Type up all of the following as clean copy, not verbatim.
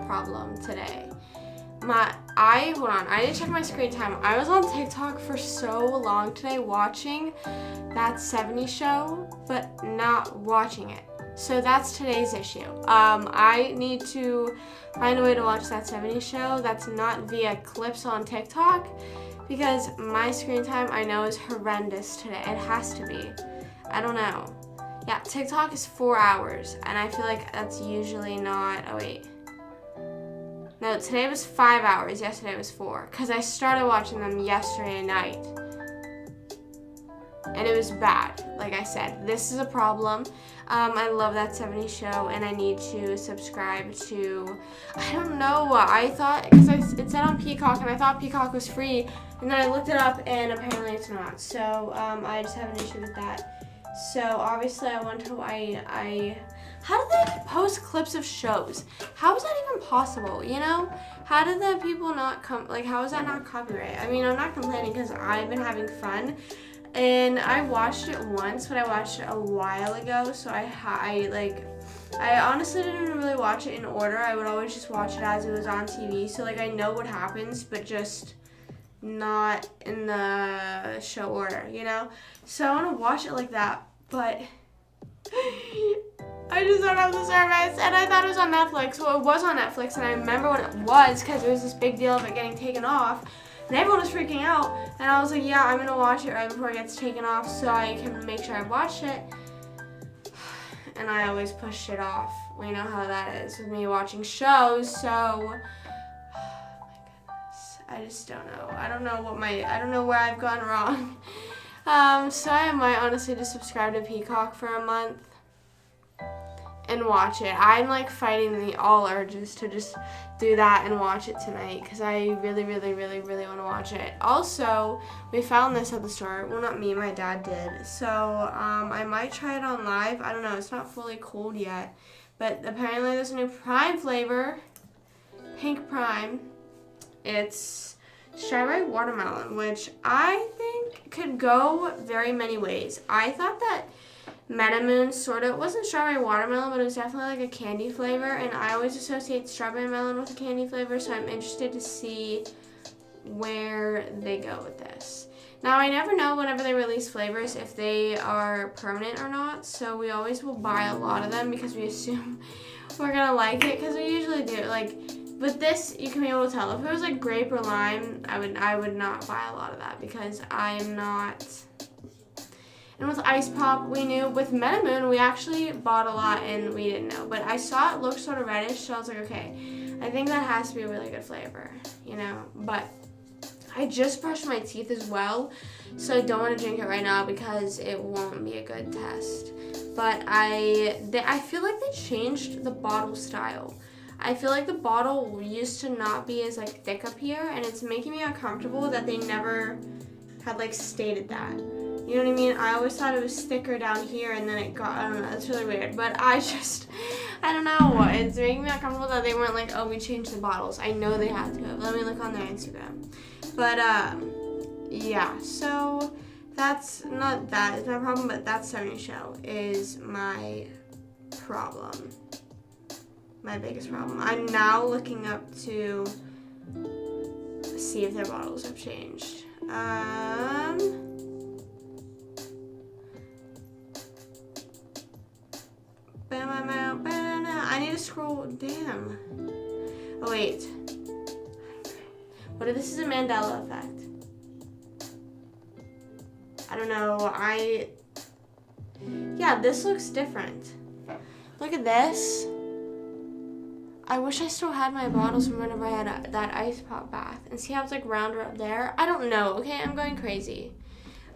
problem today. Hold on, I need to check my screen time. I was on TikTok for so long today watching That 70s Show, but not watching it. So that's today's issue. I need to find a way to watch That 70s Show that's not via clips on TikTok, because my screen time I know is horrendous today. It has to be. I don't know. Yeah, TikTok is 4 hours, and I feel like that's usually not, oh wait. No, today was 5 hours, yesterday was 4, because I started watching them yesterday night. And it was bad, like I said. This is a problem. I love That 70s Show, and I need to subscribe to, I don't know, I thought, because it said on Peacock, and I thought Peacock was free, and then I looked it up, and apparently it's not. So, I just have an issue with that. So, obviously, I want to, how do they post clips of shows? How is that even possible, you know? How did the people not how is that not copyright? I mean, I'm not complaining because I've been having fun. And I watched it once, but I watched it a while ago, so I honestly didn't really watch it in order. I would always just watch it as it was on TV, so like I know what happens, but just not in the show order, you know? So I want to watch it like that, but I just don't have the service, and I thought it was on Netflix. Well, it was on Netflix, and I remember when it was, because it was this big deal of it getting taken off, and everyone was freaking out, and I was like, yeah, I'm going to watch it right before it gets taken off so I can make sure I watch it, and I always push it off. We know how that is with me watching shows, so, oh my goodness, I just don't know. I don't know where I've gone wrong. So I might honestly just subscribe to Peacock for a month and watch it. I'm like fighting all urges to just do that and watch it tonight because I really want to watch it. Also, we found this at the store. Well, not me, my dad did. So I might try it on live. I don't know. It's not fully cold yet. But apparently there's a new Prime flavor. Pink Prime. It's strawberry watermelon, which I think could go very many ways. I thought that Metamoon it wasn't strawberry watermelon, but it was definitely like a candy flavor, and I always associate strawberry melon with a candy flavor, so I'm interested to see where they go with this. Now, I never know whenever they release flavors if they are permanent or not, so we always will buy a lot of them because we assume we're gonna like it, because we usually do. Like, with this, you can be able to tell. If it was like grape or lime, I would not buy a lot of that because I'm not. And with Ice Pop, we knew. With Metamoon, we actually bought a lot and we didn't know. But I saw it looked sort of reddish, so I was like, okay, I think that has to be a really good flavor, you know. But I just brushed my teeth as well, so I don't want to drink it right now because it won't be a good test. But I feel like they changed the bottle style. I feel like the bottle used to not be as like thick up here, and it's making me uncomfortable that they never had like stated that. You know what I mean? I always thought it was thicker down here, and then it got, I don't know, it's really weird. But I don't know. It's making me uncomfortable that they weren't like, oh, we changed the bottles. I know they had to have. Let me look on their Instagram. But, yeah. So, that's not that is my problem, but That 70s Show is my problem. My biggest problem. I'm now looking up to see if their bottles have changed. I need to scroll. Damn. Oh, wait. What if this is a Mandela effect? I don't know. Yeah, this looks different. Look at this. I wish I still had my bottles from whenever I had that Ice Pop bath. And see how it's like rounder up there? I don't know, okay? I'm going crazy.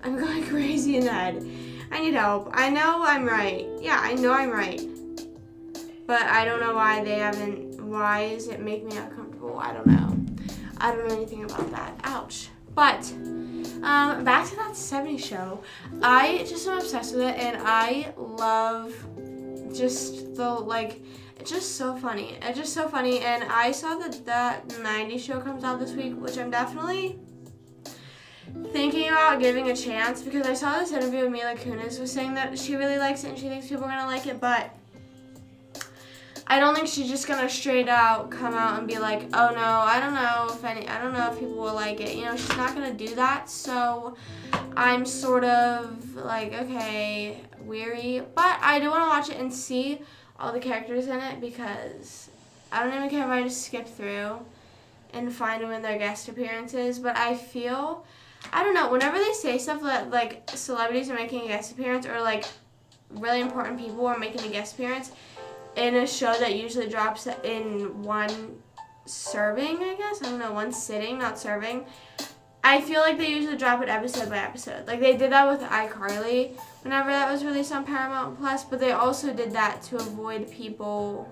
I'm going crazy in the head. I need help. I know I'm right. Yeah, I know I'm right. But I don't know why they haven't, why does it make me uncomfortable? I don't know. I don't know anything about that. Ouch. But, back to That 70s Show. I just am obsessed with it, and I love just the, like, it's just so funny. It's just so funny, and I saw that 90s Show comes out this week, which I'm definitely thinking about giving a chance, because I saw this interview with Mila Kunis was saying that she really likes it and she thinks people are going to like it, but I don't think she's just gonna straight out come out and be like, oh no, I don't know if people will like it. You know, she's not gonna do that. So I'm sort of like, okay, weary, but I do want to watch it and see all the characters in it because I don't even care if I just skip through and find them in their guest appearances. But I feel, I don't know, whenever they say stuff that like celebrities are making a guest appearance or like really important people are making a guest appearance in a show that usually drops in one serving, I guess, I don't know, one sitting, not serving, I feel like they usually drop it episode by episode. Like they did that with iCarly whenever that was released on Paramount Plus, but they also did that to avoid people,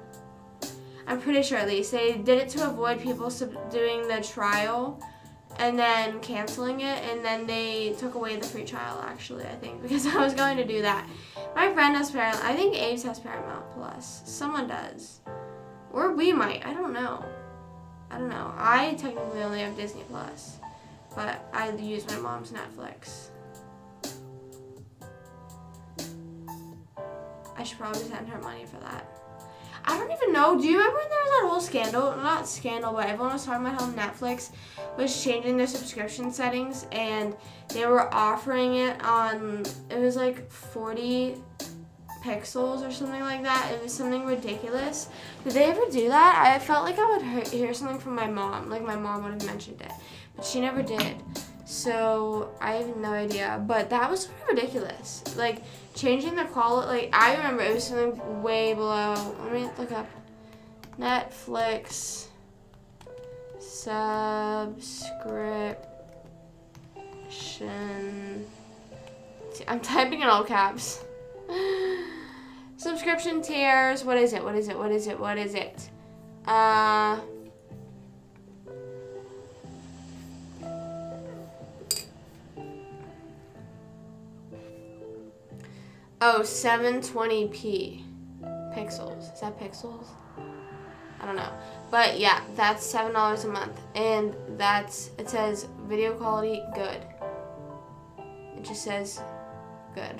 I'm pretty sure at least, they did it to avoid people doing the trial and then canceling it, and then they took away the free trial actually, I think, because I was going to do that. My friend has Paramount, I think Abe's has Paramount Plus. Someone does. Or we might, I don't know. I technically only have Disney Plus, but I use my mom's Netflix. I should probably send her money for that. I don't even know. Do you remember when there was that whole scandal? Not scandal, but everyone was talking about how Netflix was changing their subscription settings and they were offering it on, it was like 40 pixels or something like that. It was something ridiculous. Did they ever do that? I felt like I would hear something from my mom. Like my mom would have mentioned it, but she never did. So I have no idea. But that was sort of ridiculous. Like changing the quality. Like I remember it was something way below. Let me look up Netflix subscription. I'm typing in all caps. Subscription tiers. What is it? Oh, 720p pixels. Is that pixels? I don't know. But yeah, that's $7 a month. And it says video quality good. It just says good.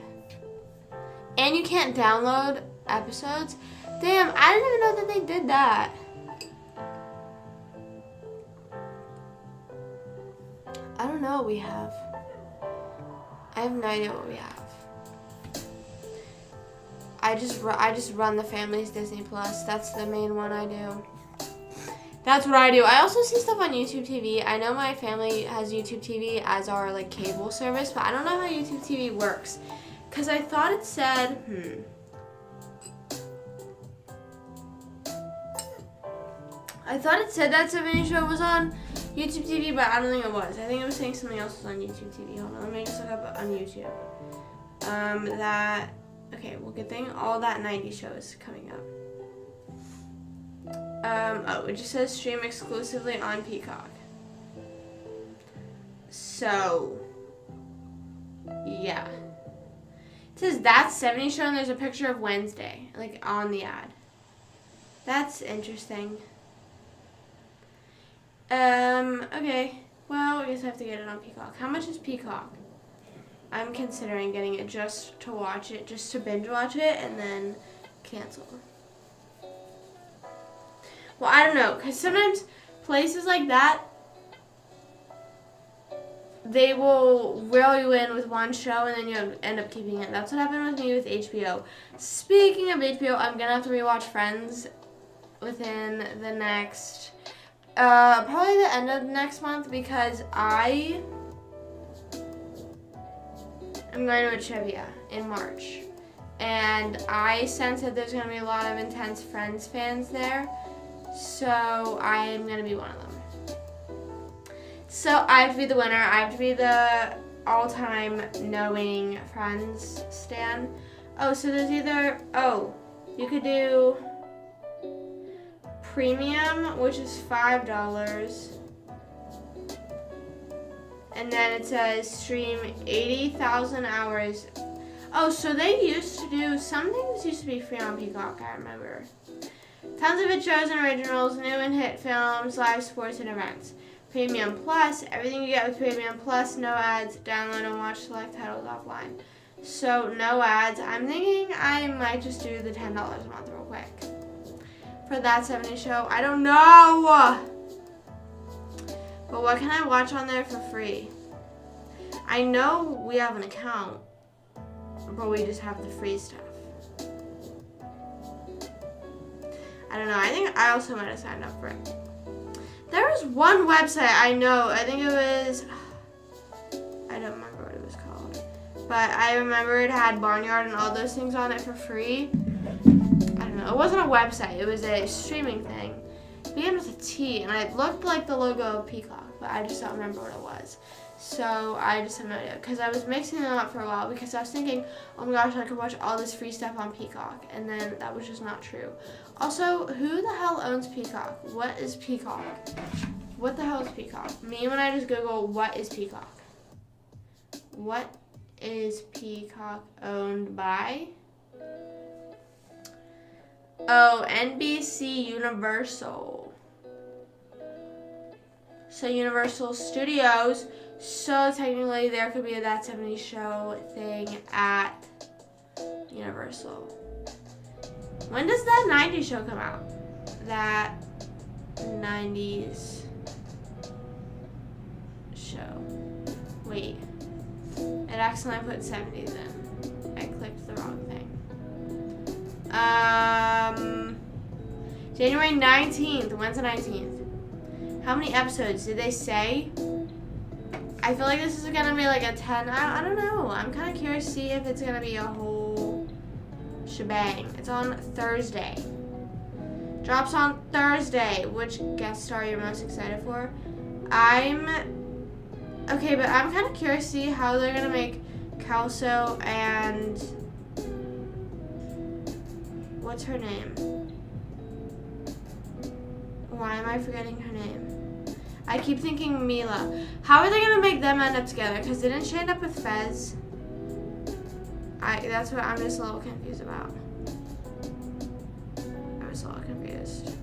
And you can't download episodes. Damn, I didn't even know that they did that. I don't know what we have. I have no idea what we have. I just run the family's Disney Plus. That's the main one I do. That's what I do. I also see stuff on YouTube TV. I know my family has YouTube TV as our like cable service, but I don't know how YouTube TV works. Cause I thought it said, I thought it said that 70 Show was on YouTube TV, but I don't think it was. I think it was saying something else was on YouTube TV. Hold on, let me just look up on YouTube. Okay, well, good thing all that 90 show is coming up. It just says stream exclusively on Peacock. So, yeah. It says that's 70 show and there's a picture of Wednesday, like on the ad. That's interesting. Okay. Well, I guess I have to get it on Peacock. How much is Peacock? I'm considering getting it just to watch it, just to binge watch it, and then cancel. Well, I don't know, because sometimes places like that, they will reel you in with one show, and then you end up keeping it. That's what happened with me with HBO. Speaking of HBO, I'm going to have to rewatch Friends within the next, probably the end of next month, because I'm going to a trivia in March. And I sense that there's going to be a lot of intense Friends fans there. So I'm going to be one of them. So I have to be the winner. I have to be the all-time knowing Friends stan. Oh, so there's either, you could do premium, which is $5. And then it says stream 80,000 hours. Oh, so they used to do, some things used to be free on Peacock, I remember. Tons of hit shows and originals, new and hit films, live sports and events. Premium Plus, everything you get with Premium Plus, no ads, download and watch select titles offline. So no ads. I'm thinking I might just do the $10 a month real quick. for That 70s Show? I don't know. But what can I watch on there for free? I know we have an account, but we just have the free stuff. I don't know. I think I also might have signed up for it. There was one website I know. I think it was... I don't remember what it was called. But I remember it had Barnyard and all those things on it for free. I don't know. It wasn't a website. It was a streaming thing. It began with a T, and it looked like the logo of Peacock, but I just don't remember what it was. So I just have no idea. Because I was mixing them up for a while because I was thinking, oh my gosh, I could watch all this free stuff on Peacock. And then that was just not true. Also, who the hell owns Peacock? What is Peacock? What the hell is Peacock? Me when I just Google, what is Peacock? What is Peacock owned by? Oh, NBC Universal. So Universal Studios. So technically there could be a That 70s Show thing at Universal. When does That 90s Show come out? That 90s Show. Wait. It accidentally put 70s in. I clicked the wrong thing. January 19th. When's the 19th? How many episodes? Did they say? I feel like this is gonna be like a 10. I don't know. I'm kind of curious to see if it's gonna be a whole shebang. It's on Thursday. Drops on Thursday. Which guest star you're most excited for? Okay, but I'm kind of curious to see how they're gonna make Kelso and what's her name? Why am I forgetting her name? I keep thinking Mila. How are they gonna make them end up together? Because didn't she end up with Fez? That's what I'm just a little confused about. I was a little confused.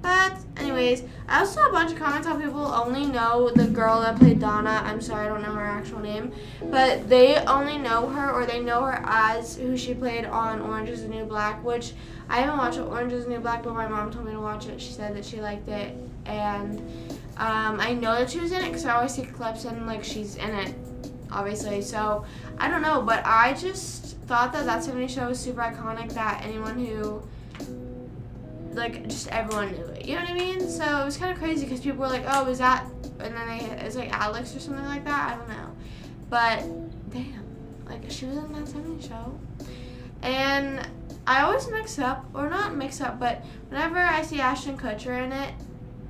But anyways, I also saw a bunch of comments how people only know the girl that played Donna. I'm sorry, I don't know her actual name. But they only know her, or they know her as who she played on Orange is the New Black, which I haven't watched Orange is the New Black, but my mom told me to watch it. She said that she liked it. And I know that she was in it because I always see clips and like she's in it, obviously. So I don't know, but I just thought that That 70s Show was super iconic, that anyone who, like, just everyone knew it. You know what I mean? So it was kind of crazy because people were like, oh, is that, and then it's like Alex or something like that. I don't know. But damn, like she was in That 70s Show. And I always mix up, or not mix up, but whenever I see Ashton Kutcher in it,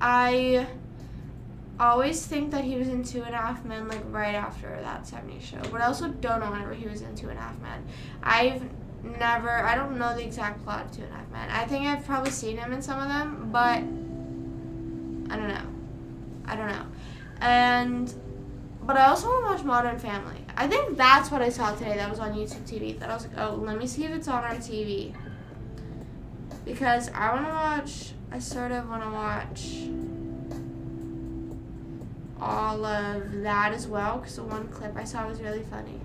I always think that he was in 2.5 Men, like right after That 70s Show. But I also don't know whenever he was in 2.5 Men. I don't know the exact plot of 2.5 Men. I think I've probably seen him in some of them, but I don't know. But I also want to watch Modern Family. I think that's what I saw today that was on YouTube TV. That I was like, oh, let me see if it's on our TV. Because I sort of want to watch all of that as well, because the one clip I saw was really funny.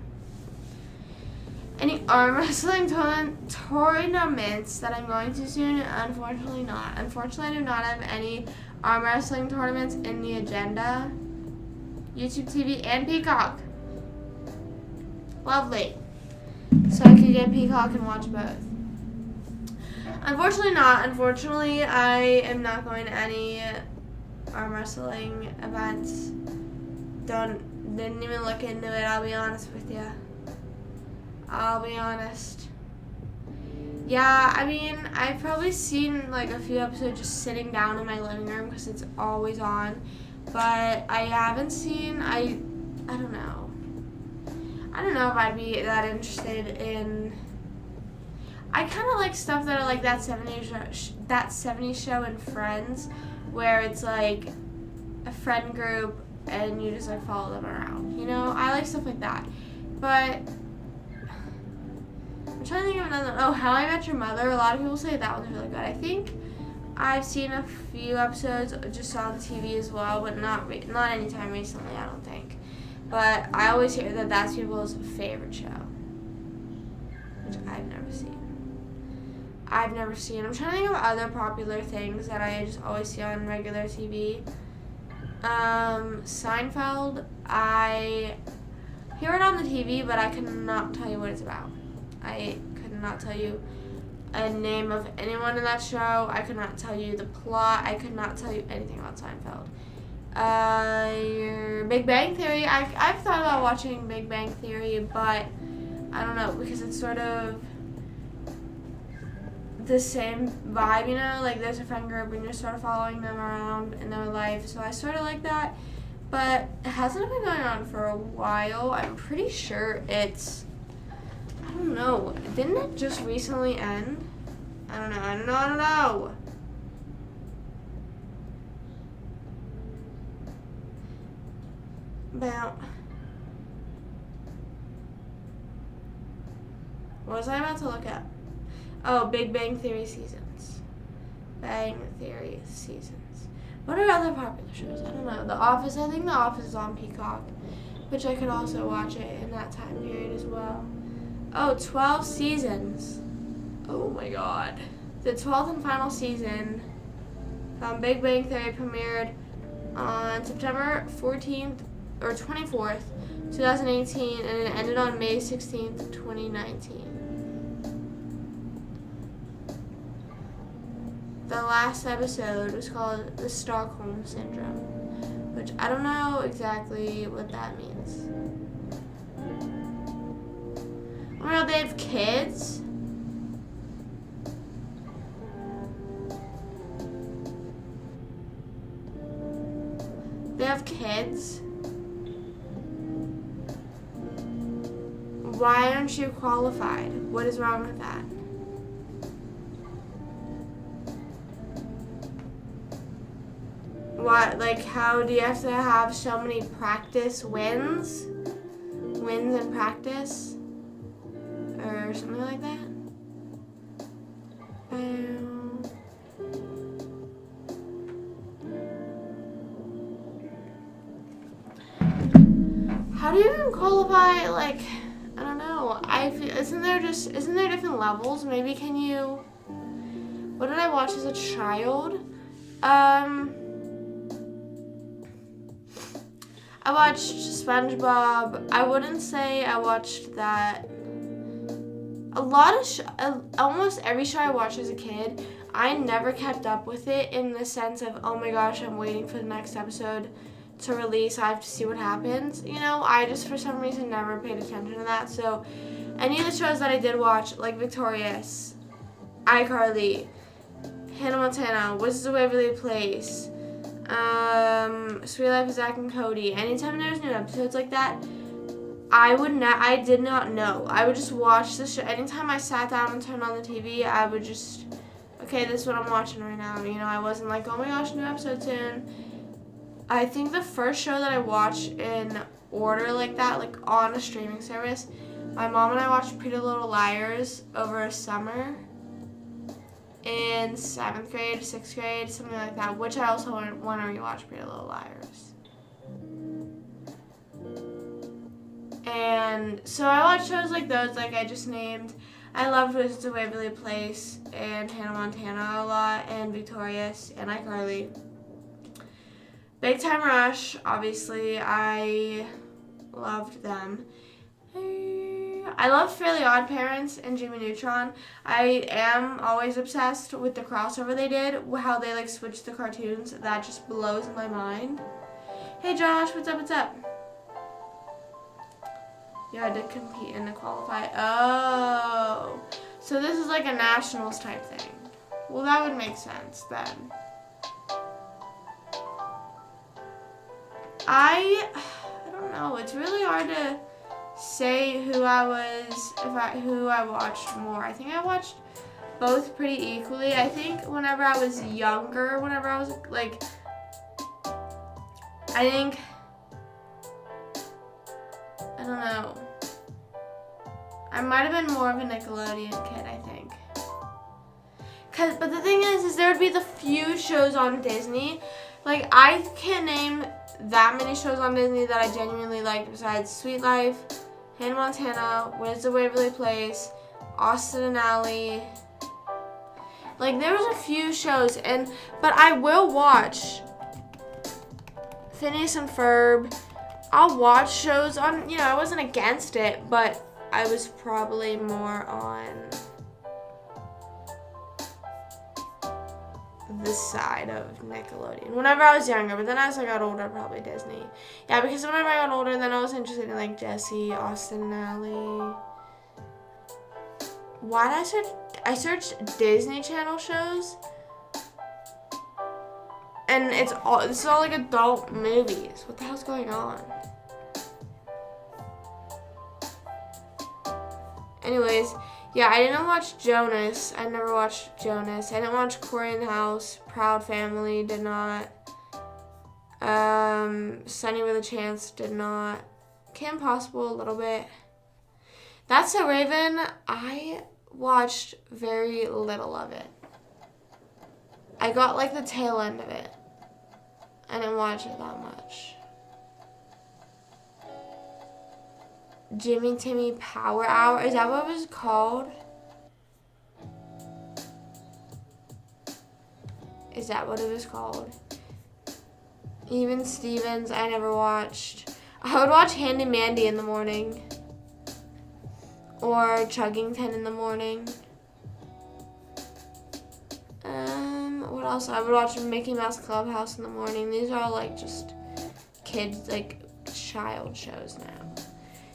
Any arm wrestling tournaments that I'm going to soon? Unfortunately not. Unfortunately, I do not have any arm wrestling tournaments in the agenda. YouTube TV and Peacock. Lovely. So I could get Peacock and watch both. Unfortunately not. Unfortunately, I am not going to any arm wrestling events. Didn't even look into it, I'll be honest with you. I'll be honest. Yeah, I mean, I've probably seen like a few episodes just sitting down in my living room because it's always on. But I haven't seen, I don't know. I don't know if I'd be that interested in, I kind of like stuff that are like That 70s Show and Friends, where it's like a friend group and you just like follow them around. You know, I like stuff like that. But I'm trying to think of another. Oh, How I Met Your Mother. A lot of people say that one's really good. I think I've seen a few episodes just on TV as well, but not anytime recently, I don't think. But I always hear that that's people's favorite show, which I've never seen. I've never seen. I'm trying to think of other popular things that I just always see on regular TV. Seinfeld, I hear it on the TV, but I could not tell you what it's about. I could not tell you a name of anyone in that show. I could not tell you the plot. I could not tell you anything about Seinfeld. Your Big Bang Theory, I've thought about watching Big Bang Theory, but I don't know, because it's sort of the same vibe, you know, like there's a friend group and you're sort of following them around in their life, so I sort of like that, but it hasn't been going on for a while. I'm pretty sure it's, I don't know, didn't it just recently end? I don't know. About, what was I about to look at? Oh, Big Bang Theory seasons. Bang Theory seasons. What are other popular shows? I don't know. The Office, I think The Office is on Peacock, which I could also watch it in that time period as well. Oh, 12 seasons. Oh my god. The 12th and final season from Big Bang Theory premiered on September 14th or 24th, 2018, and it ended on May 16th, 2019. The last episode was called the Stockholm Syndrome, which I don't know exactly what that means. Oh my god, they have kids? They have kids? Why aren't you qualified? What is wrong with that? What, like, how do you have to have so many practice wins? Wins in practice? Or something like that? How do you even qualify, like, I don't know. Isn't there different levels? Maybe can you, what did I watch as a child? I watched SpongeBob. I wouldn't say I watched that. A lot of almost every show I watched as a kid, I never kept up with it in the sense of, oh my gosh, I'm waiting for the next episode to release. I have to see what happens. You know, I just for some reason never paid attention to that. So any of the shows that I did watch, like Victorious, iCarly, Hannah Montana, Wizards of Waverly Place, Sweet Life of Zack and Cody, anytime there's new episodes like that, I did not know. I would just watch the show. Anytime I sat down and turned on the TV, I would just, okay, this is what I'm watching right now. You know, I wasn't like, oh my gosh, new episode soon. I think the first show that I watched in order like that, like on a streaming service, my mom and I watched Pretty Little Liars over a summer in 7th grade, 6th grade, something like that, which I also want to rewatch Pretty Little Liars. And so I watched shows like those, like I just named. I loved Wizards of Waverly Place and Hannah Montana a lot, and Victorious, and iCarly. Big Time Rush, obviously, I loved them. I loved Fairly Odd Parents and Jimmy Neutron. I am always obsessed with the crossover they did, how they like switched the cartoons. That just blows my mind. Hey Josh, what's up? Yeah, I did compete and to qualify. Oh, so this is like a nationals type thing. Well, that would make sense then. I don't know. It's really hard to say who I watched more. I think I watched both pretty equally. I think whenever I was younger, whenever I was like, I don't know. I might have been more of a Nickelodeon kid, I think. But the thing is there would be the few shows on Disney. Like, I can't name that many shows on Disney that I genuinely liked besides Sweet Life, Hannah Montana, Wizards of Waverly Place, Austin and Ally, Like, there was a few shows, but I will watch Phineas and Ferb. I'll watch shows on, I wasn't against it, but I was probably more on this side of Nickelodeon whenever I was younger, but then as I got older, probably Disney. Yeah, because whenever I got older, then I was interested in like Jessie, Austin, and Ally. Why did I searched Disney Channel shows, and it's all like adult movies. What the hell's going on? Anyways, yeah, I didn't watch Jonas. I never watched Jonas. I didn't watch Corey in the House. Proud Family, did not. Sunny with a Chance, did not. Kim Possible, a little bit. That's So Raven, I watched very little of it. I got like the tail end of it. I didn't watch it that much. Jimmy Timmy Power Hour, is that what it was called? Is that what it was called? Even Stevens, I never watched. I would watch Handy Mandy in the morning. Or Chuggington in the morning. What else? I would watch Mickey Mouse Clubhouse in the morning. These are all like just kids, like child shows now.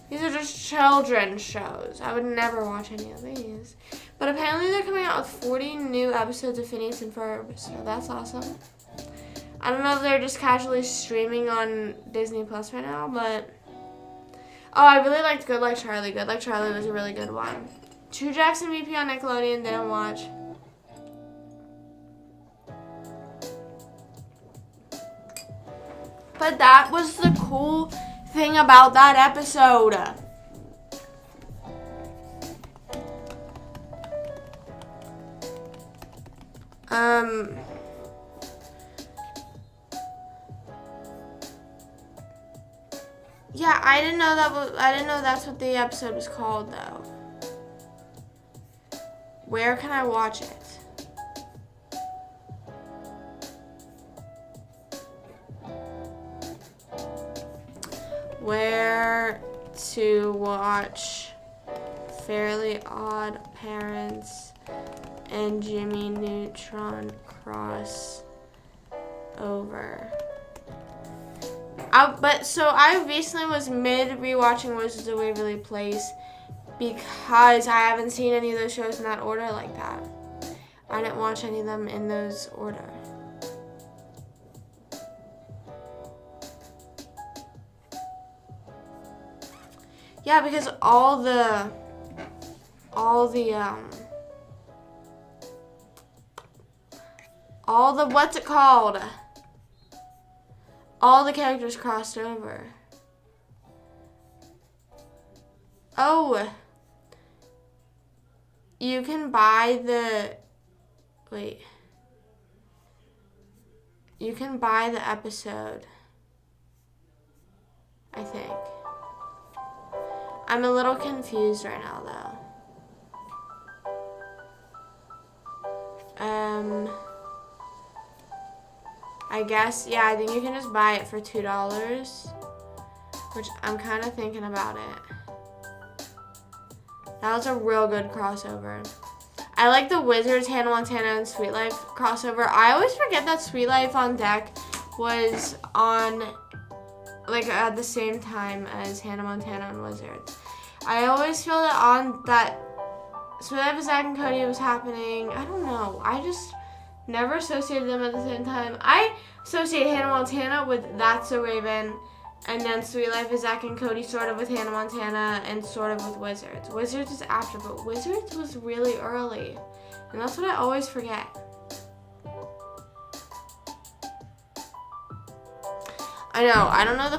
These are just children's shows. I would never watch any of these. But apparently they're coming out with 40 new episodes of Phineas and Ferb, so that's awesome. I don't know if they're just casually streaming on Disney Plus right now, but... Oh, I really liked Good Like Charlie. Good Like Charlie was a really good one. True Jackson VP on Nickelodeon, didn't watch. But that was the cool thing about that episode. Yeah, I didn't know that's what the episode was called though. Where can I watch it? Where to watch Fairly Odd Parents and Jimmy Neutron cross over. I recently was rewatching Wizards of Waverly Place because I haven't seen any of those shows in that order like that. I didn't watch any of them in those order. Yeah, because all the what's it called? All the characters crossed over. Oh. You can buy the You can buy the episode, I think. I'm a little confused right now, though. I guess, yeah, I think you can just buy it for $2, which I'm kind of thinking about it. That was a real good crossover. I like the Wizards, Hannah Montana, and Sweet Life crossover. I always forget that Sweet Life on Deck was on, like, at the same time as Hannah Montana and Wizards. I always feel that Sweet Life of Zack and Cody was happening. I don't know. I just never associated them at the same time. I associate Hannah Montana with That's So Raven, and then Sweet Life of Zack and Cody sort of with Hannah Montana and sort of with Wizards. Wizards is after, but Wizards was really early, and that's what I always forget. I know, I don't know the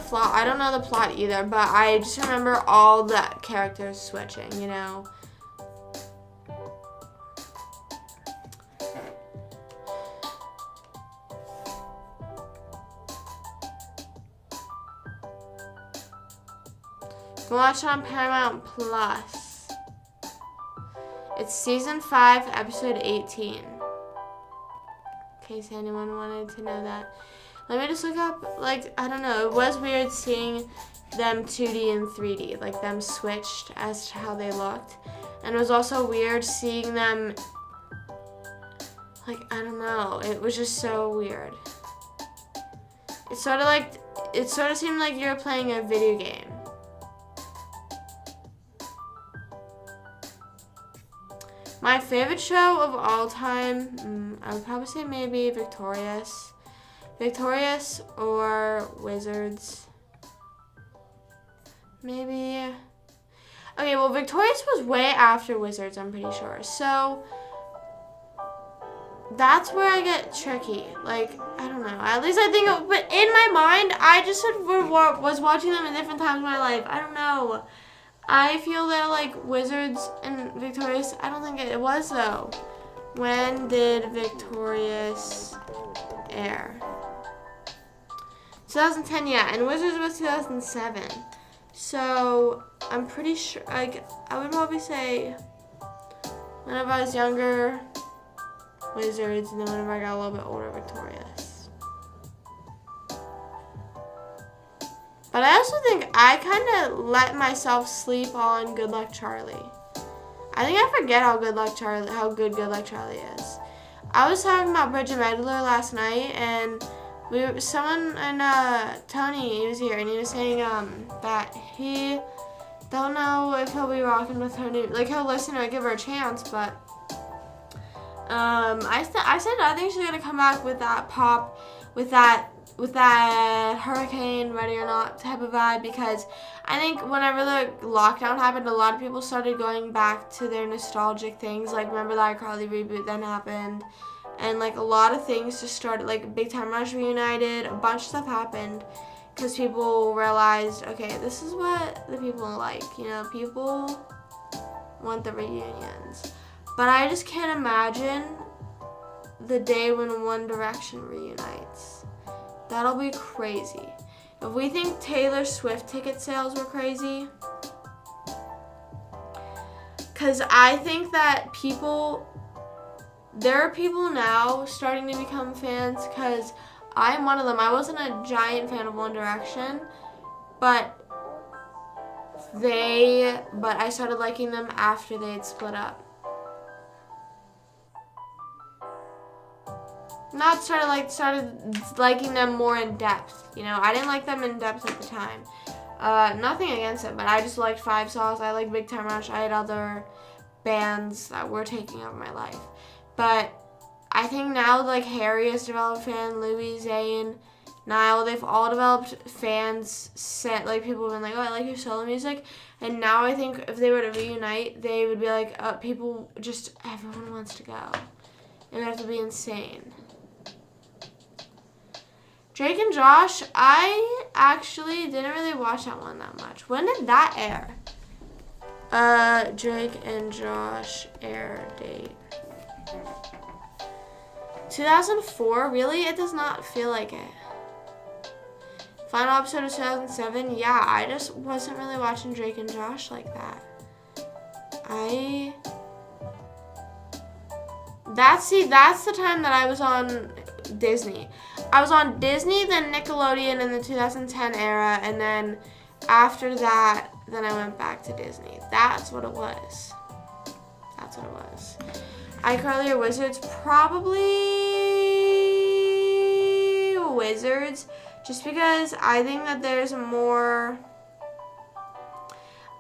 plot either, but I just remember all the characters switching, you know. Watch it on Paramount Plus. It's season 5, episode 18. case anyone wanted to know that. Let me just look up, like, I don't know, it was weird seeing them 2D and 3D, like them switched as to how they looked. And it was also weird seeing them, like, I don't know, it was just so weird. It sort of seemed like you were playing a video game. My favorite show of all time, I would probably say maybe Victorious. Victorious or Wizards. Maybe. Okay, well, Victorious was way after Wizards, I'm pretty sure. So, that's where I get tricky. Like, I don't know. At least I think, but in my mind, I just was watching them at different times in my life. I don't know. I feel that, like, Wizards and Victorious, I don't think it was, though. When did Victorious air? 2010, yeah, and Wizards was 2007. So, I'm pretty sure, like, I would probably say whenever I was younger, Wizards, and then whenever I got a little bit older, Victorious. But I also think I kind of let myself sleep on Good Luck Charlie. I think I forget how good Good Luck Charlie is. I was talking about Bridget Medler last night, and Tony, he was here, and he was saying that he don't know if he'll be rocking with her new, like, he'll listen to it, give her a chance, but I said I think she's gonna come back with that pop, with that Hurricane, Ready or Not type of vibe, because I think whenever the lockdown happened, a lot of people started going back to their nostalgic things, like, remember the iCarly reboot then happened, and, like, a lot of things just started, like, Big Time Rush reunited, a bunch of stuff happened, because people realized, okay, this is what the people like, you know, people want the reunions. But I just can't imagine the day when One Direction reunites. That'll be crazy. If we think Taylor Swift ticket sales were crazy, because I think that there are people now starting to become fans, because I'm one of them. I wasn't a giant fan of One Direction, but I started liking them after they had split up. Started liking them more in depth. You know, I didn't like them in depth at the time. Nothing against it, but I just liked Five Sauce. I liked Big Time Rush. I had other bands that were taking over my life. But I think now, like, Harry has developed fans, Louis, Zayn, Niall, they've all developed fans, like, people have been like, oh, I like your solo music. And now I think if they were to reunite, they would be like, everyone wants to go. It would have to be insane. Drake and Josh, I actually didn't really watch that one that much. When did that air? Drake and Josh air date. 2004? Really? It does not feel like it. Final episode of 2007? Yeah, I just wasn't really watching Drake and Josh like that. That's the time that I was on Disney. I was on Disney, then Nickelodeon in the 2010 era, and then after that, then I went back to Disney. That's what it was. iCarly or Wizards? Probably Wizards, just because I think that there's more,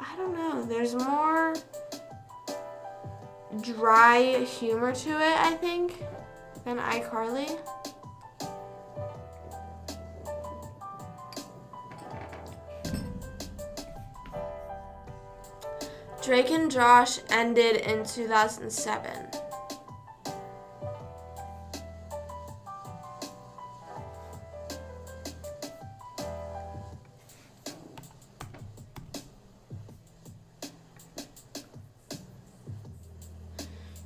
I don't know, there's more dry humor to it, I think, than iCarly. Drake and Josh ended in 2007.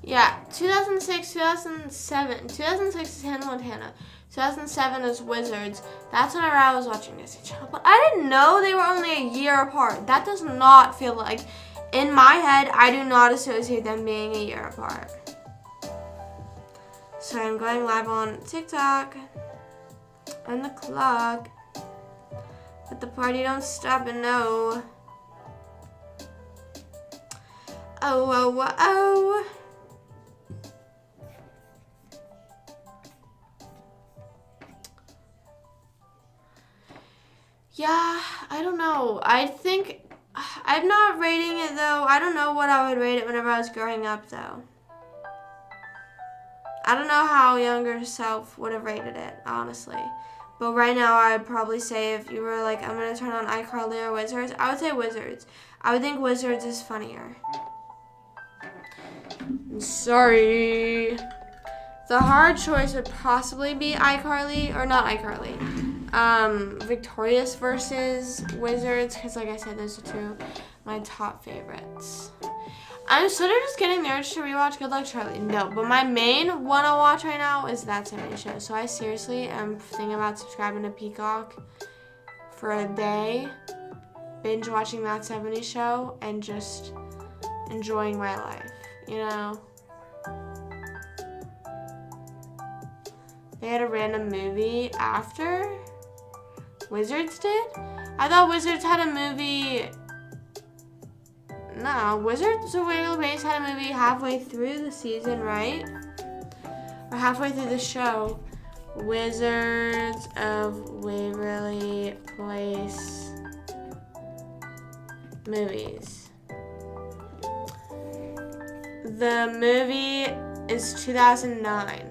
Yeah, 2006, 2007. 2006 is Hannah Montana. 2007 is Wizards. That's whenever I was watching Disney Channel. But I didn't know they were only a year apart. That does not feel like, in my head, I do not associate them being a year apart. So I'm going live on TikTok on the clock. But the party don't stop and no. Oh, oh, oh. Yeah, I don't know. I think I'm not rating it though. I don't know what I would rate it whenever I was growing up though. I don't know how younger self would have rated it, honestly. But right now, I'd probably say if you were like, I'm going to turn on iCarly or Wizards, I would say Wizards. I would think Wizards is funnier. Sorry. The hard choice would possibly be iCarly, or not iCarly. Victorious versus Wizards, because like I said, those are two of my top favorites. I'm sort of just getting the urge to rewatch Good Luck Charlie. No, but my main one I watch right now is That 70s Show. So I seriously am thinking about subscribing to Peacock for a day, binge watching That 70s Show, and just enjoying my life, you know? They had a random movie after Wizards did? I thought Wizards had a movie... No, Wizards of Waverly Place had a movie halfway through the season, right? Or halfway through the show. Wizards of Waverly Place movies. The movie is 2009.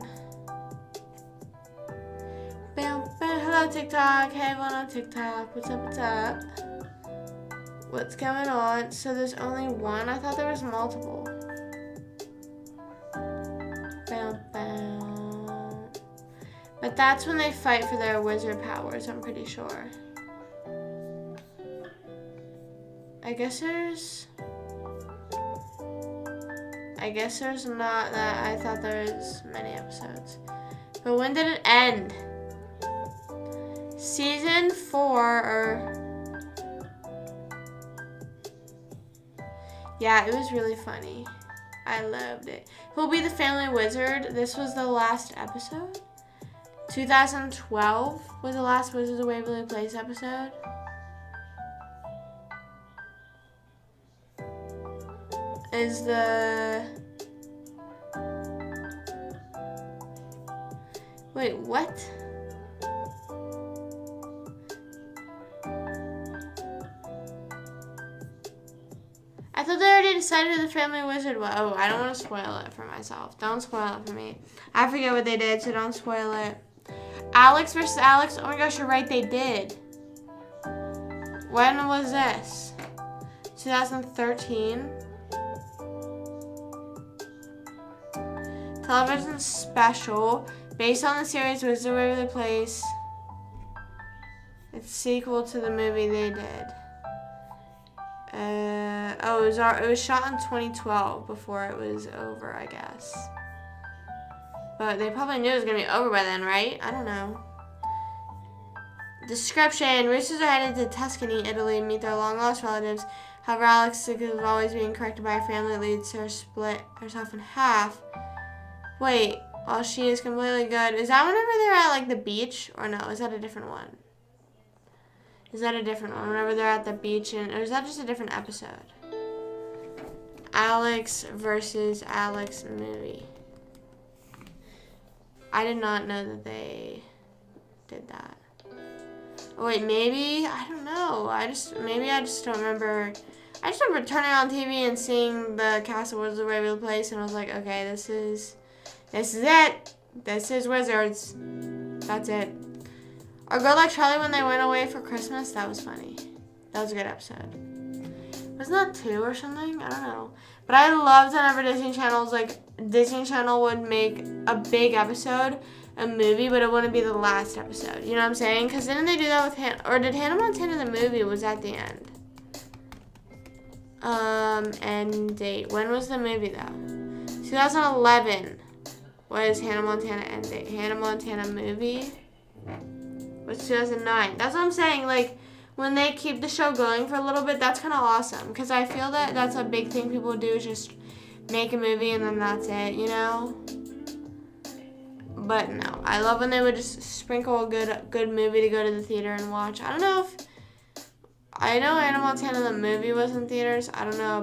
Hello, TikTok. Hey, everyone on TikTok. What's up, what's up? What's going on? So there's only one? I thought there was multiple. But that's when they fight for their wizard powers, I'm pretty sure. I guess there's not that. I thought there was many episodes. But when did it end? Season 4 or... Yeah, it was really funny. I loved it. Who'll be the family wizard? This was the last episode. 2012 was the last Wizards of Waverly Place episode. Is the... Wait, what? I thought they already decided who the family wizard was. Oh, I don't want to spoil it for myself. Don't spoil it for me. I forget what they did, so don't spoil it. Alex versus Alex. Oh my gosh, you're right, they did. When was this? 2013. Television special based on the series Wizards of Waverly Place. It's sequel to the movie they did. It was shot in 2012 before it was over, I guess. But they probably knew it was going to be over by then, right? I don't know. Description. Roosters are headed to Tuscany, Italy to meet their long-lost relatives. However, Alex, sick of always being corrected by her family, leads her to split herself in half. Wait, while she is completely good. Is that whenever they're at, like, the beach? Or no, is that a different one? Is that a different one? Whenever they're at the beach, or is that just a different episode? Alex versus Alex movie. I did not know that they did that. Oh wait, maybe? I don't know. Maybe I just don't remember. I just remember turning on TV and seeing the cast of Wizards of Waverly Place, and I was like, okay, this is it. This is Wizards. That's it. Or Good Luck Charlie when they went away for Christmas. That was funny. That was a good episode. Wasn't that 2 or something? I don't know. But I loved whenever Disney Channel would make a big episode, a movie, but it wouldn't be the last episode. You know what I'm saying? Because didn't they do that with or did Hannah Montana the movie was at the end? End date. When was the movie though? 2011 was Hannah Montana end date. Hannah Montana movie was 2009. That's what I'm saying. Like, when they keep the show going for a little bit, that's kind of awesome. Because I feel that that's a big thing people do is just make a movie and then that's it, you know? But no, I love when they would just sprinkle a good movie to go to the theater and watch. I know Hannah Montana the movie was in theaters. I don't know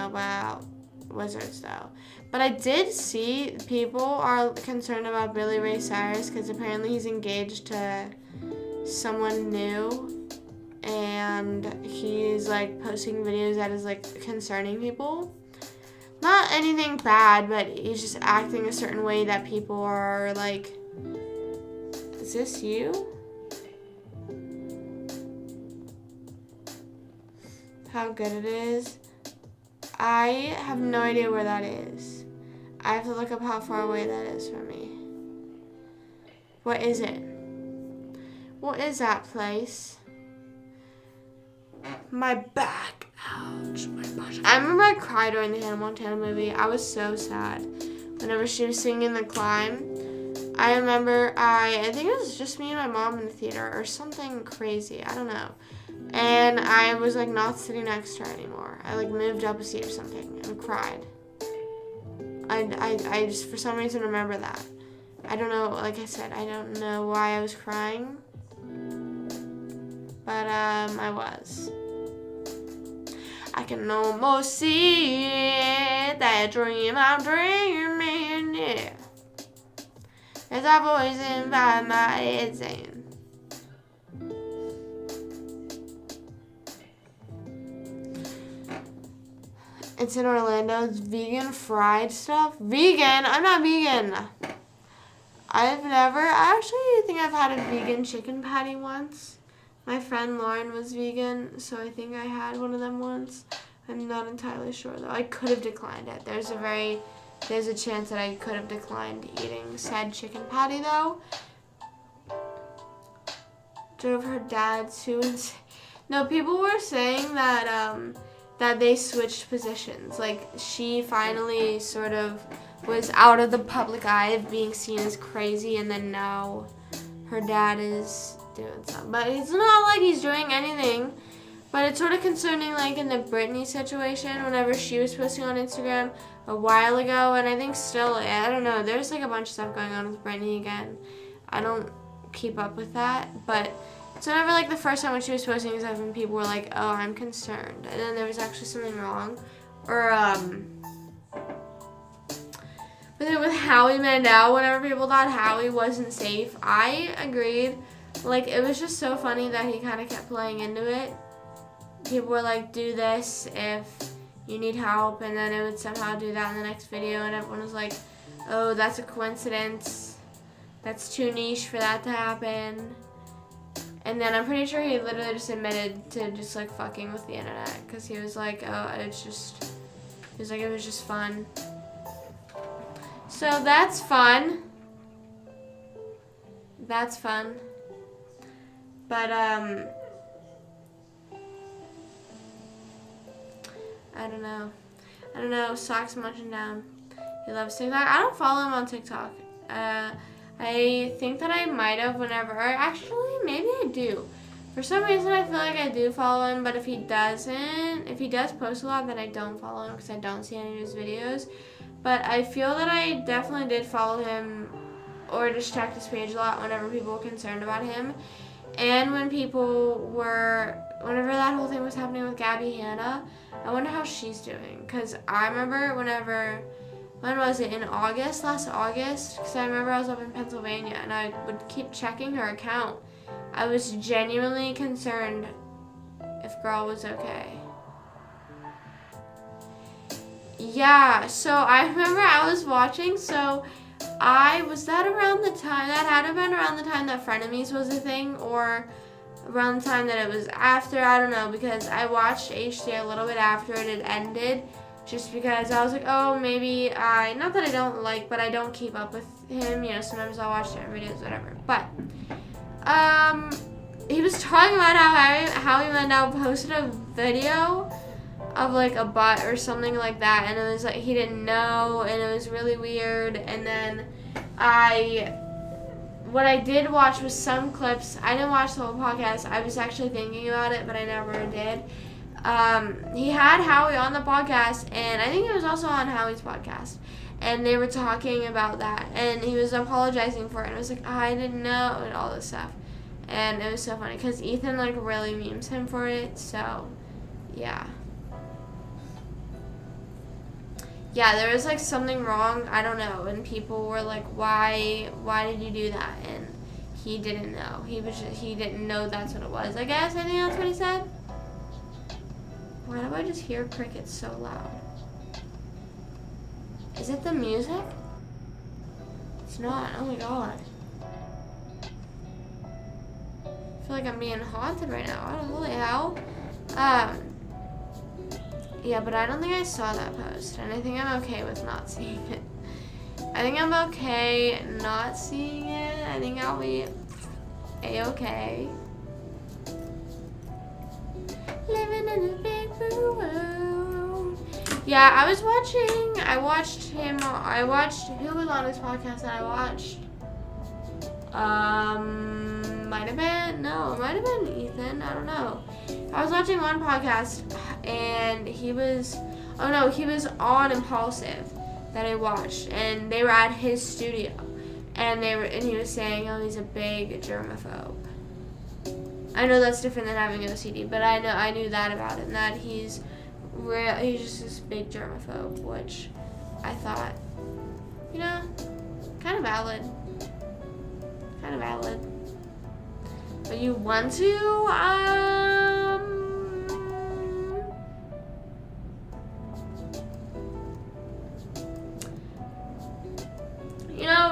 about Wizards though. But I did see people are concerned about Billy Ray Cyrus because apparently he's engaged to someone new, and he's like posting videos that is like concerning people. Not anything bad, but he's just acting a certain way that people are like, is this you? How good it is. I have no idea where that is. I have to look up how far away that is from me. What is it? What is that place? My back. Ouch. My back. I remember I cried during the Hannah Montana movie. I was so sad. Whenever she was singing The Climb. I remember I think it was just me and my mom in the theater or something crazy. I don't know. And I was like not sitting next to her anymore. I like moved up a seat or something and cried. I just for some reason remember that. I don't know, like I said, I don't know why I was crying. But I was. I can almost see it, that dream I'm dreaming, yeah. There's a voice inside my head saying, it's in Orlando. It's vegan fried stuff. Vegan? I'm not vegan. I actually think I've had a vegan chicken patty once. My friend Lauren was vegan, so I think I had one of them once. I'm not entirely sure though. I could have declined it. There's a chance that I could have declined eating said chicken patty though. Drove her dad to insane. No, people were saying that that they switched positions. Like, she finally sort of was out of the public eye of being seen as crazy, and then now her dad is doing something. But it's not like he's doing anything. But it's sort of concerning, like, in the Britney situation, whenever she was posting on Instagram a while ago, and I think still, I don't know, there's, like, a bunch of stuff going on with Britney again. I don't keep up with that, but it's whenever, like, the first time when she was posting stuff and people were like, oh, I'm concerned, and then there was actually something wrong. Or, but then with Howie Mandel, whenever people thought Howie wasn't safe, I agreed. Like, it was just so funny that he kind of kept playing into it. People were like, do this if you need help, and then it would somehow do that in the next video, and everyone was like, oh, that's a coincidence. That's too niche for that to happen. And then I'm pretty sure he literally just admitted to just like fucking with the internet, because he was like, oh, it was just fun. So that's fun. That's fun. But, I don't know, Socks munching down. He loves TikTok. I don't follow him on TikTok. I think that I might have whenever, or actually, maybe I do. For some reason, I feel like I do follow him, but if he does post a lot, then I don't follow him because I don't see any of his videos. But I feel that I definitely did follow him or just checked his page a lot whenever people were concerned about him. And whenever that whole thing was happening with Gabby Hanna, I wonder how she's doing. Because I remember when was it, in August, last August? Because I remember I was up in Pennsylvania and I would keep checking her account. I was genuinely concerned if girl was okay. Yeah, so I remember I was watching, so was that around the time, that had to have been around the time that Frenemies was a thing, or around the time that it was after, I don't know, because I watched HD a little bit after it had ended, just because I was like, oh, maybe not that I don't like, but I don't keep up with him, sometimes I'll watch different videos, whatever, but, he was talking about how he Mandel posted a video of like a butt or something like that, and it was like he didn't know, and it was really weird. And then what I did watch was some clips. I didn't watch the whole podcast. I was actually thinking about it, but I never did. he had Howie on the podcast, and I think he was also on Howie's podcast, and they were talking about that, and he was apologizing for it, and I was like, I didn't know, and all this stuff, and it was so funny, because Ethan, like, really memes him for it, so, yeah. Yeah, there was, like, something wrong, I don't know, and people were like, why did you do that, and he didn't know, he didn't know that's what it was, I guess, I think that's what he said. Why do I just hear crickets so loud? Is it the music? It's not. Oh my god. I feel like I'm being haunted right now. I don't know, holy hell. Yeah, but I don't think I saw that post, and I think I'm okay with not seeing it. I think I'm okay not seeing it. I think I'll be a-okay. Living in a big blue world. Yeah, I watched who was on his podcast, and I watched, might have been Ethan, I don't know. I was watching one podcast, and he was on Impulsive that I watched, and they were at his studio, and he was saying, oh, he's a big germaphobe. I know that's different than having OCD, but I knew that about him, that he's just this big germaphobe, which I thought, kind of valid. But you want to,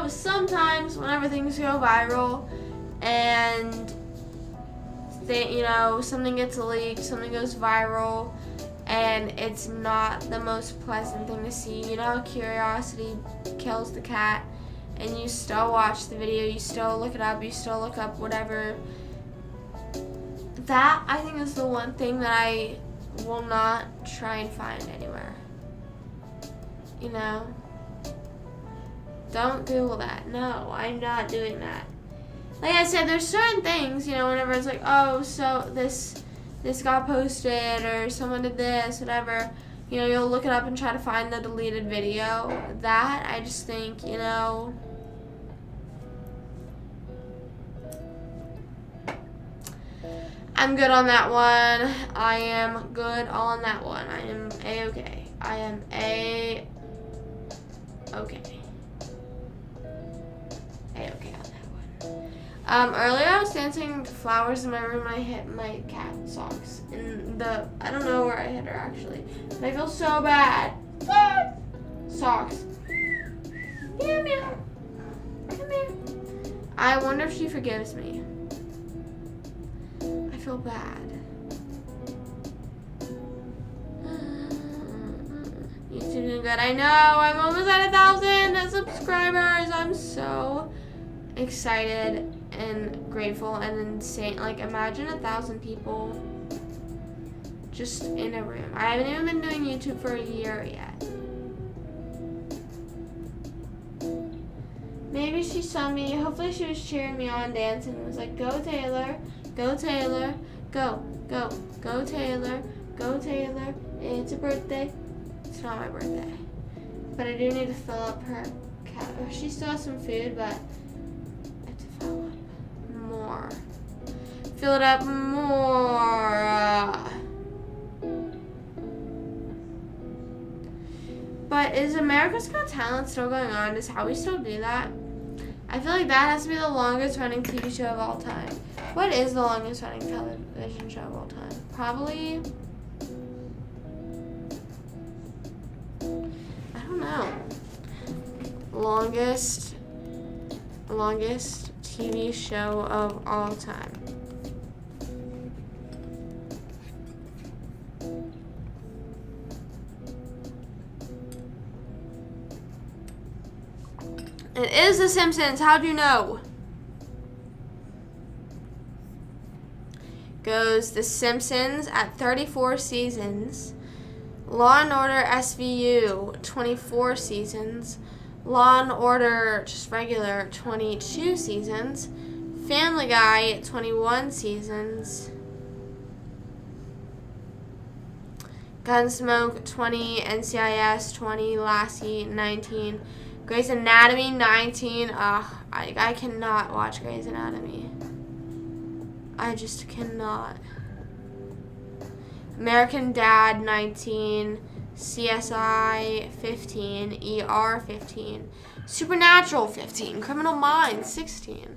sometimes whenever things go viral and something gets leaked, something goes viral, and it's not the most pleasant thing to see. Curiosity kills the cat, and you still watch the video, you still look it up, you still look up whatever. That, I think, is the one thing that I will not try and find anywhere. Don't Google that. No, I'm not doing that. Like I said, there's certain things, whenever it's like, oh, so this got posted, or someone did this, whatever, you'll look it up and try to find the deleted video. That, I just think, I'm good on that one. I am good on that one. I am A-okay. I am A-okay. A-okay on that one. Earlier I was dancing flowers in my room and I hit my cat socks. I don't know where I hit her actually. But I feel so bad. Socks. Meow meow. Come here. I wonder if she forgives me. I feel bad. YouTube doing good. I know. I'm almost at 1,000 subscribers. I'm so excited and grateful and insane. Like, imagine 1,000 people just in a room. I haven't even been doing YouTube for a year yet. Maybe she saw me. Hopefully she was cheering me on dancing and was like, go Taylor, go Taylor, go, go, go Taylor, go Taylor. It's a birthday. It's not my birthday. But I do need to fill up her cat. She still has some food, but I have to fill up more. Fill it up more. But is America's Got Talent still going on? Does Howie still do that? I feel like that has to be the longest running TV show of all time. What is the longest running television show of all time? Probably, I don't know. Longest TV show of all time. It is The Simpsons. How'd you know? Goes The Simpsons at 34 seasons. Law and Order SVU, 24 seasons. Law and Order, just regular, 22 seasons. Family Guy, 21 seasons. Gunsmoke 20, NCIS 20, Lassie 19, Grey's Anatomy 19. I cannot watch Grey's Anatomy. I just cannot. American Dad 19, CSI 15, ER 15, Supernatural 15, Criminal Minds 16.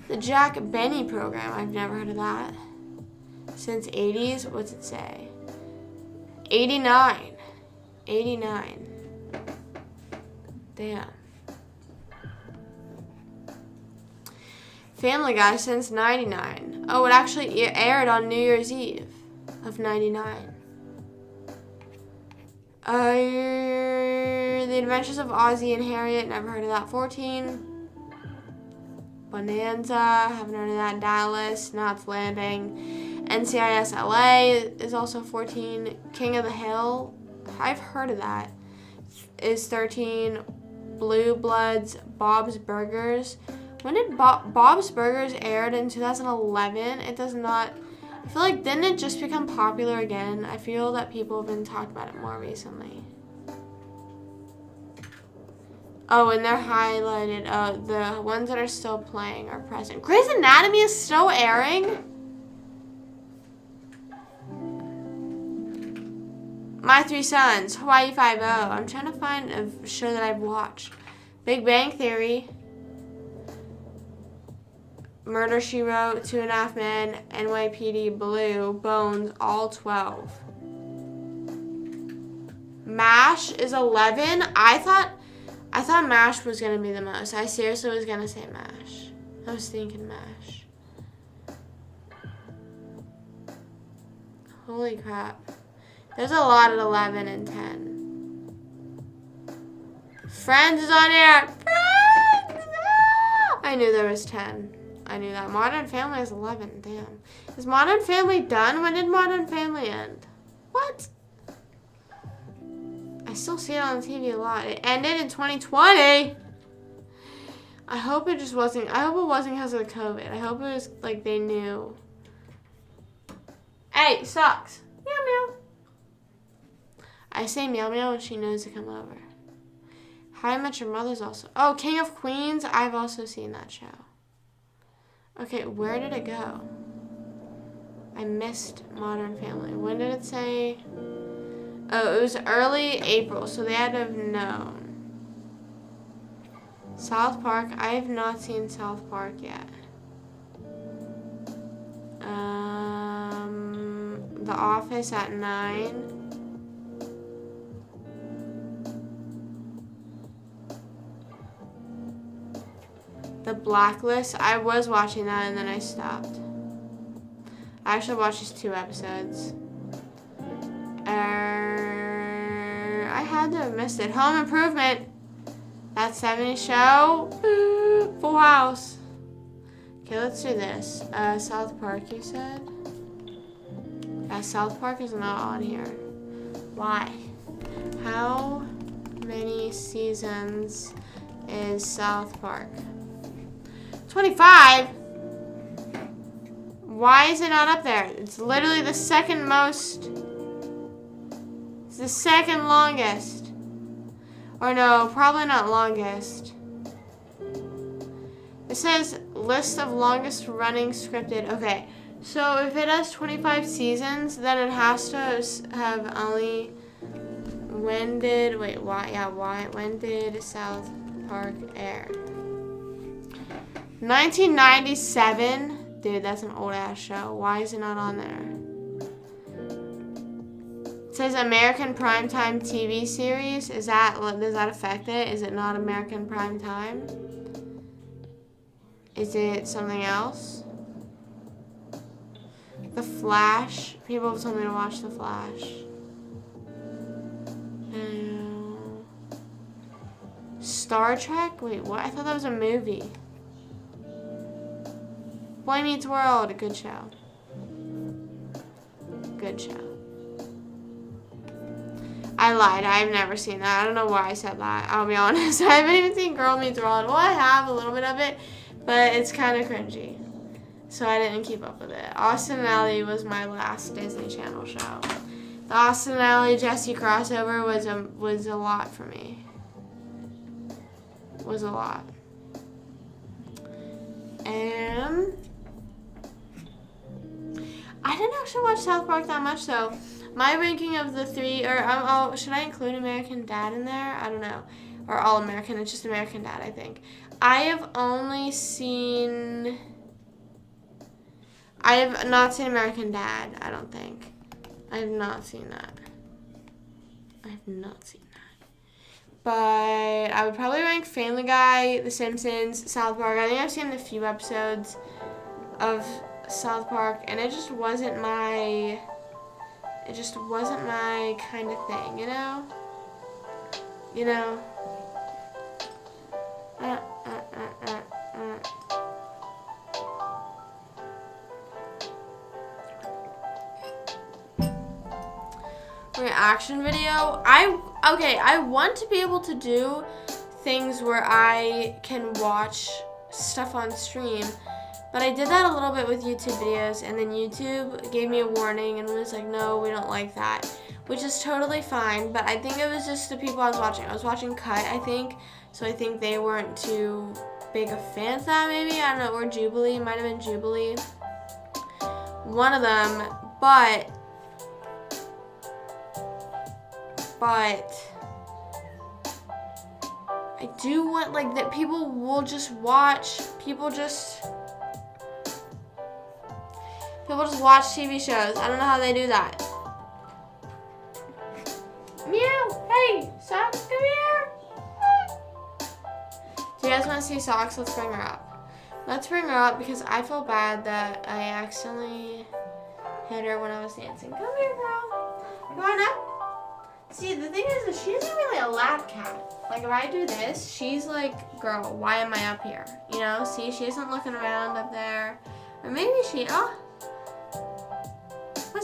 The Jack Benny program, I've never heard of that. Since 80s, what's it say? 89. 89. Damn. Family Guy since 99. Oh, it actually aired on New Year's Eve of 99. The Adventures of Ozzie and Harriet, never heard of that. 14. Bonanza, haven't heard of that. Dallas, Knots Landing. NCIS LA is also 14. King of the Hill, I've heard of that, is 13. Blue Bloods, Bob's Burgers. When did Bob's Burgers aired in 2011? It does not. I feel like, didn't it just become popular again? I feel that people have been talking about it more recently. Oh, and they're highlighted. The ones that are still playing are present. Grey's Anatomy is still airing? My Three Sons, Hawaii Five-0. I'm trying to find a show that I've watched. Big Bang Theory. Murder, She Wrote, 2.5 Men, NYPD Blue, Bones, all 12. MASH is 11. I thought MASH was gonna be the most. I seriously was gonna say MASH. I was thinking MASH. Holy crap. There's a lot at 11 and 10. Friends is on air. Friends! Ah! I knew there was 10. I knew that. Modern Family is 11. Damn. Is Modern Family done? When did Modern Family end? What? I still see it on TV a lot. It ended in 2020. I hope it just wasn't. I hope it wasn't because of COVID. I hope it was like they knew. Hey, sucks. Meow meow. I say meow meow when she knows to come over. How I Met Your Mother's also. Oh, King of Queens. I've also seen that show. Okay, where did it go? I missed Modern Family. When did it say? Oh, it was early April, so they had to have known. South Park. I have not seen South Park yet. The Office at 9. The Blacklist. I was watching that and then I stopped. I actually watched just 2 episodes. I had to have missed it. Home Improvement. That 70s show. Full House. Okay, let's do this. South Park, you said? South Park is not on here. Why? How many seasons is South Park? 25? Why is it not up there? It's literally the second most. It's the second longest. Or no, probably not longest. It says list of longest running scripted. Okay, so if it has 25 seasons, then it has to have only. When did South Park air? 1997. Dude, that's an old ass show. Why is it not on there? It says American Primetime TV series. Does that affect it? Is it not American Primetime? Is it something else? The Flash. People have told me to watch The Flash. Star Trek? Wait, what? I thought that was a movie. Boy Meets World. A good show. Good show. I lied. I've never seen that. I don't know why I said that. I'll be honest. I haven't even seen Girl Meets World. Well, I have a little bit of it, but it's kind of cringy. So I didn't keep up with it. Austin and Ally was my last Disney Channel show. The Austin and Ally Jesse crossover was a lot for me. Was a lot. And I didn't actually watch South Park that much, though. My ranking of the three, or should I include American Dad in there? I don't know. Or All American. It's just American Dad, I think. I have not seen American Dad, I don't think. I have not seen that. But I would probably rank Family Guy, The Simpsons, South Park. I think I've seen a few episodes of South Park, and it just wasn't my kind of thing, you know? Reaction video. I want to be able to do things where I can watch stuff on stream, but I did that a little bit with YouTube videos, and then YouTube gave me a warning and was like, no, we don't like that, which is totally fine, but I think it was just the people I was watching. I was watching Cut, I think, so I think they weren't too big of fans of that, maybe, I don't know, or Jubilee, might have been Jubilee, one of them, but I do want, like, that people will just watch, people just watch TV shows. I don't know how they do that. Meow, hey, Socks, come here. Do you guys want to see Socks? Let's bring her up. Let's bring her up because I feel bad that I accidentally hit her when I was dancing. Come here, girl. Come on up. See, the thing is that she isn't really a lap cat. Like, if I do this, she's like, girl, why am I up here? You know, see, she isn't looking around up there. Or maybe she, what's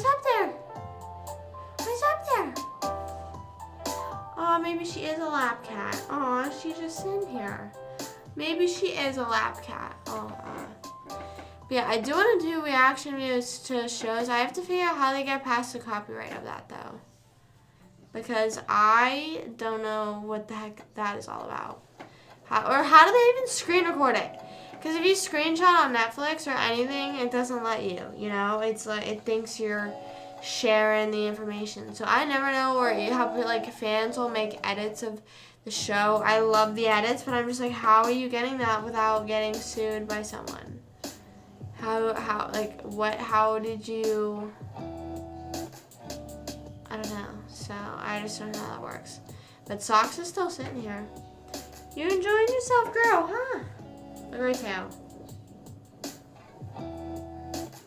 up there? What's up there? Oh, maybe she is a lap cat. Oh, she's just in here. Maybe she is a lap cat. But yeah, I do want to do reaction videos to shows. I have to figure out how they get past the copyright of that, though. Because I don't know what the heck that is all about. How do they even screen record it? Because if you screenshot on Netflix or anything, it doesn't let you, you know? It's like, it thinks you're sharing the information. So I never know where you have, like, fans will make edits of the show. I love the edits, but I'm just like, how are you getting that without getting sued by someone? How did you... I don't know. So, I just don't know how that works. But Socks is still sitting here. You enjoying yourself, girl, huh? Look at her tail.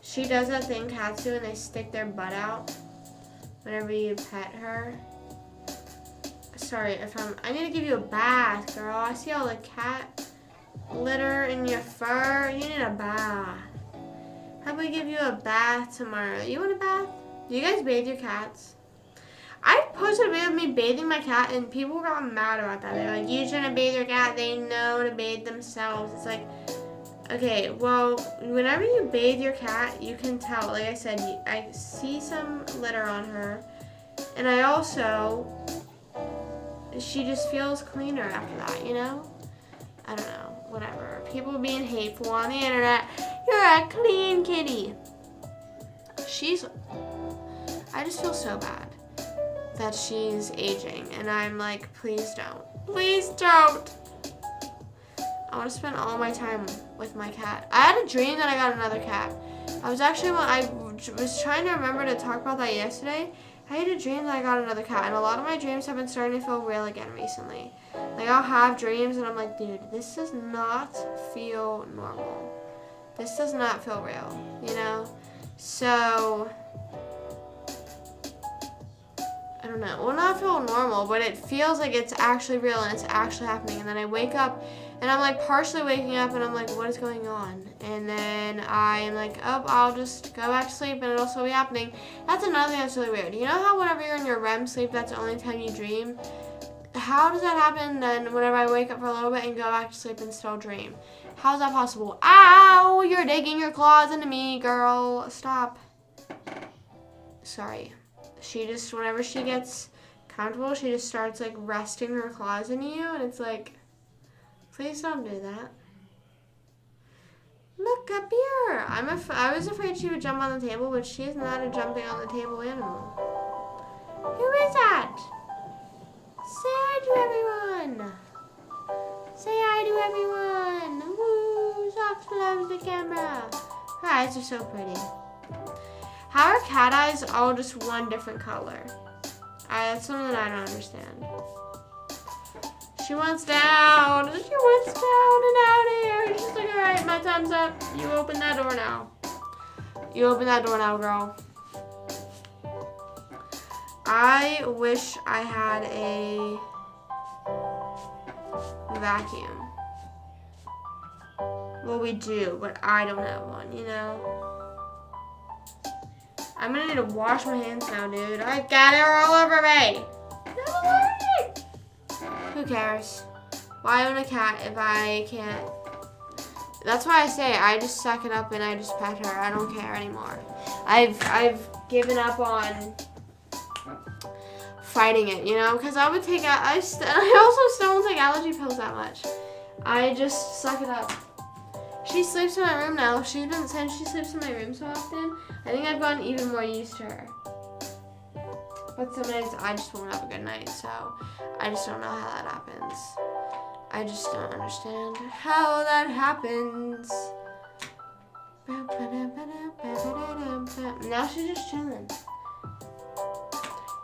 She does that thing cats do and they stick their butt out whenever you pet her. Sorry, I need to give you a bath, girl. I see all the cat litter in your fur. You need a bath. How about we give you a bath tomorrow? You want a bath? Do you guys bathe your cats? I posted a video of me bathing my cat, and people got mad about that. They're like, you shouldn't bathe your cat. They know to bathe themselves. It's like, okay, well, whenever you bathe your cat, you can tell. Like I said, I see some litter on her, and I also, she just feels cleaner after that, you know? I don't know, whatever. People being hateful on the internet. You're a clean kitty. I just feel so bad that she's aging, and I'm like, please don't. Please don't. I want to spend all my time with my cat. I had a dream that I got another cat. I was trying to remember to talk about that yesterday. I had a dream that I got another cat, and a lot of my dreams have been starting to feel real again recently. Like, I'll have dreams, and I'm like, dude, this does not feel normal. This does not feel real, you know? So, I don't know. It will not feel normal, but it feels like it's actually real and it's actually happening. And then I wake up, and I'm like partially waking up, and I'm like, what is going on? And then I'm like, oh, I'll just go back to sleep, and it'll still be happening. That's another thing that's really weird. You know how whenever you're in your REM sleep, that's the only time you dream? How does that happen then whenever I wake up for a little bit and go back to sleep and still dream? How is that possible? Ow! You're digging your claws into me, girl. Stop. Sorry. she just, whenever she gets comfortable, she just starts like resting her claws in you, and it's like, please don't do that. Look up here. I was afraid she would jump on the table, but she's not a jumping on the table animal. Who is that? Say hi to everyone. Say hi to everyone. Woo! Socks loves the camera. Her eyes are so pretty. How are cat eyes all just one different color? That's something that I don't understand. She wants down. She wants down and out here. She's like, all right, my time's up. You open that door now. You open that door now, girl. I wish I had a vacuum. Well, we do, but I don't have one, you know? I'm gonna need to wash my hands now, dude. I got it all over me. Who cares? Why own a cat if I can't? That's why I say I just suck it up and I just pet her. I don't care anymore. I've given up on fighting it, you know, because I would take I also still don't take allergy pills that much. I just suck it up. She sleeps in my room now. Since she sleeps in my room so often, I think I've gotten even more used to her. But some nights I just won't have a good night, so I just don't know how that happens. I just don't understand how that happens. Now she's just chilling.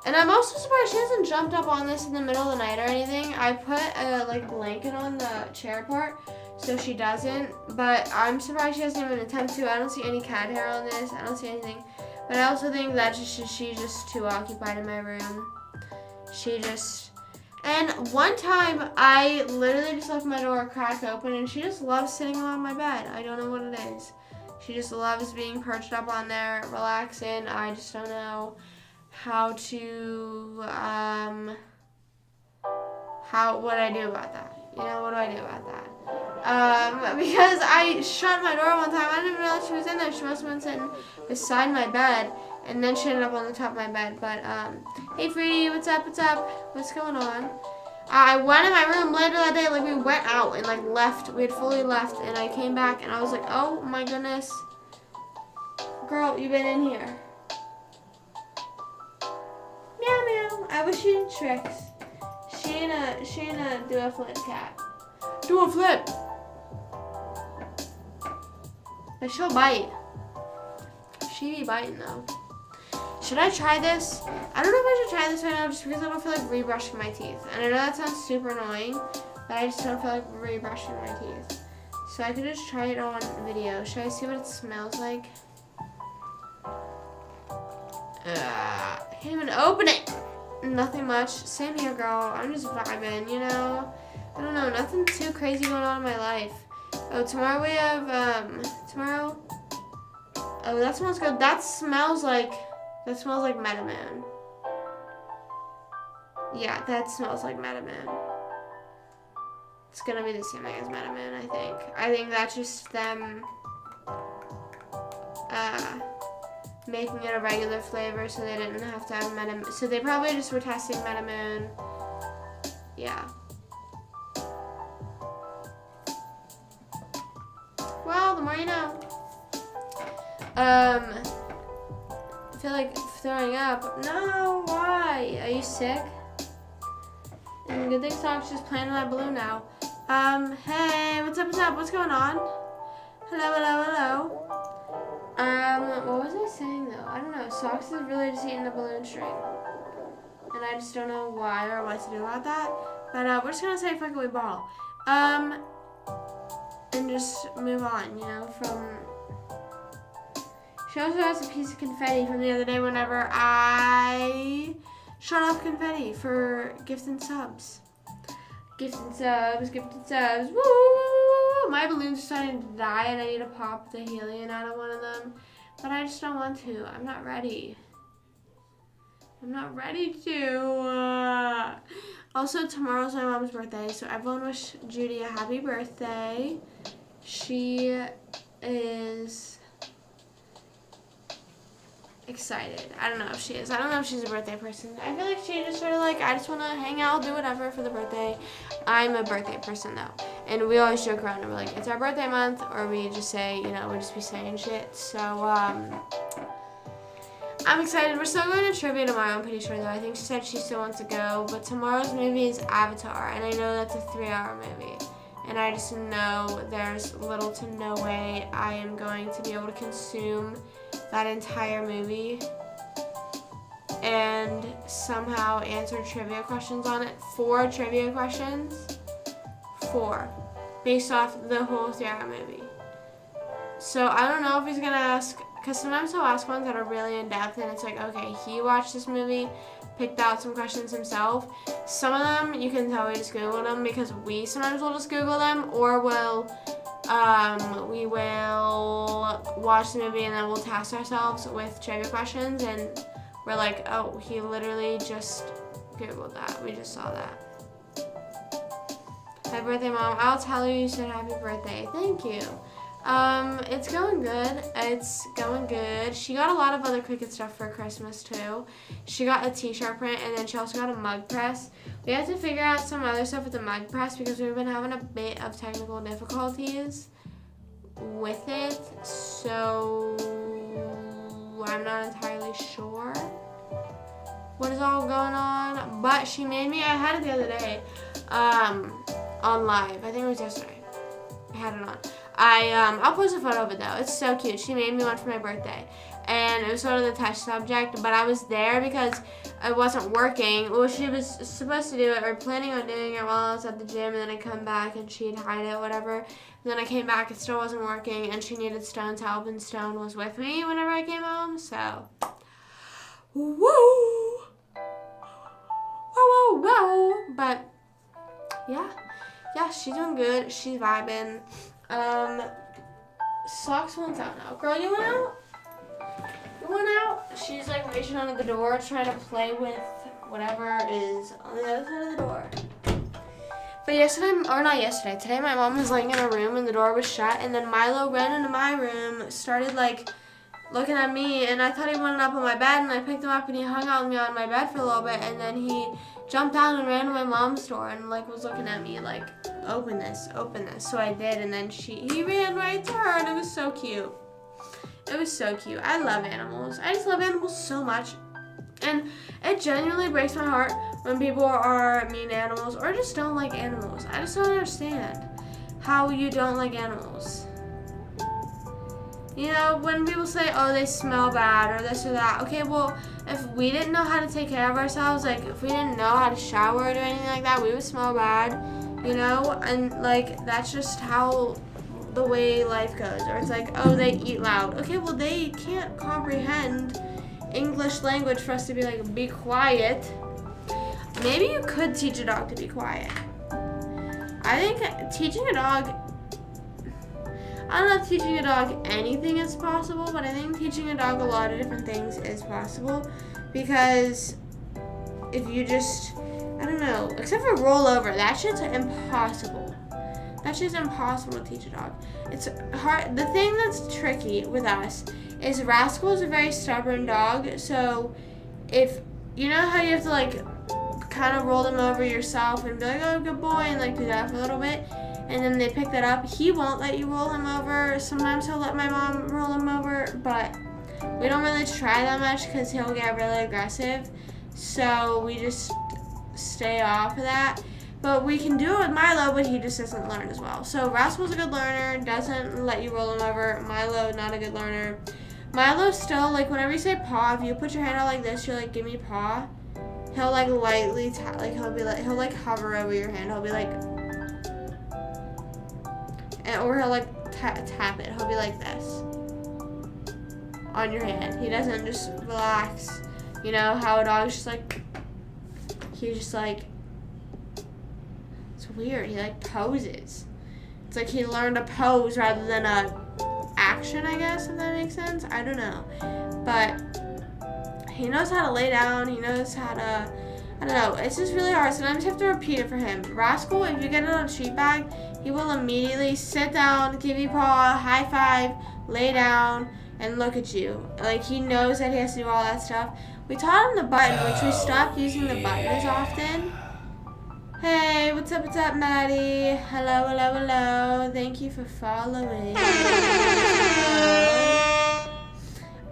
And I'm also surprised she hasn't jumped up on this in the middle of the night or anything. I put a blanket on the chair part so she doesn't, but I'm surprised she hasn't even attempted to. I don't see any cat hair on this. I don't see anything. But I also think that she's just too occupied in my room. And one time I literally just left my door cracked open and she just loves sitting on my bed. I don't know what it is. She just loves being perched up on there, relaxing. I just don't know how to, what I do about that. You know, what do I do about that? Because I shut my door one time. I didn't even realize she was in there. She must have been sitting beside my bed, and then she ended up on the top of my bed. But, hey, Free, what's up, what's going on? I went in my room later that day, we went out and, left. We had fully left, and I came back, and I was like, oh, my goodness. Girl, you've been in here. Meow, meow. I was shooting tricks. She ain't a do a flip cat. Do a flip. But she'll bite. She be biting though. Should I try this? I don't know if I should try this right now just because I don't feel like rebrushing my teeth. And I know that sounds super annoying, but I just don't feel like rebrushing my teeth. So I could just try it on video. Should I see what it smells like? I can't even open it. Nothing much. Same here, girl. I'm just vibing, you know? I don't know. Nothing too crazy going on in my life. Oh, tomorrow we have, tomorrow. Oh, that smells good. That smells like Metaman. Yeah, that smells like Metaman. It's gonna be the same thing as Metaman, I think. I think that's just them, making it a regular flavor so they didn't have to have Metaman. So they probably just were testing Metaman. Yeah. Well, the more you know. I feel like throwing up. No, why? Are you sick? And good thing Sock's just playing on that balloon now. Hey, what's up, what's going on? Hello. What was I saying though? I don't know. Socks is really just eating the balloon string. And I just don't know why or what to do about that. But, we're just gonna say fuck it, we ball. And just move on, you know, from... She also has a piece of confetti from the other day whenever I shut off confetti for gifts and subs. Gifts and subs. Woo! My balloons are starting to die and I need to pop the helium out of one of them. But I just don't want to. I'm not ready. I'm not ready to. Also, tomorrow's my mom's birthday, so everyone wish Judy a happy birthday. She is excited. I don't know if she is. I don't know if she's a birthday person. I feel like she just sort of like, I just want to hang out, do whatever for the birthday. I'm a birthday person though. And we always joke around and we're like, it's our birthday month, or we just say, you know, we just be saying shit. So, I'm excited. We're still going to trivia tomorrow, I'm pretty sure though. I think she said she still wants to go, but tomorrow's movie is Avatar, and I know that's a 3-hour movie. And I just know there's little to no way I am going to be able to consume that entire movie and somehow answer trivia questions on it. 4 trivia questions. 4. Based off the whole 3-hour movie. So I don't know if he's going to ask, because sometimes he'll ask ones that are really in-depth, and it's like, okay, he watched this movie, picked out some questions himself. Some of them, you can tell we just Googled them, because we sometimes will just Google them, or we will watch the movie and then we'll task ourselves with trivia questions, and we're like, oh, he literally just Googled that. We just saw that. Happy birthday, Mom. I'll tell you said happy birthday. Thank you. It's going good. It's going good. She got a lot of other Cricut stuff for Christmas too. She got a t-shirt print, and then she also got a mug press. We have to figure out some other stuff with the mug press because we've been having a bit of technical difficulties with it, so I'm not entirely sure what is all going on. But she made me, I had it the other day, on live. I think it was yesterday. I had it on. I'll post a photo of it though. It's so cute. She made me one for my birthday, and it was sort of the touch subject, but I was there because it wasn't working. Well, she was supposed to do it or planning on doing it while I was at the gym, and then I come back and she'd hide it, whatever. And then I came back, it still wasn't working, and she needed Stone's help, and Stone was with me whenever I came home. So, woo, whoa, whoa. But yeah, she's doing good. She's vibing. Socks went out now. Girl, you went out? You went out? She's like reaching under the door trying to play with whatever is on the other side of the door. But today my mom was laying in her room and the door was shut, and then Milo ran into my room, started like looking at me, and I thought he wanted up on my bed, and I picked him up and he hung out with me on my bed for a little bit, and then he jumped down and ran to my mom's door and like was looking at me like, open this. So I did, and then he ran right to her, and it was so cute. It was so cute. I love animals. I just love animals so much. And it genuinely breaks my heart when people are mean to animals or just don't like animals. I just don't understand how you don't like animals. You know, when people say, oh, they smell bad or this or that. Okay, well, if we didn't know how to take care of ourselves, like if we didn't know how to shower or do anything like that, we would smell bad, you know? And like, that's just how the way life goes. Or it's like, oh, they eat loud. Okay, well, they can't comprehend English language for us to be like, be quiet. Maybe you could teach a dog to be quiet. I think teaching a dog, I don't know if teaching a dog anything is possible, but I think teaching a dog a lot of different things is possible, because if you just, I don't know, except for roll over, that shit's impossible. That shit's impossible to teach a dog. It's hard. The thing that's tricky with us is Rascal is a very stubborn dog, so if, you know how you have to like kind of roll them over yourself and be like, oh, good boy, and like do that for a little bit, and then they pick that up. He won't let you roll him over. Sometimes he'll let my mom roll him over, but we don't really try that much because he'll get really aggressive. So we just stay off of that. But we can do it with Milo, but he just doesn't learn as well. So Rascal's a good learner, doesn't let you roll him over. Milo, not a good learner. Milo's still, like, whenever you say paw, if you put your hand out like this, you're like, give me paw. He'll like lightly tap, like he'll like hover over your hand. He'll be like, or he'll like tap it. He'll be like this on your hand. He doesn't just relax. You know how a dog's just like, he's just like, it's weird. He like poses. It's like he learned a pose rather than a action, I guess, if that makes sense. I don't know, but he knows how to lay down. He knows how to, I don't know. It's just really hard. Sometimes you have to repeat it for him. Rascal, if you get it on a treat bag, he will immediately sit down, give you paw, high five, lay down, and look at you. Like, he knows that he has to do all that stuff. We taught him the button, which we stopped using the button as often. Hey, what's up, Maddie? Hello, hello, hello. Thank you for following.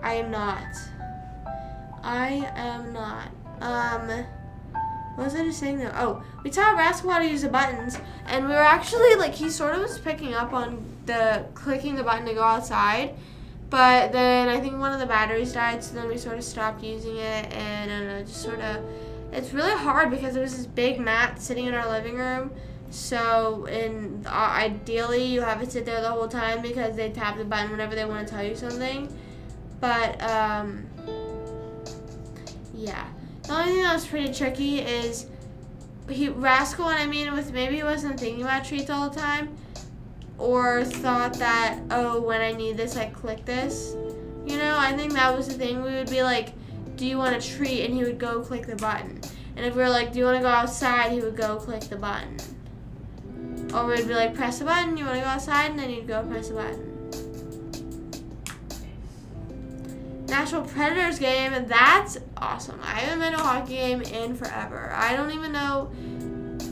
I am not. What was I just saying though? Oh, we taught Rascal how to use the buttons, and we were actually, like, he sort of was picking up on the clicking the button to go outside, but then I think one of the batteries died, so then we sort of stopped using it, and just sort of, it's really hard because there was this big mat sitting in our living room, so ideally you have it sit there the whole time because they tap the button whenever they want to tell you something, but yeah. The only thing that was pretty tricky is Rascal, and I mean, with maybe he wasn't thinking about treats all the time, or thought that, oh, when I need this, I click this. You know, I think that was the thing. We would be like, do you want a treat? And he would go click the button. And if we were like, do you want to go outside? He would go click the button. Or we'd be like, press the button, you want to go outside? And then he'd go press the button. National Predators game, that's awesome. I haven't been to a hockey game in forever. I don't even know.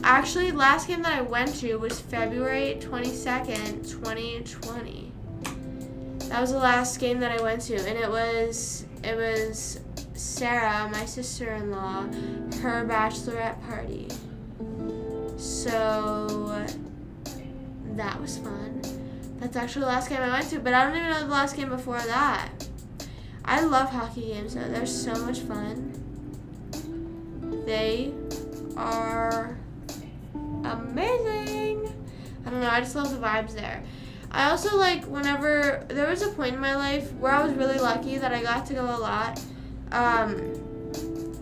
Actually, last game that I went to was February 22nd, 2020. That was the last game that I went to, and it was Sarah, my sister-in-law, her bachelorette party. So that was fun. That's actually the last game I went to, but I don't even know the last game before that. I love hockey games though. They're so much fun. They are amazing. I don't know, I just love the vibes there. I also like whenever, there was a point in my life where I was really lucky that I got to go a lot.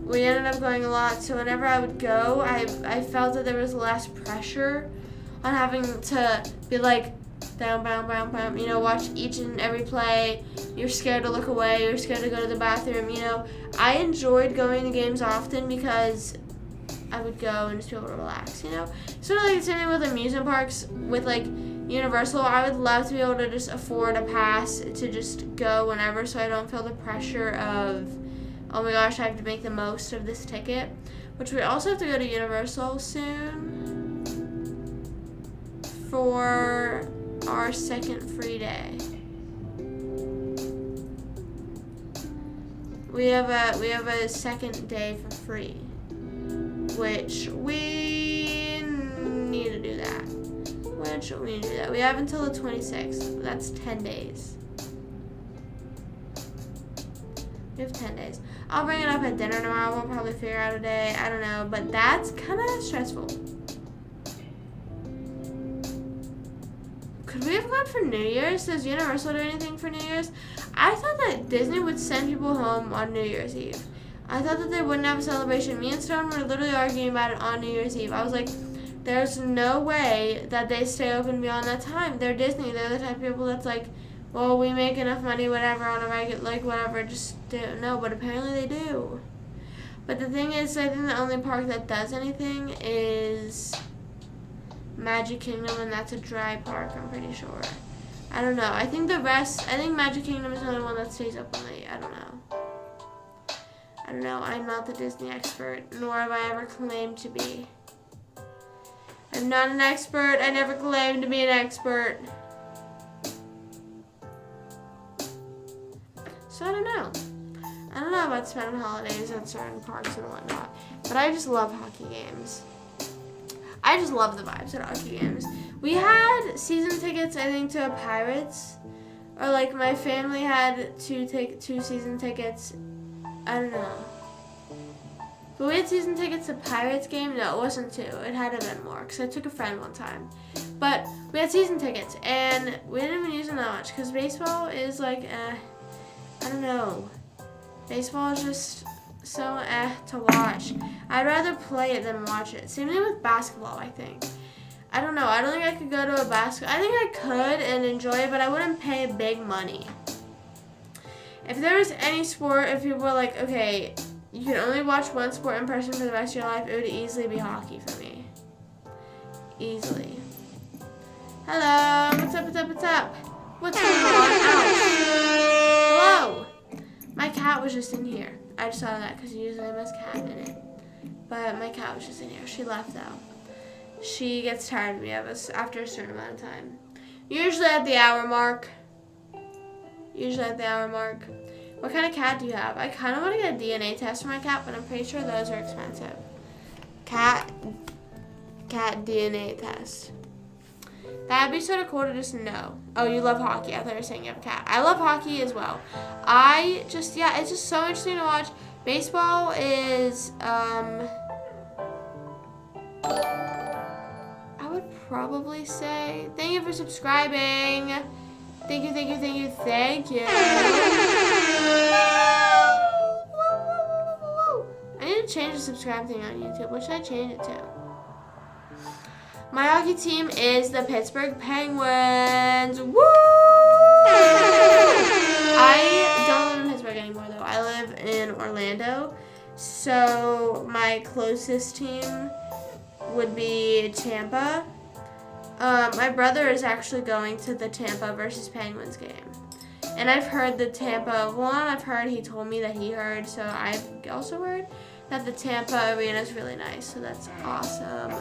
We ended up going a lot, so whenever I would go, I felt that there was less pressure on having to be like, bam, bam, bam, bam, you know, watch each and every play. You're scared to look away. You're scared to go to the bathroom, you know. I enjoyed going to games often because I would go and just be able to relax, you know. Sort of like the same thing with amusement parks, with like Universal. I would love to be able to just afford a pass to just go whenever, so I don't feel the pressure of, oh my gosh, I have to make the most of this ticket. Which we also have to go to Universal soon for our second free day. We have a second day for free, which we need to do that. We have until the 26th. That's 10 days. We have 10 days. I'll bring it up at dinner tomorrow. We'll probably figure out a day. I don't know, but that's kind of stressful. Could we have gone for New Year's? Does Universal do anything for New Year's? I thought that Disney would send people home on New Year's Eve. I thought that they wouldn't have a celebration. Me and Stone were literally arguing about it on New Year's Eve. I was like, there's no way that they stay open beyond that time. They're Disney. They're the type of people that's like, well, we make enough money, whatever, on a regular, like, whatever, just do. No, but apparently they do. But the thing is, I think the only park that does anything is Magic Kingdom, and that's a dry park, I'm pretty sure. I don't know. I think Magic Kingdom is the only one that stays open late. I don't know. I'm not the Disney expert, nor have I ever claimed to be. I'm not an expert. I never claimed to be an expert. So I don't know. I don't know about spending holidays at certain parks and whatnot, but I just love hockey games. I just love the vibes at hockey games. We had season tickets, I think, to a Pirates, or like my family had two season tickets. I don't know. But we had season tickets to Pirates game. No, it wasn't two. It had to have been more because I took a friend one time. But we had season tickets, and we didn't even use them that much because baseball is like, I don't know. Baseball is just so to watch. I'd rather play it than watch it. Same thing with basketball, I think. I don't know. I don't think I could go to a basketball. I think I could and enjoy it, but I wouldn't pay big money. If there was any sport, if people were like, okay, you can only watch one sport in person for the rest of your life, it would easily be hockey for me. Easily. Hello. What's up, what's up, what's up? What's going on? Ouch. My cat was just in here. I just saw that because usually has cat in it. But my cat was just in here. She left though. She gets tired of me after a certain amount of time. Usually at the hour mark. What kind of cat do you have? I kind of want to get a DNA test for my cat, but I'm pretty sure those are expensive. Cat DNA test. That'd be sort of cool to just know. Oh, you love hockey. I thought you were saying you have a cat. I love hockey as well. It's just so interesting to watch. Baseball is, I would probably say, thank you for subscribing. Thank you. I need to change the subscribe thing on YouTube. What should I change it to? My hockey team is the Pittsburgh Penguins. Woo! I don't live in Pittsburgh anymore, though. I live in Orlando. So my closest team would be Tampa. My brother is actually going to the Tampa versus Penguins game. And I've heard he told me that he heard, so I've also heard that the Tampa arena is really nice, so that's awesome.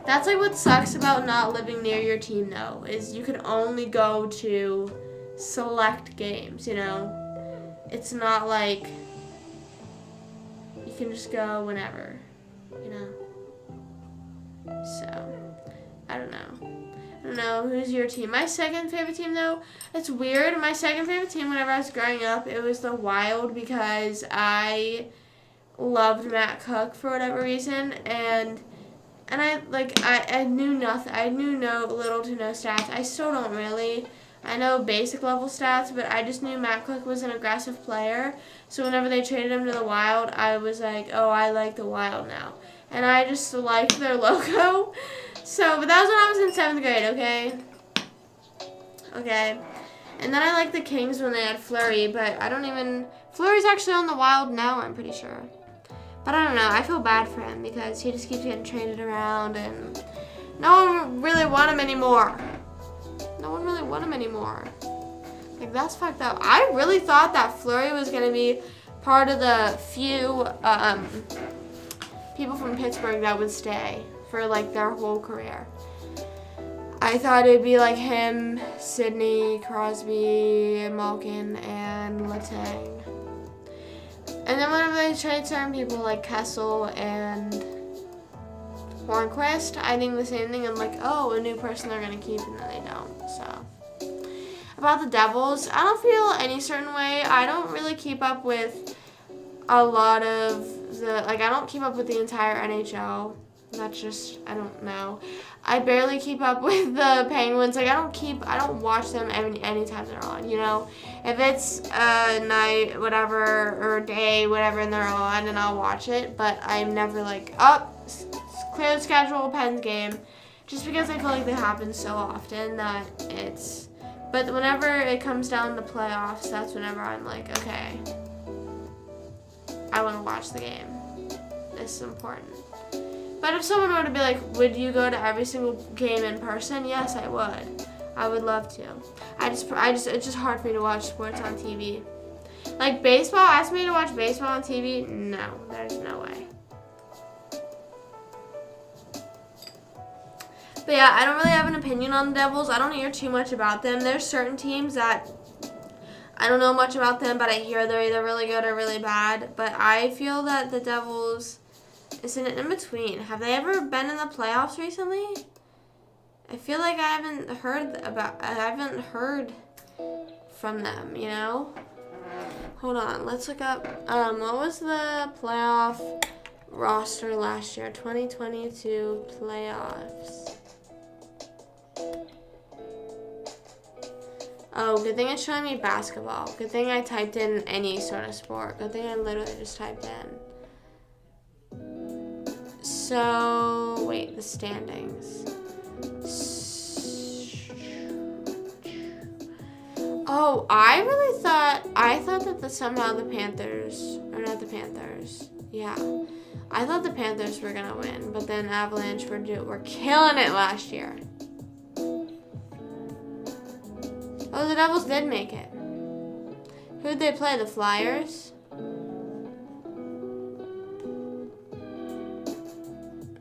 That's like what sucks about not living near your team though, is you can only go to select games, you know? It's not like you can just go whenever, you know? So, I don't know, who's your team? My second favorite team though, it's weird. My second favorite team whenever I was growing up, it was the Wild because I loved Matt Cook for whatever reason, and I knew nothing. I knew little to no stats. I still don't really. I know basic level stats, but I just knew Matt Cook was an aggressive player. So whenever they traded him to the Wild, I was like, oh, I like the Wild now, and I just liked their logo. So, but that was when I was in 7th grade. Okay. And then I liked the Kings when they had Fleury, but Fleury's actually on the Wild now, I'm pretty sure. But I don't know, I feel bad for him because he just keeps getting traded around and no one really want him anymore. Like, that's fucked up. I really thought that Fleury was going to be part of the few people from Pittsburgh that would stay for like their whole career. I thought it'd be like him, Sidney, Crosby, Malkin, and Letang. And then whenever they trade certain people like Kessel and Hornquist, I think the same thing. I'm like, oh, a new person they're going to keep, and then they don't. So, about the Devils, I don't feel any certain way. I don't really keep up with a lot of I don't keep up with the entire NHL. That's just, I don't know. I barely keep up with the Penguins. Like, I don't watch them anytime they're on, you know? If it's a night, whatever, or day, whatever, and they're on, and I'll watch it. But I'm never like, clear the schedule, Pens game. Just because I feel like they happen so often that it's... But whenever it comes down to playoffs, that's whenever I'm like, okay, I want to watch the game. This is important. But if someone were to be like, would you go to every single game in person? Yes, I would. I would love to. It's just hard for me to watch sports on TV. Like baseball, ask me to watch baseball on TV? No, there's no way. But yeah, I don't really have an opinion on the Devils. I don't hear too much about them. There's certain teams that I don't know much about them, but I hear they're either really good or really bad. But I feel that the Devils... It's an in-between. Have they ever been in the playoffs recently? I feel like I haven't heard from them, you know? Hold on, let's look up, what was the playoff roster last year? 2022 playoffs. Oh, good thing it's showing me basketball. Good thing I typed in any sort of sport. Good thing I literally just typed in. So, wait, the standings. Oh, I thought that somehow the Panthers, or not the Panthers, yeah. I thought the Panthers were going to win, but then Avalanche were killing it last year. Oh, the Devils did make it. Who'd they play? The Flyers?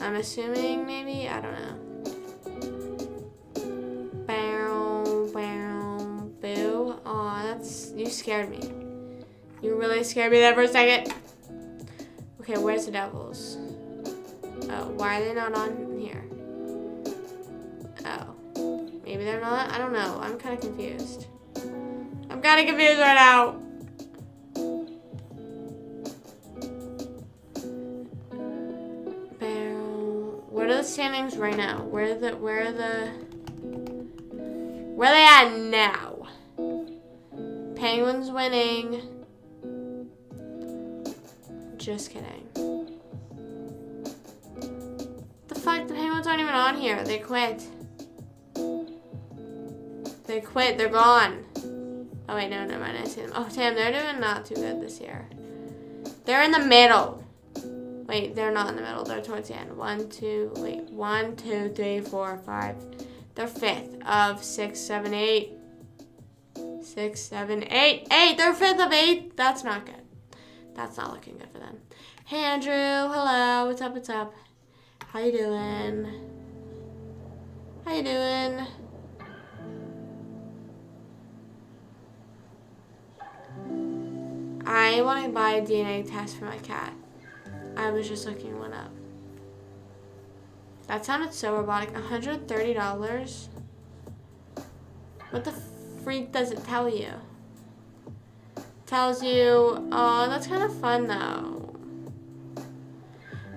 I'm assuming maybe? I don't know. Boo. Aw, you scared me. You really scared me there for a second. Okay, where's the Devils? Oh, why are they not on here? Oh, maybe they're not? I don't know. I'm kind of confused. I'm kind of confused right now. What are the standings right now? Where are they at now? Penguins winning. Just kidding. The fuck? The Penguins aren't even on here. They quit. They're gone. Oh wait, no, never mind. I see them. Oh damn, they're doing not too good this year. They're in the middle. Wait, they're not in the middle. They're towards the end. 1, 2, 3, 4, 5. They're 5th of 6, 7, 8. 6, 7, 8. 8. They're 5th of 8. That's not good. That's not looking good for them. Hey, Andrew. Hello. What's up? What's up? How you doing? How you doing? I want to buy a DNA test for my cat. I was just looking one up. That sounded so robotic. $130? What the freak does it tell you? Tells you, oh, that's kind of fun though.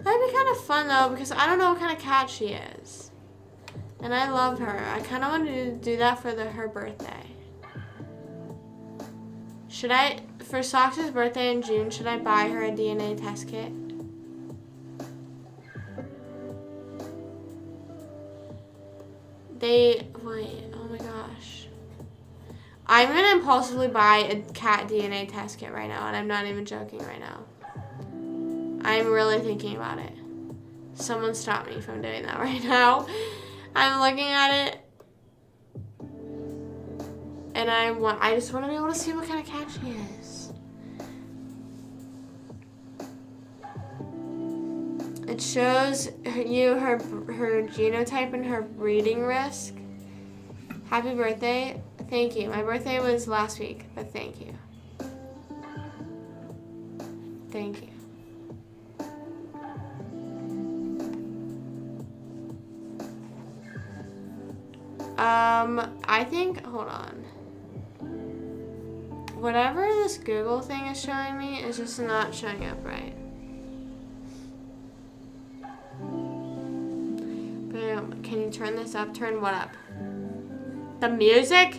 That'd be kind of fun though, because I don't know what kind of cat she is. And I love her. I kind of wanted to do that for her birthday. Should I, for Sox's birthday in June, should I buy her a DNA test kit? Wait, oh my gosh. I'm going to impulsively buy a cat DNA test kit right now, and I'm not even joking right now. I'm really thinking about it. Someone stop me from doing that right now. I'm looking at it, and I just want to be able to see what kind of cat she is. It shows you her genotype and her breeding risk. Happy birthday. Thank you. My birthday was last week, but thank you. Thank you. I think, hold on. Whatever this Google thing is showing me is just not showing up right. Can you turn this up? Turn what up? The music?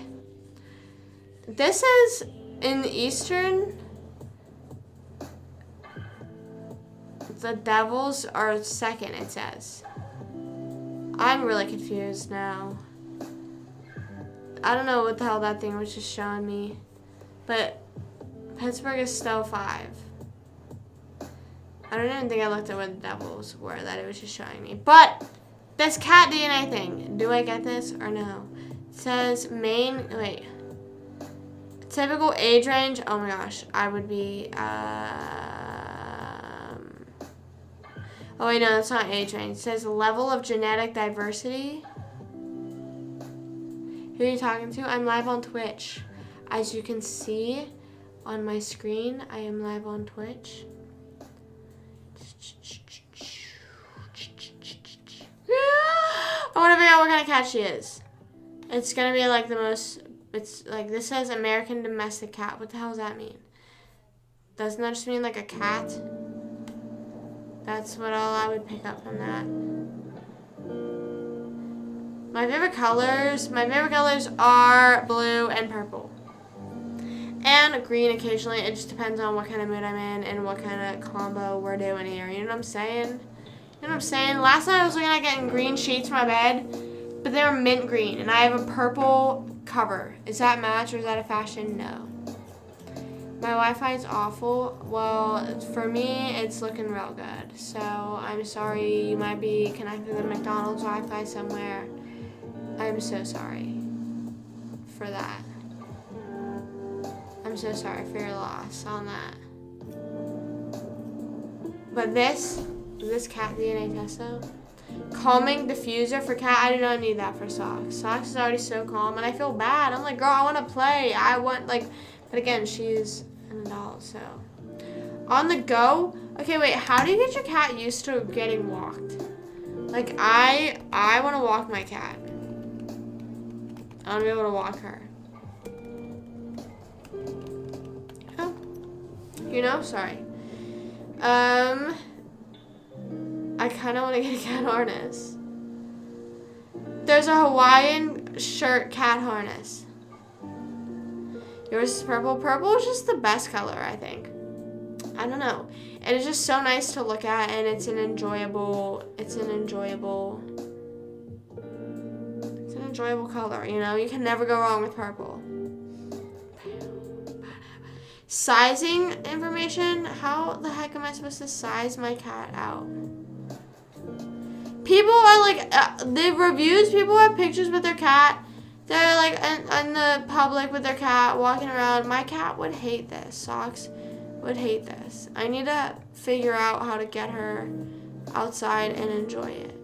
This is in Eastern. The Devils are second, it says. I'm really confused now. I don't know what the hell that thing was just showing me. But Pittsburgh is still 5. I don't even think I looked at where the Devils were, that it was just showing me. But this cat DNA thing, do I get this or no? It says typical age range. Oh my gosh, I would be, oh wait, no, that's not age range. It says level of genetic diversity. Who are you talking to? I'm live on Twitch. As you can see on my screen, I am live on Twitch. I want to figure out what kind of cat she is. It's going to be like it's like, this says American domestic cat. What the hell does that mean? Doesn't that just mean like a cat? That's what all I would pick up from that. My favorite colors are blue and purple. And green occasionally. It just depends on what kind of mood I'm in and what kind of combo we're doing here. You know what I'm saying? You know what I'm saying? Last night I was looking at getting green sheets for my bed, but they were mint green, and I have a purple cover. Is that match or is that a fashion? No. My Wi-Fi is awful. Well, for me, it's looking real good. So I'm sorry. You might be connected to the McDonald's Wi-Fi somewhere. I'm so sorry for that. I'm I'm so sorry for your loss on that. But this cat DNA test though, calming diffuser for cat, I do not need that for Socks. Socks is already so calm, and I feel bad. I'm like, girl, I want to play. I want, like, but again, she's an adult, so. On the go, okay, wait, how do you get your cat used to getting walked? Like, I want to walk my cat. I want to be able to walk her. Oh, you know, sorry. I kind of want to get a cat harness. There's a Hawaiian shirt cat harness. Yours is purple. Purple is just the best color, I think. I don't know. And it's just so nice to look at, and it's an enjoyable color, you know? You can never go wrong with purple. Sizing information. How the heck am I supposed to size my cat out? People are like, the reviews, people have pictures with their cat. They're like in the public with their cat walking around. My cat would hate this. Socks would hate this. I need to figure out how to get her outside and enjoy it.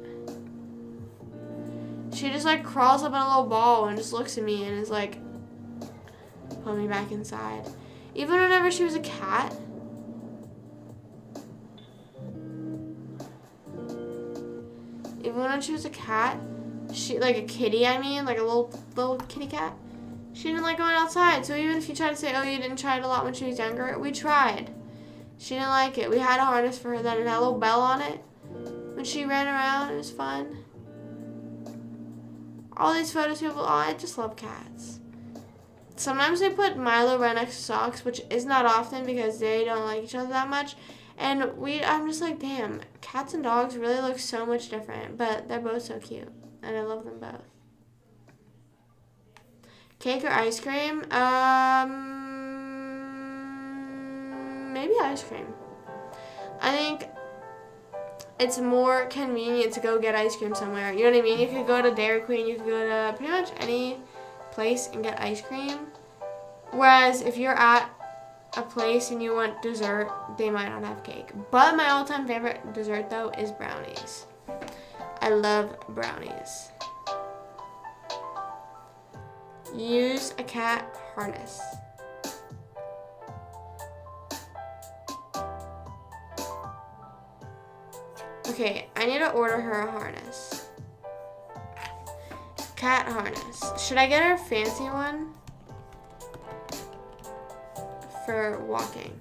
She just like crawls up in a little ball and just looks at me and is like, put me back inside. Even whenever she was a cat. Even when she was a cat, she, like a kitty, I mean, like a little kitty cat, she didn't like going outside. So even if you try to say, oh, you didn't try it a lot when she was younger, we tried. She didn't like it. We had a harness for her then. It had a little bell on it. When she ran around, it was fun. All these photos, people, oh, I just love cats. Sometimes they put Milo right next to Socks, which is not often because they don't like each other that much. And I'm just like, damn, cats and dogs really look so much different, but they're both so cute, and I love them both. Cake or ice cream? Maybe ice cream. I think it's more convenient to go get ice cream somewhere. You know what I mean? You could go to Dairy Queen, you could go to pretty much any place and get ice cream. Whereas if you're at a place and you want dessert, they might not have cake. But my all-time favorite dessert though is brownies. I love brownies. Use a cat harness. Okay, I need to order her a harness. Cat harness. Should I get her a fancy one? For walking.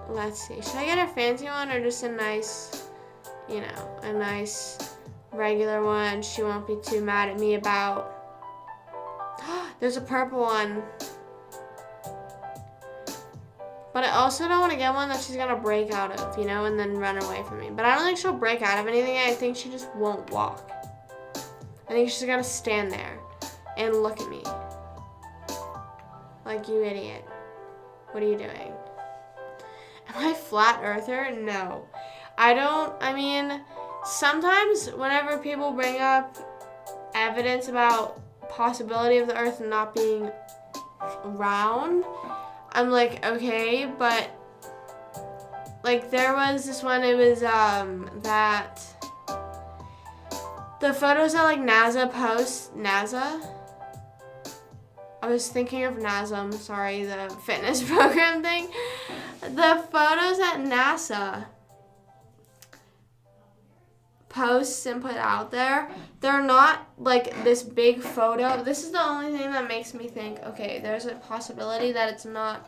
Let's see. Should I get a fancy one or just a nice, you know, a nice regular one she won't be too mad at me about? There's a purple one. But I also don't want to get one that she's going to break out of, you know, and then run away from me. But I don't think she'll break out of anything. I think she just won't walk. I think she's going to stand there and look at me. Like, you idiot. What are you doing? Am I a flat earther? No. I mean, sometimes whenever people bring up evidence about possibility of the earth not being round, I'm like, okay, but like there was this one, it was that the photos that like NASA posts, I was thinking of NASA, I'm sorry, the fitness program thing. The photos that NASA posts and put out there, they're not like this big photo. This is the only thing that makes me think, okay, there's a possibility that it's not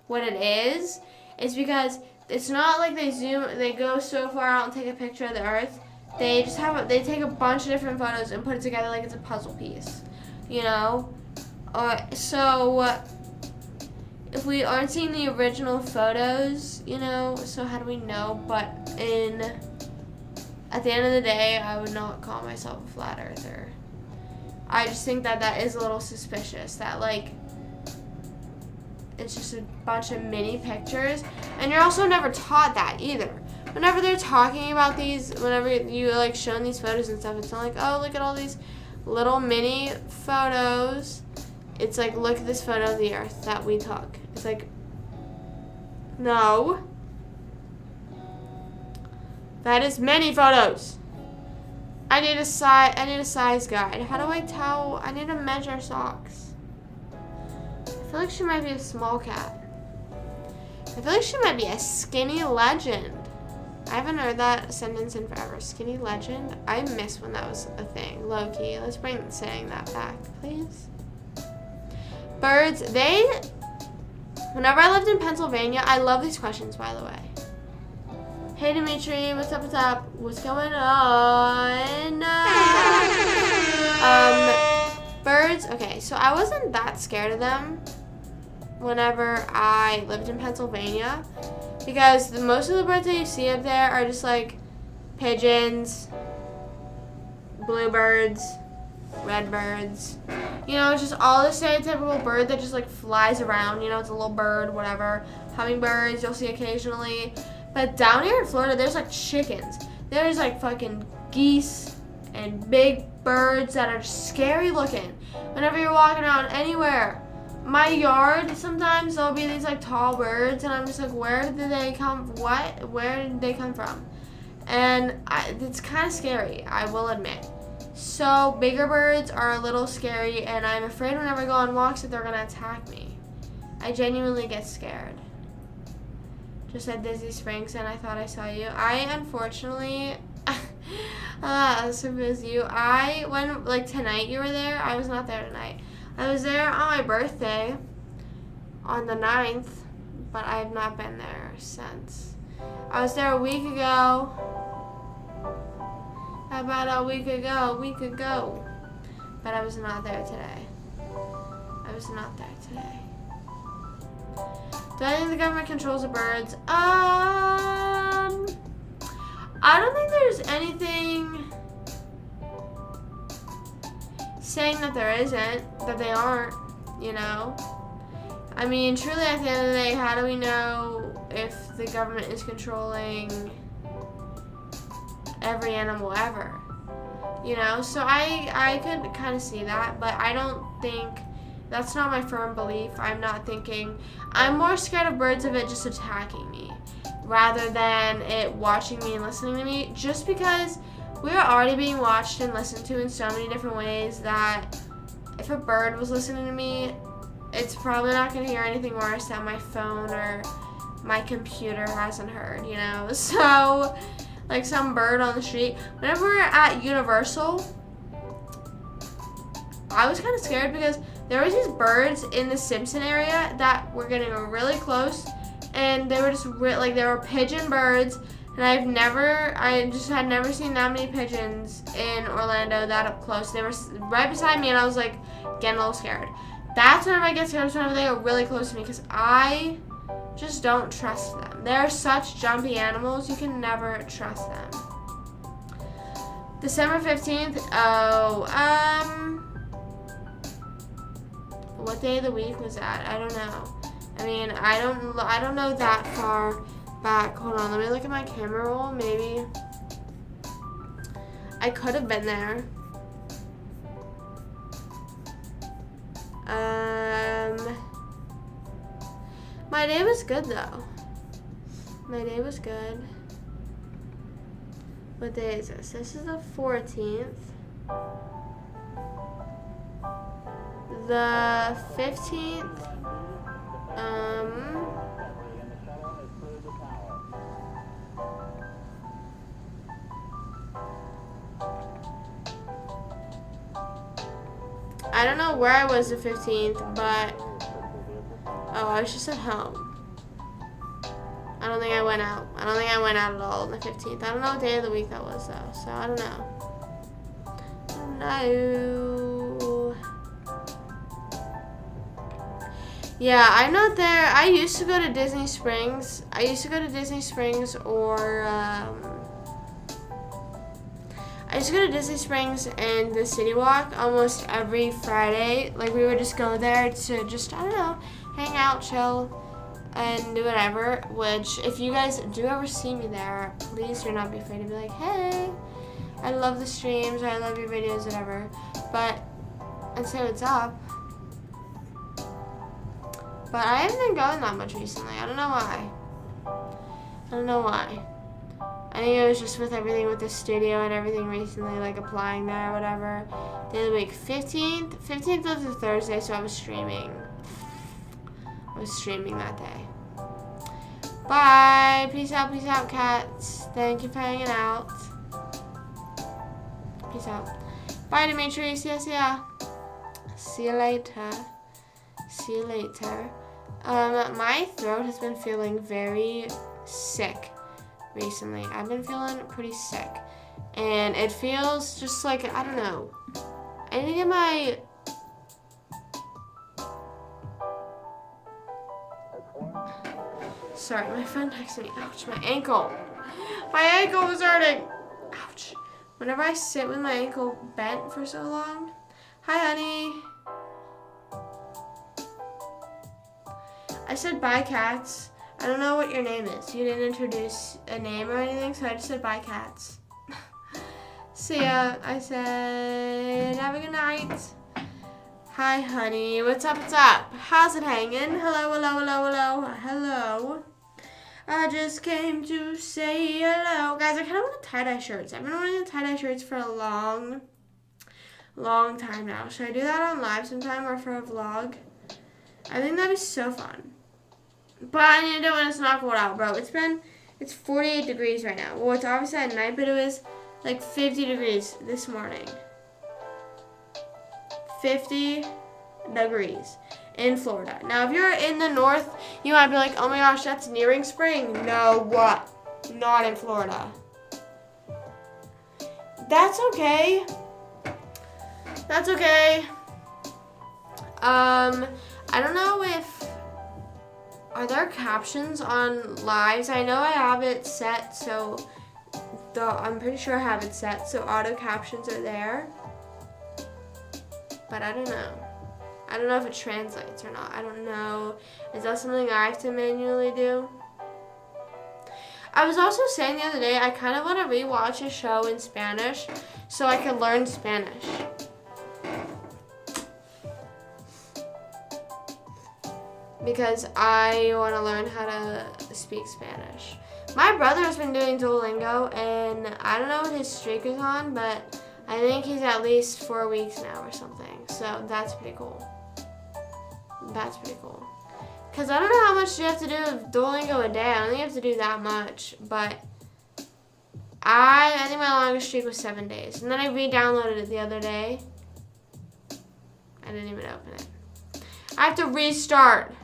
what it is. It's because it's not like they go so far out and take a picture of the earth. They just they take a bunch of different photos and put it together like it's a puzzle piece, you know? So if we aren't seeing the original photos, you know, so how do we know? But at the end of the day, I would not call myself a flat earther. I just think that is a little suspicious, that like it's just a bunch of mini pictures, and you're also never taught that either. Whenever they're talking about these, whenever you like showing these photos and stuff, it's not like, oh, look at all these little mini photos It's like, look at this photo of the Earth that we took. It's like, no. That is many photos. I need a size guide. How do I tell? I need to measure socks. I feel like she might be a small cat. I feel like she might be a skinny legend. I haven't heard that sentence in forever. Skinny legend. I miss when that was a thing. Low key. Let's bring saying that back, please. Birds. Whenever I lived in Pennsylvania, I love these questions, by the way. Hey Dimitri, what's up? What's up? What's going on? Birds. Okay, so I wasn't that scared of them whenever I lived in Pennsylvania, because most of the birds that you see up there are just like pigeons, bluebirds, redbirds. You know, it's just all the stereotypical bird that just like flies around. You know, it's a little bird, whatever. Hummingbirds you'll see occasionally. But down here in Florida, there's like chickens. There's like fucking geese and big birds that are scary looking. Whenever you're walking around anywhere, my yard, sometimes there'll be these like tall birds, and I'm just like, where did they come? Where did they come from? And it's kind of scary, I will admit. So bigger birds are a little scary, and I'm afraid whenever I go on walks that they're gonna attack me. I genuinely get scared. Just at Disney Springs, and I thought I saw you. I unfortunately, so was you. When like tonight you were there, I was not there tonight. I was there on my birthday, on the 9th, but I have not been there since. I was there a week ago. About a week ago. But I was not there today. Do I think the government controls the birds? I don't think there's anything saying that there isn't, that they aren't, you know? I mean, truly at the end of the day, how do we know if the government is controlling every animal ever? You know, so I could kind of see that, but I don't think, that's not my firm belief. I'm more scared of birds of it just attacking me rather than it watching me and listening to me, just because we are already being watched and listened to in so many different ways that if a bird was listening to me, it's probably not going to hear anything worse that my phone or my computer hasn't heard, you know? So, like some bird on the street. Whenever we're at Universal, I was kind of scared because there was these birds in the Simpson area that were getting really close, and they were just they were pigeon birds, and I just had never seen that many pigeons in Orlando that up close. They were right beside me, and I was like getting a little scared. That's whenever I get scared, whenever they are really close to me, because I just don't trust them. They're such jumpy animals, you can never trust them. December 15th, what day of the week was that? I don't know. I mean, I don't know that far back. Hold on, let me look at my camera roll. Maybe I could have been there. My day was good though. My day was good. What day is this? This is the 14th. The 15th, I don't know where I was the 15th, but, I was just at home. I don't think I went out. I don't think I went out at all on the 15th. I don't know what day of the week that was, though, so I don't know. No. Yeah, I'm not there. I used to go to Disney Springs. And the City Walk almost every Friday. Like, we would just go there to just, I don't know, hang out, chill, and do whatever. Which, if you guys do ever see me there, please do not be afraid to be like, hey, I love the streams, or I love your videos, whatever. But, and say what's up. But I haven't been going that much recently. I don't know why. I think it was just with everything with the studio and everything recently, like applying there or whatever. Day of the week, 15th. 15th was a Thursday, so I was streaming. That day. Bye. Peace out, cats. Thank you for hanging out. Peace out. Bye, Demetrius. Yes, yeah. See you later. My throat has been feeling very sick recently. I've been feeling pretty sick. And it feels just like, I don't know. I need to get my... Sorry, my friend texted me. Ouch, my ankle. My ankle was hurting. Ouch. Whenever I sit with my ankle bent for so long. Hi, honey. I said bye, cats. I don't know what your name is. You didn't introduce a name or anything, so I just said bye, cats. See ya. I said have a good night. Hi, honey. What's up? How's it hanging? Hello. I just came to say hello. Guys, I kind of want tie-dye shirts. I've been wanting tie-dye shirts for a long time now. Should I do that on live sometime or for a vlog? I think that'd be so fun. But I need to do it when it's not cold out, bro. It's 48 degrees right now. Well, it's obviously at night, but it was like 50 degrees this morning. 50 degrees in Florida. Now, if you're in the north, you might be like, oh my gosh, that's nearing spring. No, what? Not in Florida. That's okay. I don't know if... Are there captions on lives? I know I have it set, so... I'm pretty sure I have it set, so auto captions are there. But I don't know. I don't know if it translates or not. I don't know. Is that something I have to manually do? I was also saying the other day, I kind of want to rewatch a show in Spanish so I can learn Spanish. Because I want to learn how to speak Spanish. My brother has been doing Duolingo, and I don't know what his streak is on, but I think he's at least 4 weeks now or something. So that's pretty cool. Because I don't know how much you have to do with Duolingo a day. I don't think you have to do that much, but I think my longest streak was 7 days. And then I re-downloaded it the other day. I didn't even open it. I have to restart.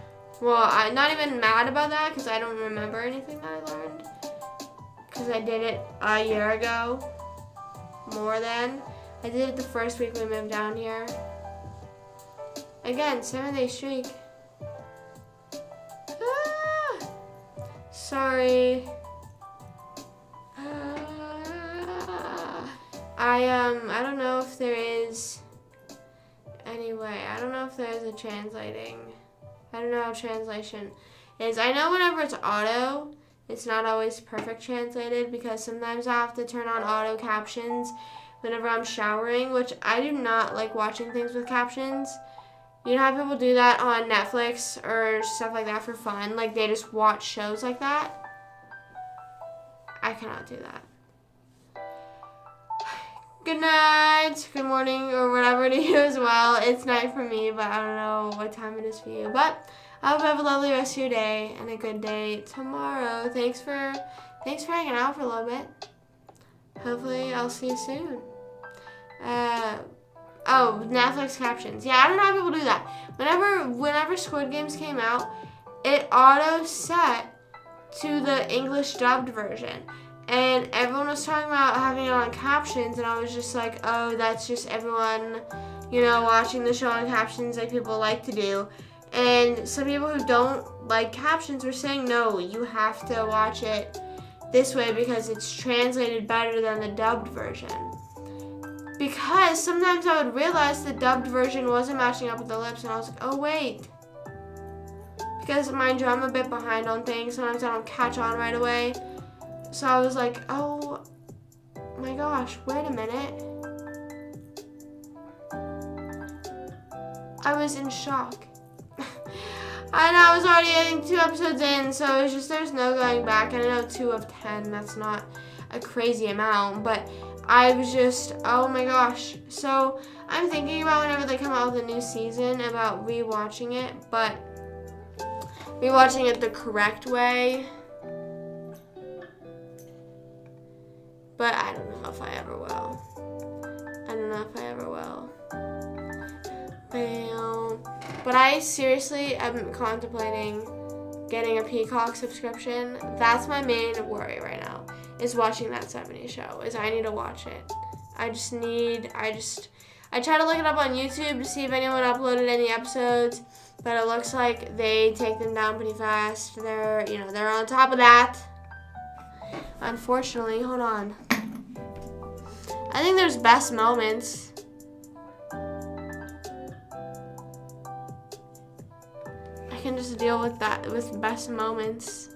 Well, I'm not even mad about that because I don't remember anything that I learned. Because I did it a year ago. More than. I did it the first week we moved down here. Again, 7-day streak. Ah, sorry. I don't know if there is any way. I don't know if there is a translating. I don't know how translation is. I know whenever it's auto, it's not always perfect translated because sometimes I have to turn on auto captions whenever I'm showering, which I do not like watching things with captions. You know how people do that on Netflix or stuff like that for fun? Like they just watch shows like that? I cannot do that. Good night, good morning, or whatever to you as well. It's night for me, but I don't know what time it is for you. But I hope you have a lovely rest of your day and a good day tomorrow. Thanks for hanging out for a little bit. Hopefully I'll see you soon. Oh, Netflix captions. Yeah, I don't know how people do that. Whenever Squid Games came out, it auto set to the English dubbed version. And everyone was talking about having it on captions, and I was just like, oh, that's just everyone, watching the show on captions like people like to do. And some people who don't like captions were saying, no, you have to watch it this way because it's translated better than the dubbed version. Because sometimes I would realize the dubbed version wasn't matching up with the lips, and I was like, oh, wait. Because, mind you, I'm a bit behind on things. Sometimes I don't catch on right away. So I was like, oh my gosh, wait a minute. I was in shock. And I was already getting 2 episodes in, so it's just there's no going back. And I know 2 of 10, that's not a crazy amount, but I was just, oh my gosh. So I'm thinking about whenever they come out with a new season about rewatching it, but rewatching it the correct way. But I don't know if I ever will. But I seriously am contemplating getting a Peacock subscription. That's my main worry right now, is watching that 70s show, is I need to watch it. I tried to look it up on YouTube to see if anyone uploaded any episodes, but it looks like they take them down pretty fast. They're on top of that. Unfortunately, hold on. I think there's best moments. I can just deal with that, with best moments.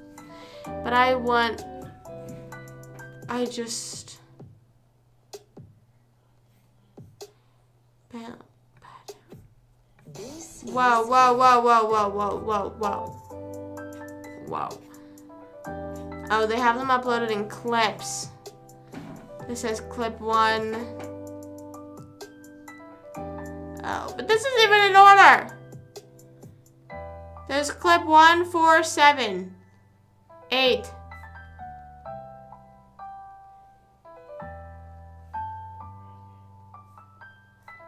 But Whoa. Oh, they have them uploaded in clips. This says clip 1. Oh, but this isn't even in order. There's clip 1, 4, 7, 8.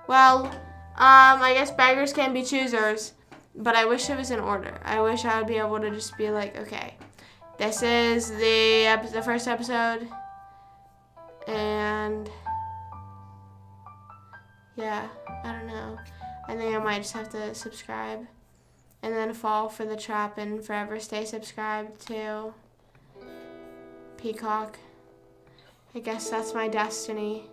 Well, I guess beggars can be choosers, but I wish it was in order. I wish I would be able to just be like, okay, this is the first episode, and yeah, I don't know. I think I might just have to subscribe and then fall for the trap and forever stay subscribed to Peacock. I guess that's my destiny.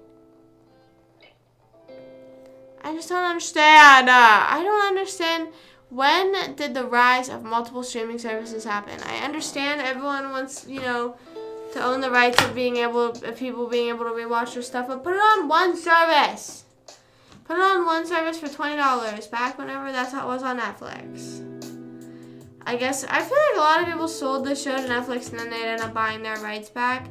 I just don't understand. I don't understand. When did the rise of multiple streaming services happen? I understand everyone wants, to own the rights of people being able to rewatch their stuff, but put it on one service. Put it on one service for $20 back whenever that's how it was on Netflix. I feel like a lot of people sold the show to Netflix and then they'd end up buying their rights back.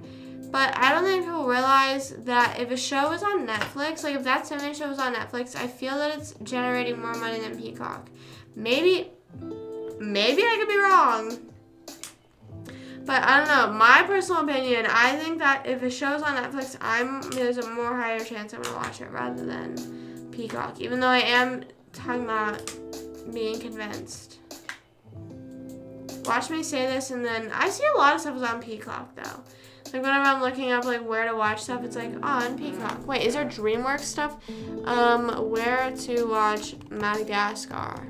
But I don't think people realize that if a show is on Netflix, like if that 70 show is on Netflix, I feel that it's generating more money than Peacock. Maybe I could be wrong. But I don't know. My personal opinion, I think that if a show's on Netflix, there's a more higher chance I'm going to watch it rather than Peacock. Even though I am talking about being convinced. Watch me say this, and then I see a lot of stuff is on Peacock, though. Like, whenever I'm looking up, like, where to watch stuff, it's like, on Peacock. Wait, is there DreamWorks stuff? Where to watch Madagascar.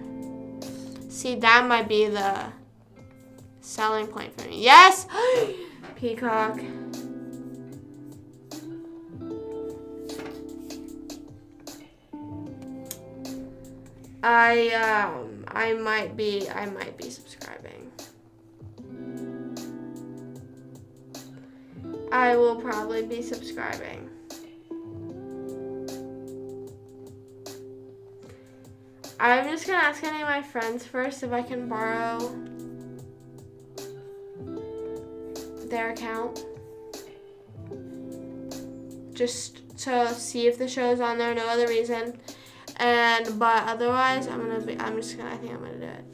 See, that might be the selling point for me. Yes! Peacock. I might be subscribing. I will probably be subscribing. I'm just gonna ask any of my friends first if I can borrow their account. Just to see if the show's on there, no other reason. But otherwise, I think I'm gonna do it.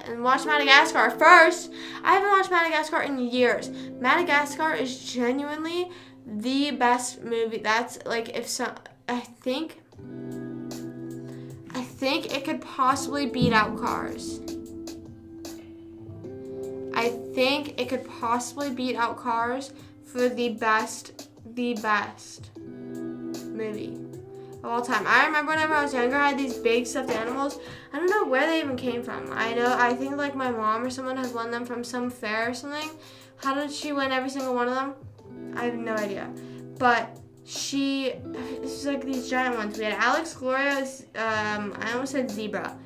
And watch Madagascar first. I haven't watched Madagascar in years. Madagascar is genuinely the best movie. That's like I think it could possibly beat out Cars. I think it could possibly beat out Cars for the best movie of all time. I remember whenever I was younger, I had these big stuffed animals. I don't know where they even came from. I think like my mom or someone had won them from some fair or something. How did she win every single one of them? I have no idea. But it's like these giant ones. We had Alex, Gloria, I almost said Zebra.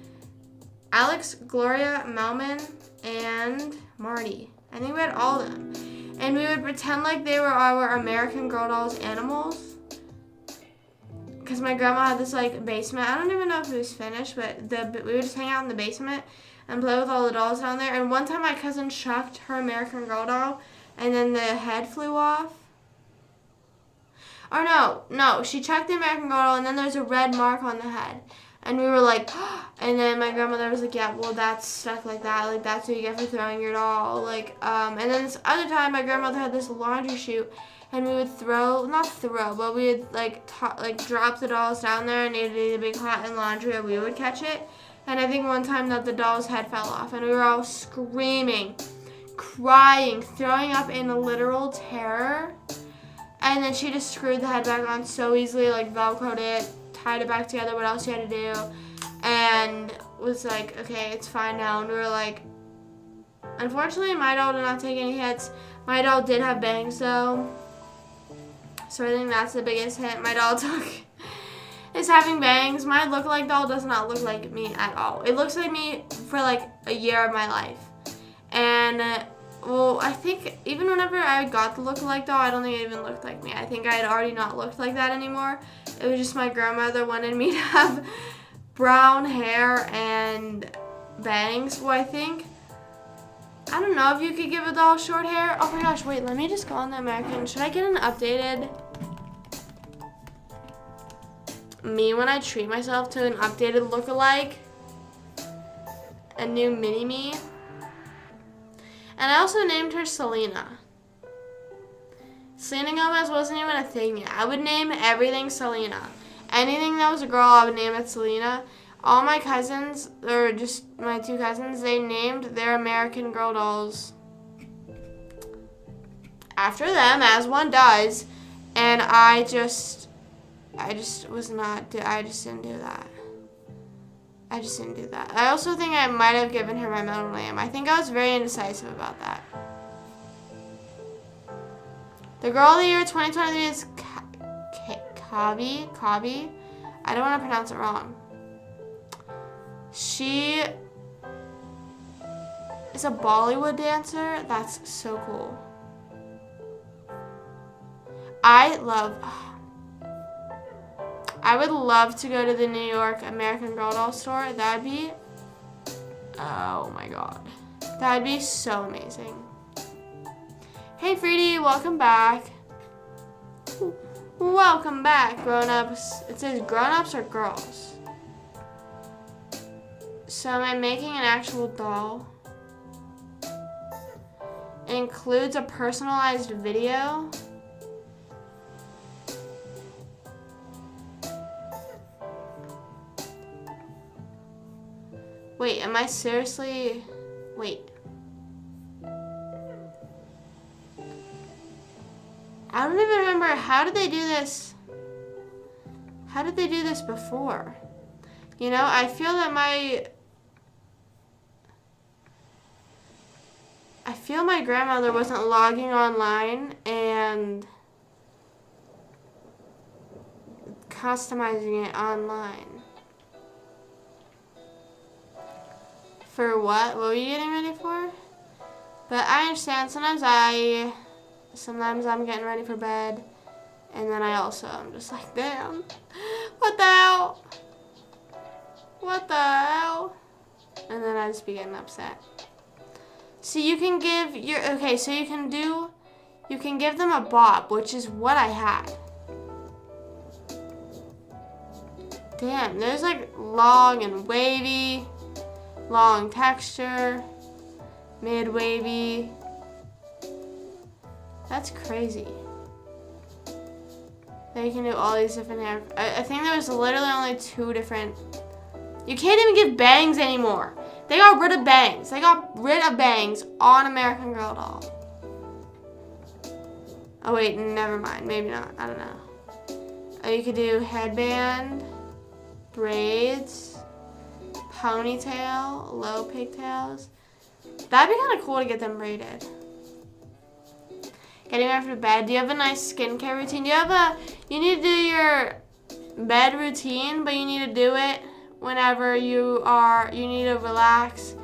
Alex, Gloria, Melman, and Marty. I think we had all of them. And we would pretend like they were our American Girl dolls animals. Because my grandma had this like basement. I don't even know if it was finished, but we would just hang out in the basement. and play with all the dolls down there. And one time my cousin chucked her American Girl doll, and then the head flew off. Or no, she chucked the American Girl doll, and then there's a red mark on the head. And we were like, and then my grandmother was like, yeah, well, that's stuff like that. Like, that's what you get for throwing your doll. Like, and then this other time, my grandmother had this laundry chute, and we would but we would, like, drop the dolls down there, and they'd be a big hot in laundry, and we would catch it. And I think one time that the doll's head fell off, and we were all screaming, crying, throwing up in literal terror. And then she just screwed the head back on so easily, like, Velcroed it, tied it back together, what else you had to do, and was like, okay, it's fine now. And we were like, unfortunately, my doll did not take any hits. My doll did have bangs, though, so I think that's the biggest hit my doll took, is having bangs. My look-alike doll does not look like me at all. It looks like me for, like, a year of my life. And, well, I think even whenever I got the look-alike doll, I don't think it even looked like me. I think I had already not looked like that anymore. It was just my grandmother wanted me to have brown hair and bangs. Well, I don't know if you could give a doll short hair. Oh my gosh, wait, let me just go on the American. Should I get an updated me when I treat myself to an updated look-alike? A new mini-me? And I also named her Selena. Selena Gomez wasn't even a thing yet. I would name everything Selena. Anything that was a girl, I would name it Selena. All my cousins, or just my 2 cousins, they named their American Girl dolls after them, as one does. And I just didn't do that. I also think I might have given her my middle name. I think I was very indecisive about that. The girl of the year 2023 is Kabi. I don't want to pronounce it wrong. She is a Bollywood dancer. That's so cool. I would love to go to the New York American Girl doll store. That'd be, oh my god. That'd be so amazing. Hey Freedy, welcome back. Welcome back, grown-ups. It says grown-ups or girls. So am I making an actual doll? It includes a personalized video. Wait, am I seriously... Wait. I don't even remember, how did they do this? How did they do this before? You know, I feel my grandmother wasn't logging online and customizing it online. For what? What were you getting ready for? But I understand, sometimes I'm getting ready for bed, and then I'm just like, damn, what the hell? What the hell? And then I just be getting upset. So you can give you can give them a bob, which is what I had. Damn, there's like long and wavy, long texture, mid wavy. That's crazy. Then you can do all these different hair. I think there was literally only 2 different. You can't even give bangs anymore. They got rid of bangs. They got rid of bangs on American Girl doll. Oh wait, never mind. Maybe not. I don't know. You could do headband, braids, ponytail, low pigtails. That'd be kind of cool to get them braided. Getting ready for bed. Do you have a nice skincare routine? You need to do your bed routine, but you need to do it whenever you need to relax,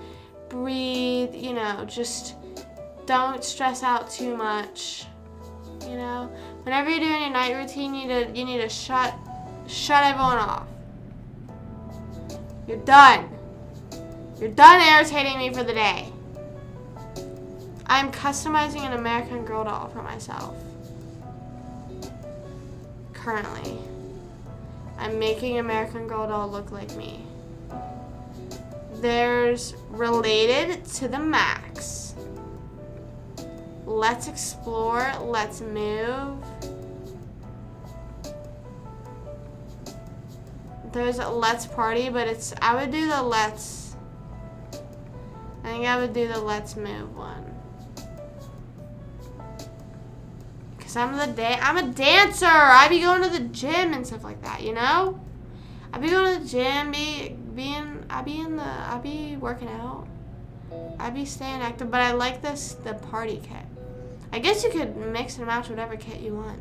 breathe, you know, just don't stress out too much, you know. Whenever you're doing your night routine, you need to shut everyone off. You're done. You're done irritating me for the day. I'm customizing an American Girl doll for myself. Currently. I'm making American Girl doll look like me. There's related to the max. Let's explore. Let's move. There's a let's party, but it's, I would do the let's. I think I would do the let's move one. Cause I'm a dancer. I be going to the gym and stuff like that, you know? I be going to the gym, I be working out. I be staying active, but I like the party kit. I guess you could mix and match whatever kit you want.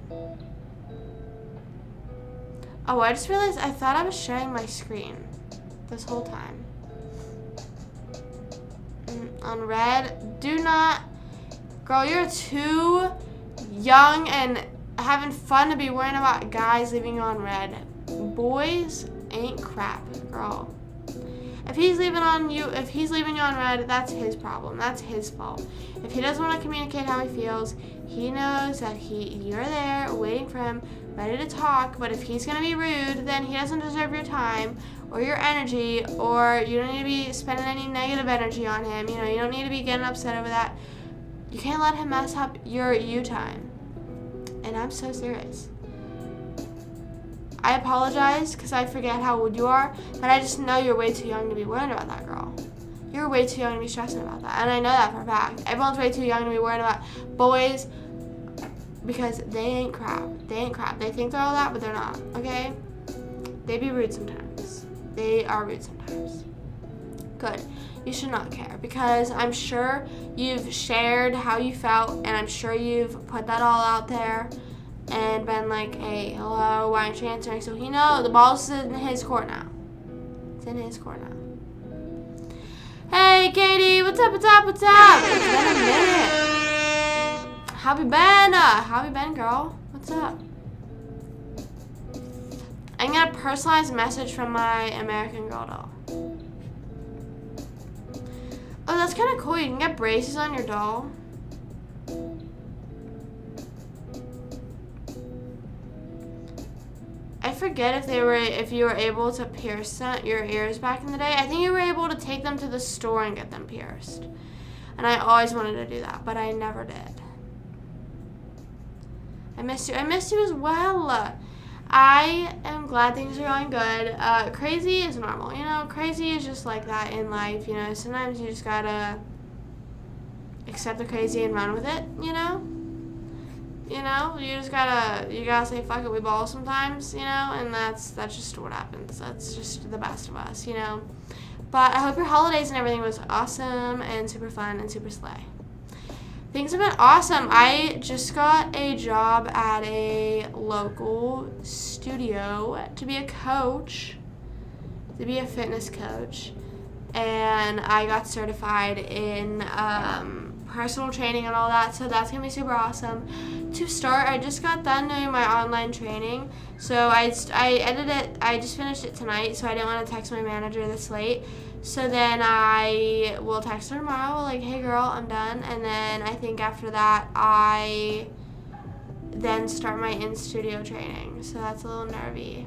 Oh, I just realized I thought I was sharing my screen this whole time. On red, do not, girl, you're too young and having fun to be worrying about guys leaving you on red. Boys ain't crap, girl. If he's leaving you on red, that's his problem. That's his fault. If he doesn't want to communicate how he feels, he knows that you're there waiting for him, ready to talk. But if he's gonna be rude, then he doesn't deserve your time or your energy, or you don't need to be spending any negative energy on him. You know, you don't need to be getting upset over that. You can't let him mess up your you time. And I'm so serious. I apologize because I forget how old you are, but I just know you're way too young to be worried about that, girl. You're way too young to be stressing about that, and I know that for a fact. Everyone's way too young to be worried about boys because they ain't crap. They ain't crap. They think they're all that, but they're not, okay? They be rude sometimes. They are rude sometimes. Good. You should not care because I'm sure you've shared how you felt, and I'm sure you've put that all out there and been like, hey, hello, why aren't you answering? So he knows the ball's in his court now. It's in his court now. Hey, Katie, what's up, what's up, what's up? It's been a minute. How you been? How you been, girl? What's up? I'm gonna personalize a message from my American Girl doll. Oh, that's kind of cool. You can get braces on your doll. I forget if you were able to pierce your ears back in the day. I think you were able to take them to the store and get them pierced. And I always wanted to do that, but I never did. I missed you. I missed you as well. I am glad things are going good. Crazy is normal, you know. Crazy is just like that in life, you know. Sometimes you just gotta accept the crazy and run with it, you know. You know, you gotta say fuck it, we ball sometimes, you know, and that's just what happens. That's just the best of us, you know. But I hope your holidays and everything was awesome and super fun and super slay. Things have been awesome. I just got a job at a local studio to be a coach, to be a fitness coach, and I got certified in personal training and all that, so that's gonna be super awesome. To start, I just got done doing my online training, so I just finished it tonight, so I didn't want to text my manager this late. So then I will text her tomorrow, like, hey girl, I'm done, and then I think after that I then start my in-studio training, so that's a little nervy.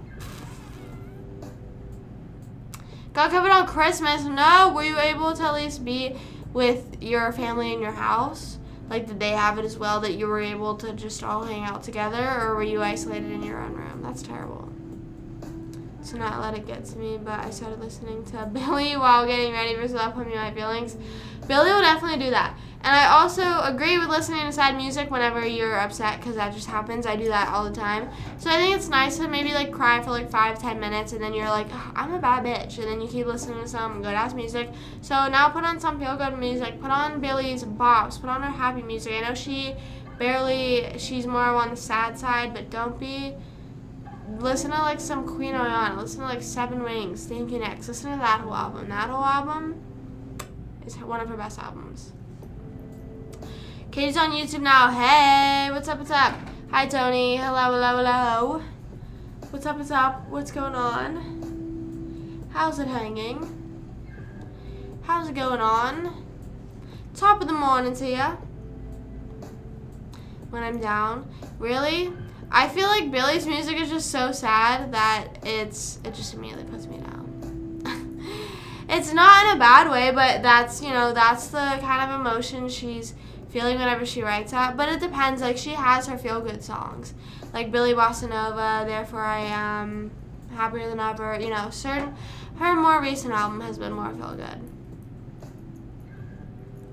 Got covered on Christmas. No, were you able to at least be with your family in your house? Like, did they have it as well, that you were able to just all hang out together, or were you isolated in your own room? That's terrible. To not let it get to me, but I started listening to Billy while getting ready for Stop Put Me My Feelings. Billy will definitely do that. And I also agree with listening to sad music whenever you're upset, because that just happens. I do that all the time. So I think it's nice to maybe like cry for like 5-10 minutes, and then you're like, oh, I'm a bad bitch, and then you keep listening to some good ass music. So now put on some feel good music. Put on Billy's bops. Put on her happy music. I know she's more on the sad side, but don't be. Listen to like some Queen Oyana. Listen to like Seven Wings, Stinky Necks. Listen to that whole album. That whole album is one of her best albums. Katie's on YouTube now. Hey, what's up, what's up? Hi, Tony. Hello, hello, hello. What's up, what's up? What's going on? How's it hanging? How's it going on? Top of the morning to ya. When I'm down. Really? I feel like Billy's music is just so sad that it just immediately puts me down. It's not in a bad way, but that's the kind of emotion she's feeling whenever she writes that. But it depends. Like, she has her feel-good songs. Like Billy Bossa Nova, Therefore I Am, Happier Than Ever. Her more recent album has been more feel-good.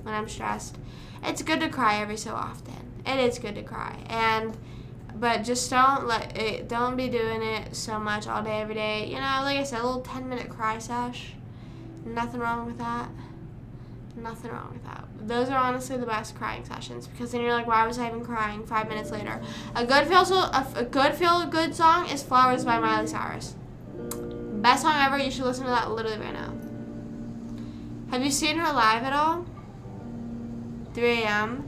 When I'm stressed. It's good to cry every so often. It is good to cry. But just don't be doing it so much all day, every day. Like I said, a little 10-minute cry sesh. Nothing wrong with that. Nothing wrong with that. Those are honestly the best crying sessions, because then you're like, why was I even crying 5 minutes later? A good feel-good song is Flowers by Miley Cyrus. Best song ever. You should listen to that literally right now. Have you seen her live at all? 3 a.m.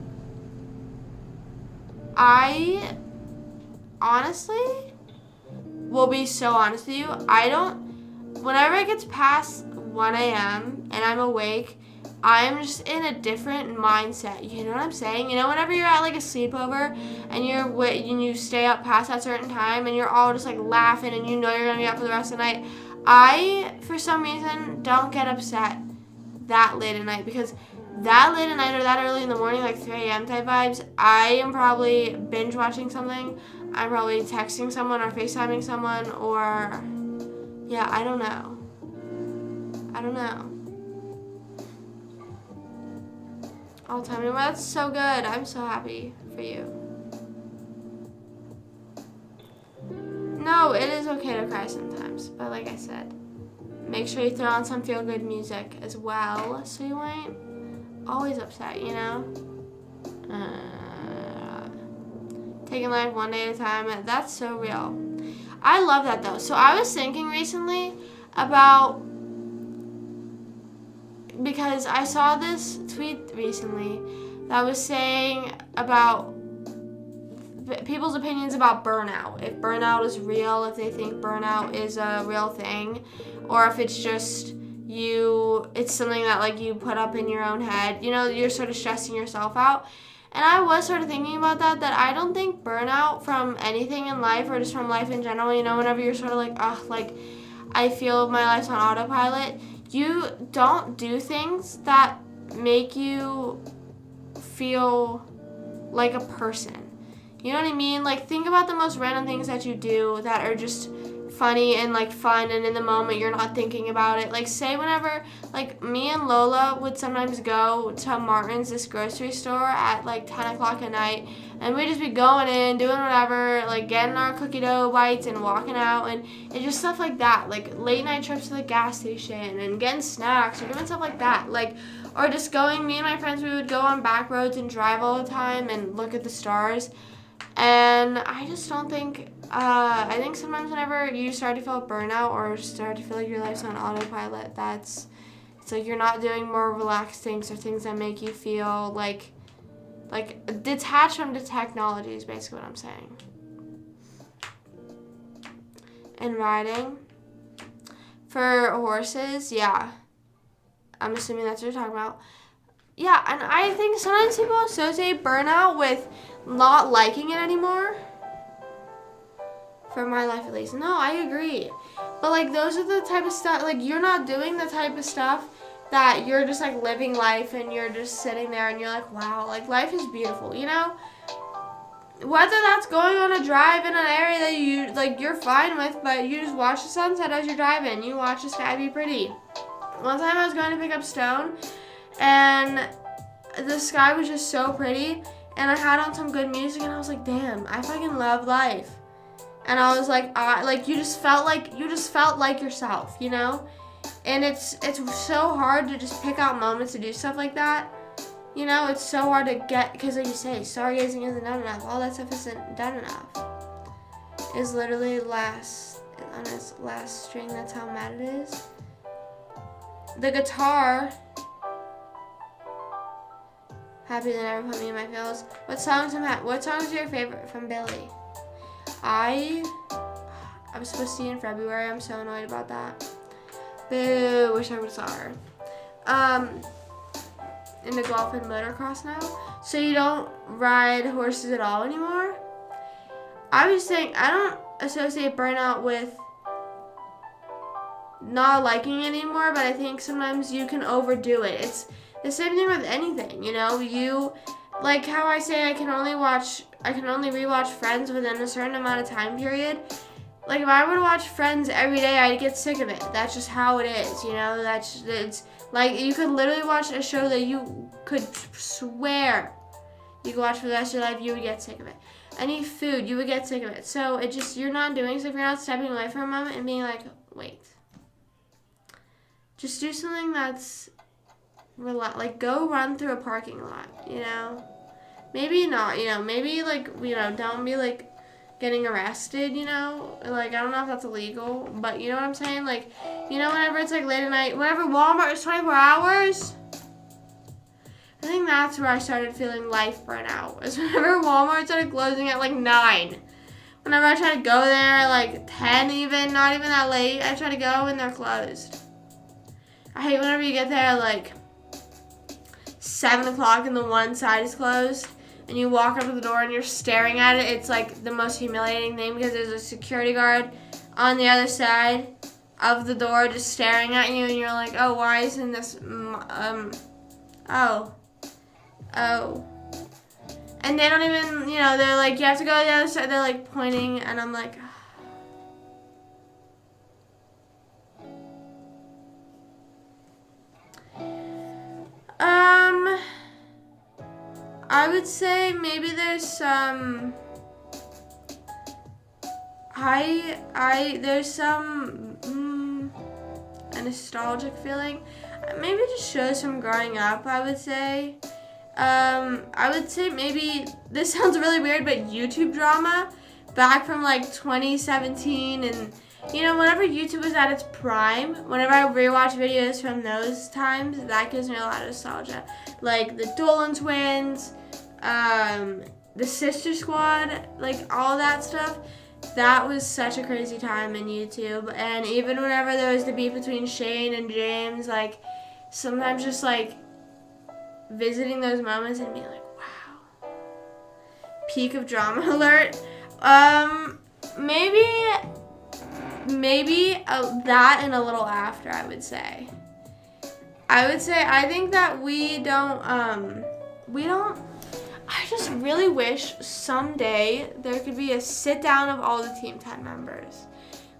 I honestly will be so honest with you. Whenever it gets past 1 a.m. and I'm awake, I'm just in a different mindset. You know what I'm saying? Whenever you're at like a sleepover and you stay up past that certain time and you're all just like laughing and you're gonna be up for the rest of the night, I, for some reason, don't get upset that late at night, because that late at night or that early in the morning, like 3 a.m. type vibes, I am probably binge watching something. I'm probably texting someone or FaceTiming someone, or, yeah, I don't know. All the time. Well, that's so good. I'm so happy for you. No, it is okay to cry sometimes, but like I said, make sure you throw on some feel-good music as well, so you ain't always upset, Taking life one day at a time, that's so real. I love that though. So I was thinking recently about, because I saw this tweet recently that was saying about people's opinions about burnout. If burnout is real, if they think burnout is a real thing, or if it's just it's something that like you put up in your own head. You're sort of stressing yourself out. And I was sort of thinking about that I don't think burnout from anything in life, or just from life in general, whenever you're sort of like, I feel my life's on autopilot, you don't do things that make you feel like a person. You know what I mean? Like, think about the most random things that you do that are just funny and like fun, and in the moment you're not thinking about it. Like, say whenever, like, me and Lola would sometimes go to Martin's, this grocery store, at like 10 o'clock at night, and we'd just be going in, doing whatever, like getting our cookie dough bites and walking out, and just stuff like that, like late night trips to the gas station and getting snacks or doing stuff like that, like, or just going, me and my friends, we would go on back roads and drive all the time and look at the stars. And I just don't think, I think sometimes whenever you start to feel burnout or start to feel like your life's on autopilot, it's like you're not doing more relaxed things or things that make you feel like detached from the technology is basically what I'm saying. And riding. For horses, yeah. I'm assuming that's what you're talking about. Yeah, and I think sometimes people associate burnout with not liking it anymore. For my life at least. No, I agree. But like, those are the type of stuff, like, you're not doing the type of stuff that you're just like living life and you're just sitting there and you're like, wow, like, life is beautiful, Whether that's going on a drive in an area that you're fine with, but you just watch the sunset as you're driving. You watch the sky be pretty. One time I was going to pick up Stone, and the sky was just so pretty, and I had on some good music, and I was like, damn, I fucking love life. And I was like, you just felt like yourself, And it's so hard to just pick out moments to do stuff like that. It's so hard to get, because like you say, stargazing isn't done enough. All that stuff isn't done enough. It's literally on its last string. That's how mad it is. The guitar. Happy Than Ever put me in my feels. What songs are your favorite from Billy? I was supposed to see you in February. I'm so annoyed about that. Boo, wish I would have saw her. into golf and motocross now. So you don't ride horses at all anymore. I was saying I don't associate burnout with not liking it anymore, but I think sometimes you can overdo it. It's the same thing with anything, you know. You, like how I say I can only rewatch Friends within a certain amount of time period. Like if I were to watch Friends every day, I'd get sick of it. That's just how it is, you know. It's like you could literally watch a show that you could swear you could watch for the rest of your life, you would get sick of it. Any food, you would get sick of it. So it just, you're not doing so if you're not stepping away for a moment and being like, wait. Just do something that's like go run through a parking lot, you know. Maybe not, you know, maybe like, you know, don't be like getting arrested, you know. Like I don't know if that's illegal, but you know what I'm saying? Like, you know, whenever it's like late at night, whenever Walmart is 24 hours, I think that's where I started feeling life burnout. Was whenever Walmart started closing at like 9. Whenever I try to go there at like 10 even, not even that late, I try to go and they're closed. I hate whenever you get there at like 7 o'clock and the one side is closed and you walk up to the door and you're staring at it. It's like the most humiliating thing because there's a security guard on the other side of the door just staring at you and you're like, oh, why isn't this, And they don't even, you know, they're like, you have to go to the other side. They're like pointing and I'm like, I would say maybe there's some, there's some, a nostalgic feeling. Maybe it just shows from growing up, I would say. I would say maybe, this sounds really weird, but YouTube drama back from like 2017 and, you know, whenever YouTube was at its prime, whenever I rewatch videos from those times, that gives me a lot of nostalgia. Like the Dolan twins, the Sister Squad, like all that stuff. That was such a crazy time in YouTube. And even whenever there was the beef between Shane and James, like sometimes just like visiting those moments and being like, wow. Peak of drama alert. Maybe that and a little after, I would say. I think that we don't, I just really wish someday there could be a sit down of all the Team 10 members.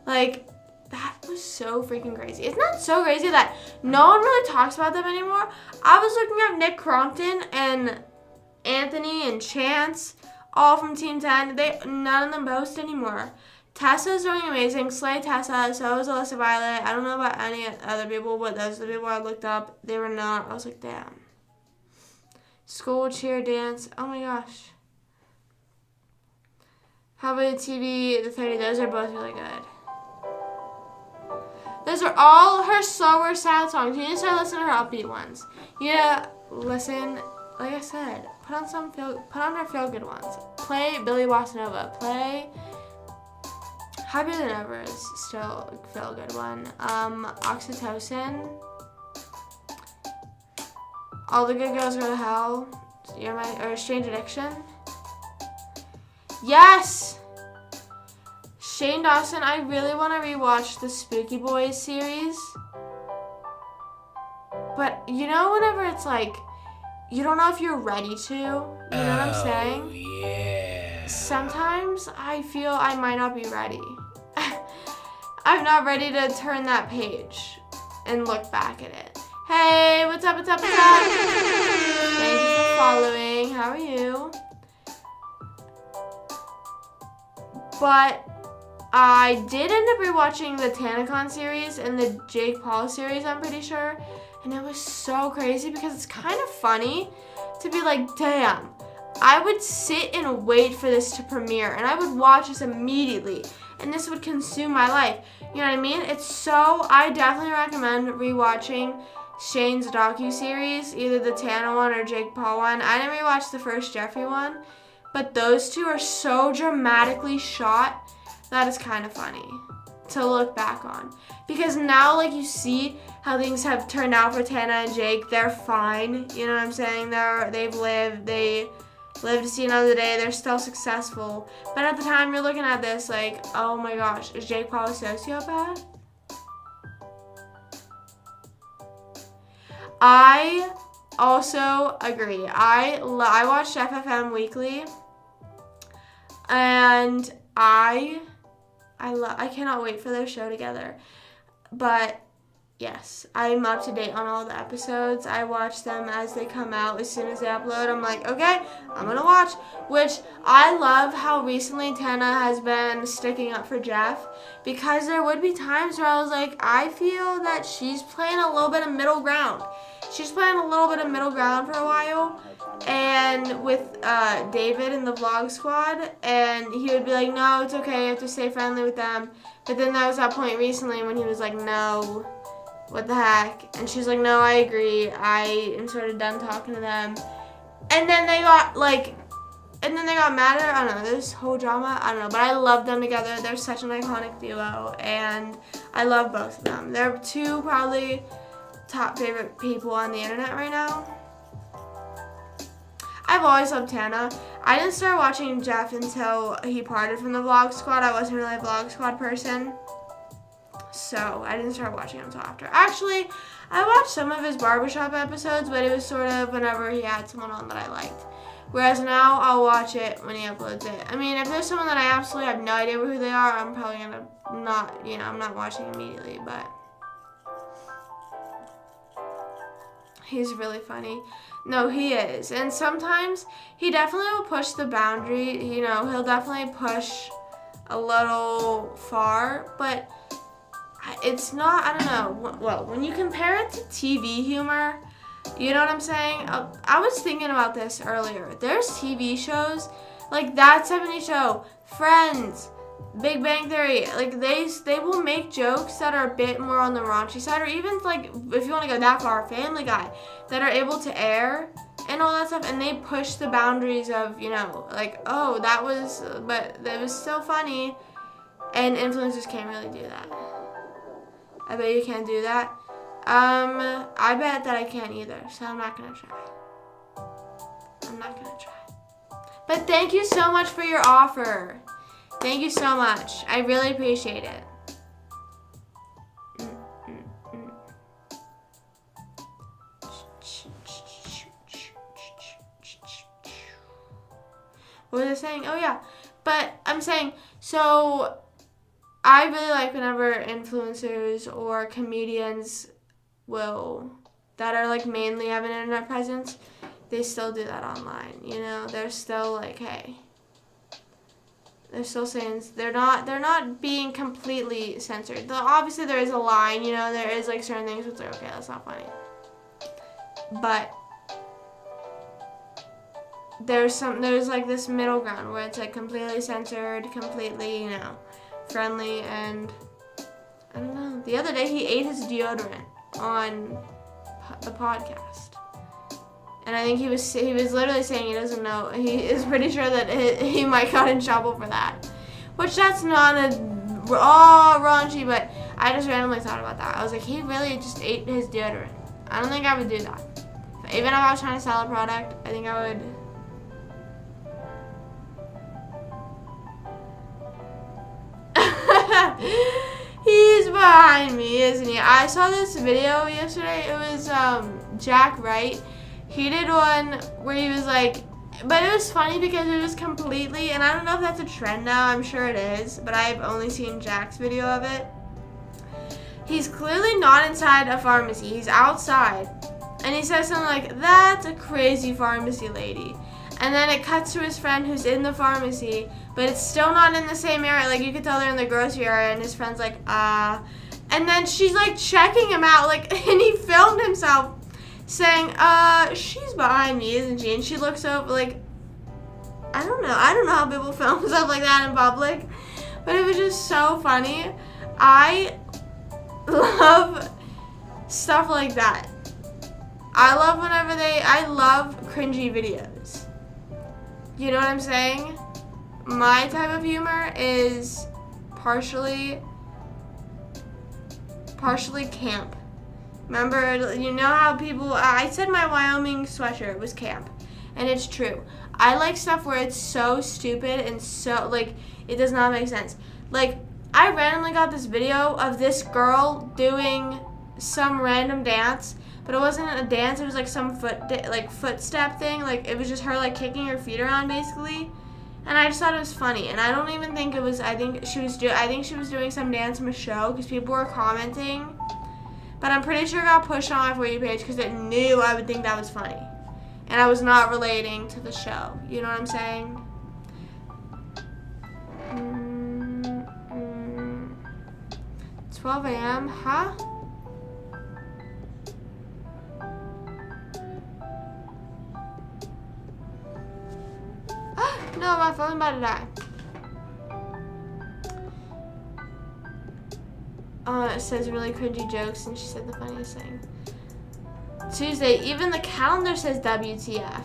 Like, that was so freaking crazy. It's not so crazy that no one really talks about them anymore. I was looking up Nick Crompton and Anthony and Chance, all from Team 10. None of them post anymore. Tessa's doing amazing. Slay Tessa. So is Alyssa Violet. I don't know about any other people, but those are the people I looked up. They were not. I was like, damn. School, cheer, dance. Oh my gosh. How about the TV, the 30? Those are both really good. Those are all her slower, sad songs. You need to start listening to her upbeat ones. You need to listen, like I said, put on her feel-good ones. Play Billy Bossa Nova. Play Happier Than Ever is still a feel-good one. Oxytocin. All the Good Girls Go to Hell. Or Strange Addiction. Yes! Shane Dawson, I really want to rewatch the Spooky Boys series. But you know whenever it's like, you don't know if you're ready to, you know what I'm saying? Yeah. Sometimes I feel I might not be ready. I'm not ready to turn that page and look back at it. Hey, what's up, what's up, what's up? Thank you for following. How are you? But I did end up rewatching the Tanacon series and the Jake Paul series, I'm pretty sure. And it was so crazy because it's kind of funny to be like, damn, I would sit and wait for this to premiere and I would watch this immediately and this would consume my life. You know what I mean? I definitely recommend rewatching Shane's docu-series, either the Tana one or Jake Paul one. I didn't rewatch the first Jeffree one, but those two are so dramatically shot that is kind of funny. to look back on. Because now, like, you see how things have turned out for Tana and Jake. They're fine. You know what I'm saying? They live to see another day. They're still successful. But at the time, you're looking at this like, oh my gosh, is Jake probably a sociopath? I also agree. I watched FFM Weekly, and I cannot wait for their show together. But yes, I'm up to date on all the episodes. I watch them as they come out. As soon as they upload, I'm like, okay, I'm gonna watch. Which I love how recently Tana has been sticking up for Jeff, because there would be times where I was like, I feel that she's playing a little bit of middle ground. She's playing a little bit of middle ground for a while, and with David in the vlog squad, and he would be like, no, it's okay, you have to stay friendly with them. But then there was that point recently when he was like, no, what the heck? And she's like, no, I agree. I am sort of done talking to them. And then they got mad at her. I don't know, this whole drama, I don't know. But I love them together. They're such an iconic duo. And I love both of them. They're two probably top favorite people on the internet right now. I've always loved Tana. I didn't start watching Jeff until he parted from the vlog squad. I wasn't really a vlog squad person, so I didn't start watching him until after. Actually, I watched some of his barbershop episodes, but it was sort of whenever he had someone on that I liked. Whereas now, I'll watch it when he uploads it. I mean, if there's someone that I absolutely have no idea who they are, I'm probably gonna I'm not watching immediately, but he's really funny. No, he is. And sometimes he definitely will push the boundary. You know, he'll definitely push a little far, but it's not, I don't know. Well, when you compare it to TV humor, you know what I'm saying? I was thinking about this earlier. There's TV shows like That 70s Show, Friends, Big Bang Theory, like they will make jokes that are a bit more on the raunchy side, or even like if you want to go that far, Family Guy, that are able to air and all that stuff, and they push the boundaries of, you know, like, oh, but that was still funny, and influencers can't really do that. I bet you can't do that. I bet that I can't either, so I'm not gonna try. But thank you so much for your offer. Thank you so much. I really appreciate it. What was I saying? Oh, yeah. But I'm saying, so I really like whenever influencers or comedians that are like mainly have an internet presence, they still do that online. You know, they're still like, hey. They're still saying they're not being completely censored. Obviously, there is a line, you know, there is like certain things which are okay, that's not funny. But there's like this middle ground where it's like completely censored, completely, you know, friendly, and I don't know. The other day he ate his deodorant on the podcast. And I think he was literally saying he doesn't know. He is pretty sure that he might got in trouble for that. Which that's not raunchy, but I just randomly thought about that. I was like, he really just ate his deodorant. I don't think I would do that. Even if I was trying to sell a product, I think I would. He's behind me, isn't he? I saw this video yesterday. It was Jack Wright. He did one where he was like, but it was funny because it was completely, and I don't know if that's a trend now, I'm sure it is, but I've only seen Jack's video of it. He's clearly not inside a pharmacy, he's outside, and he says something like, that's a crazy pharmacy lady. And then it cuts to his friend who's in the pharmacy, but it's still not in the same area, like you could tell they're in the grocery area, and his friend's like, and then she's like checking him out, like, and he filmed himself saying, she's behind me, isn't she? And she looks over, like, I don't know how people film stuff like that in public, but it was just so funny. I love stuff like that. I love cringy videos. You know what I'm saying? My type of humor is partially partially camp. Remember, you know how people, I said my Wyoming sweatshirt was camp. And it's true. I like stuff where it's so stupid and so, like, it does not make sense. Like, I randomly got this video of this girl doing some random dance, but it wasn't a dance. It was like some footstep thing. Like, it was just her, like, kicking her feet around, basically. And I just thought it was funny. And I don't even think it was, I think she was doing some dance from a show because people were commenting. But I'm pretty sure it got pushed on my For You page because it knew I would think that was funny. And I was not relating to the show. You know what I'm saying? 12 a.m., huh? No, my phone's about to die. It says really cringy jokes, and she said the funniest thing. Tuesday, even the calendar says WTF.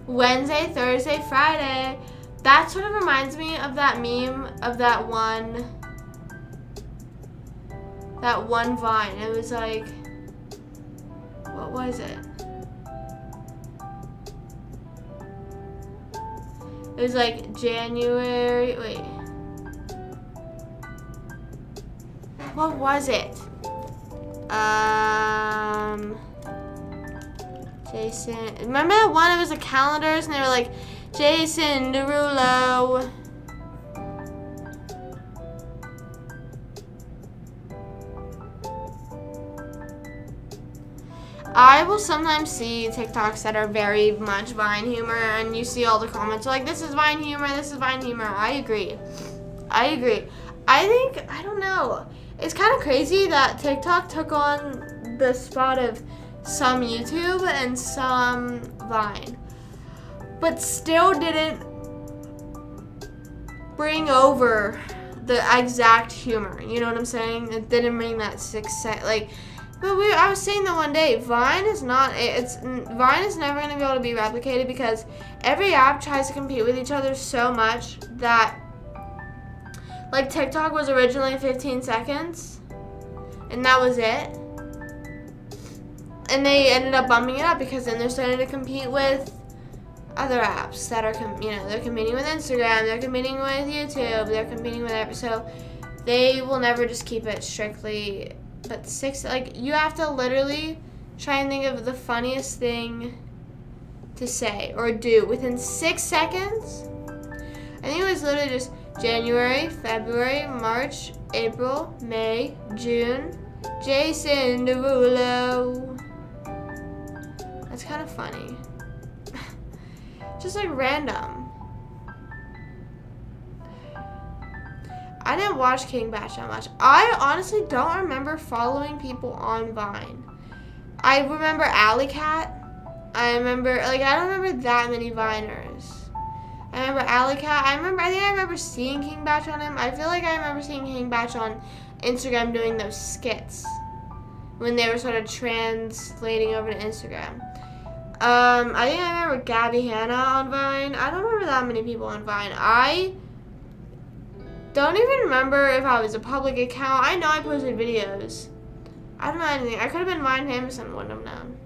Wednesday, Thursday, Friday. That sort of reminds me of that meme of that one Vine. It was like, what was it? It was like January, wait. What was it? Jason, remember that one? It was the calendars and they were like, Jason Derulo. I will sometimes see TikToks that are very much Vine humor, and you see all the comments like, this is Vine humor, this is Vine humor. I agree. I think, I don't know. It's kind of crazy that TikTok took on the spot of some YouTube and some Vine, but still didn't bring over the exact humor. You know what I'm saying? It didn't bring that 6 cent, like, but I was saying that one day, Vine is never going to be able to be replicated because every app tries to compete with each other so much that, like, TikTok was originally 15 seconds, and that was it. And they ended up bumping it up because then they're starting to compete with other apps that are, they're competing with Instagram, they're competing with YouTube, they're competing with so they will never just keep it strictly. But you have to literally try and think of the funniest thing to say or do within 6 seconds. I think it was literally just January, February, March, April, May, June, Jason Derulo. That's kind of funny. Just like random. I didn't watch King Batch that much. I honestly don't remember following people on Vine. I remember Alley Cat. I don't remember that many Viners. I remember Alley Cat. I think I remember seeing King Batch on him. I feel like I remember seeing King Batch on Instagram doing those skits when they were sort of translating over to Instagram. I think I remember Gabby Hanna on Vine. I don't remember that many people on Vine. I don't even remember if I was a public account. I know I posted videos. I don't know anything. I could have been Vine famous and wouldn't have known.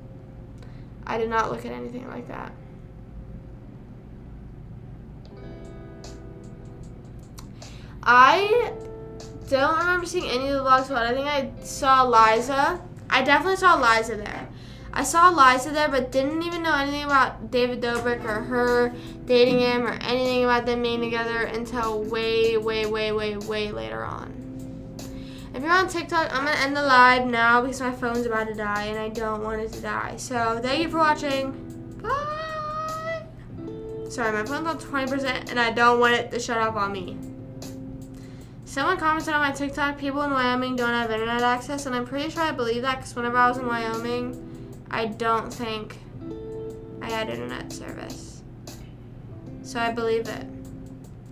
I did not look at anything like that. I don't remember seeing any of the vlogs, but I think I saw Liza. I definitely saw Liza there. I saw Liza there, but didn't even know anything about David Dobrik or her dating him or anything about them being together until way, way, way, way, way later on. If you're on TikTok, I'm going to end the live now because my phone's about to die and I don't want it to die. So, thank you for watching. Bye! Sorry, my phone's on 20% and I don't want it to shut off on me. Someone commented on my TikTok, people in Wyoming don't have internet access, and I'm pretty sure I believe that because whenever I was in Wyoming, I don't think I had internet service. So I believe it.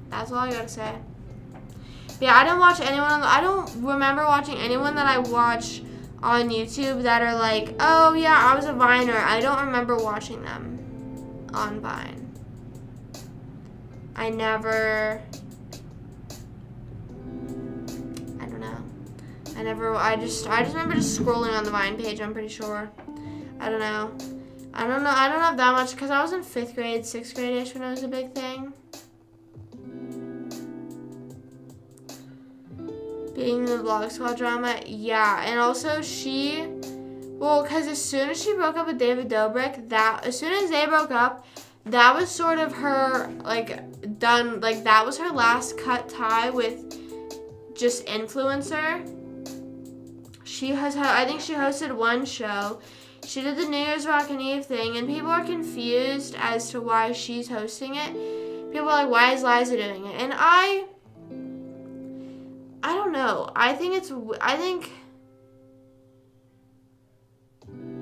That's all I gotta say. But yeah, I don't remember watching anyone that I watch on YouTube that are like, oh yeah, I was a Viner. I don't remember watching them on Vine. I I just remember just scrolling on the Vine page, I'm pretty sure. I don't know. I don't have that much, because I was in 5th grade, 6th grade-ish when it was a big thing. Being in the Vlog Squad drama, yeah. And also because as soon as she broke up with David Dobrik, as soon as they broke up, that was sort of her, like, done, like, that was her last cut tie with just influencer. I think she hosted one show. She did the New Year's Rockin' Eve thing, and people are confused as to why she's hosting it. People are like, why is Liza doing it? And I don't know. I think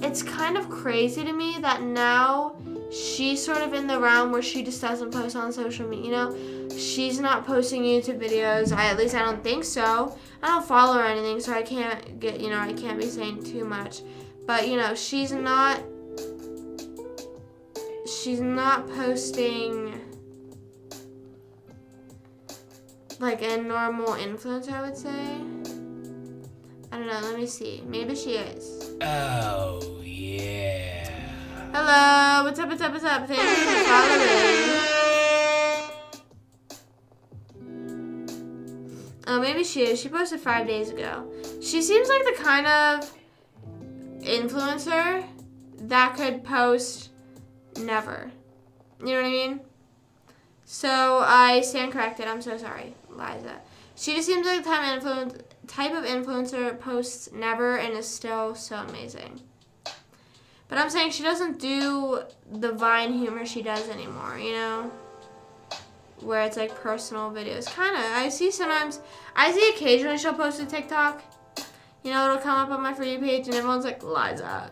it's kind of crazy to me that now she's sort of in the realm where she just doesn't post on social media, you know? She's not posting YouTube videos. At least I don't think so. I don't follow her or anything, so I can't be saying too much. But, you know, she's not posting like a normal influencer, I would say. I don't know, let me see. Maybe she is. Oh, yeah. Hello, what's up? Thank you for following. Oh, maybe she is. She posted 5 days ago. She seems like the kind of influencer that could post never. You know what I mean? So I stand corrected. I'm so sorry, Liza. She just seems like the type of influencer posts never and is still so amazing. But I'm saying she doesn't do the Vine humor she does anymore, you know? Where it's like personal videos. Kind of. I see occasionally she'll post a TikTok. You know, it'll come up on my For You page and everyone's like, Liza.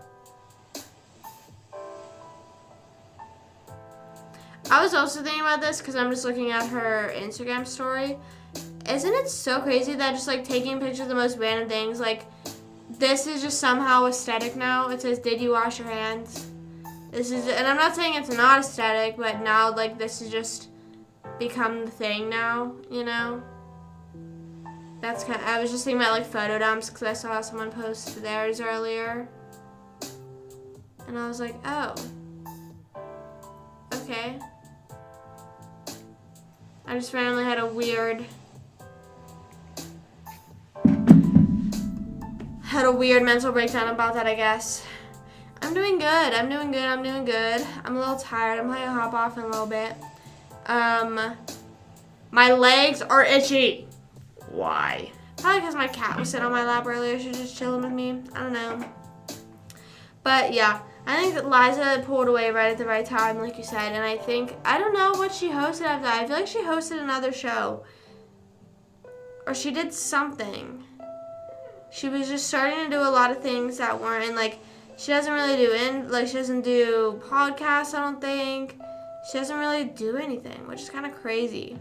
I was also thinking about this because I'm just looking at her Instagram story. Isn't it so crazy that just like taking pictures of the most random things, like this is just somehow aesthetic now? It says, did you wash your hands? And I'm not saying it's not aesthetic, but now like this is just become the thing now, you know? I was just thinking about like photo dumps because I saw someone post theirs earlier. And I was like, oh. Okay. I just randomly had a weird mental breakdown about that, I guess. I'm doing good. I'm a little tired. I'm going to hop off in a little bit. My legs are itchy. Why? Probably because my cat was sitting on my lap earlier. She was just chilling with me. I don't know. But yeah, I think that Liza pulled away right at the right time, like you said. And I don't know what she hosted after that. I feel like she hosted another show. Or she did something. She was just starting to do a lot of things that weren't, and like, she doesn't really she doesn't do podcasts, I don't think. She doesn't really do anything, which is kind of crazy.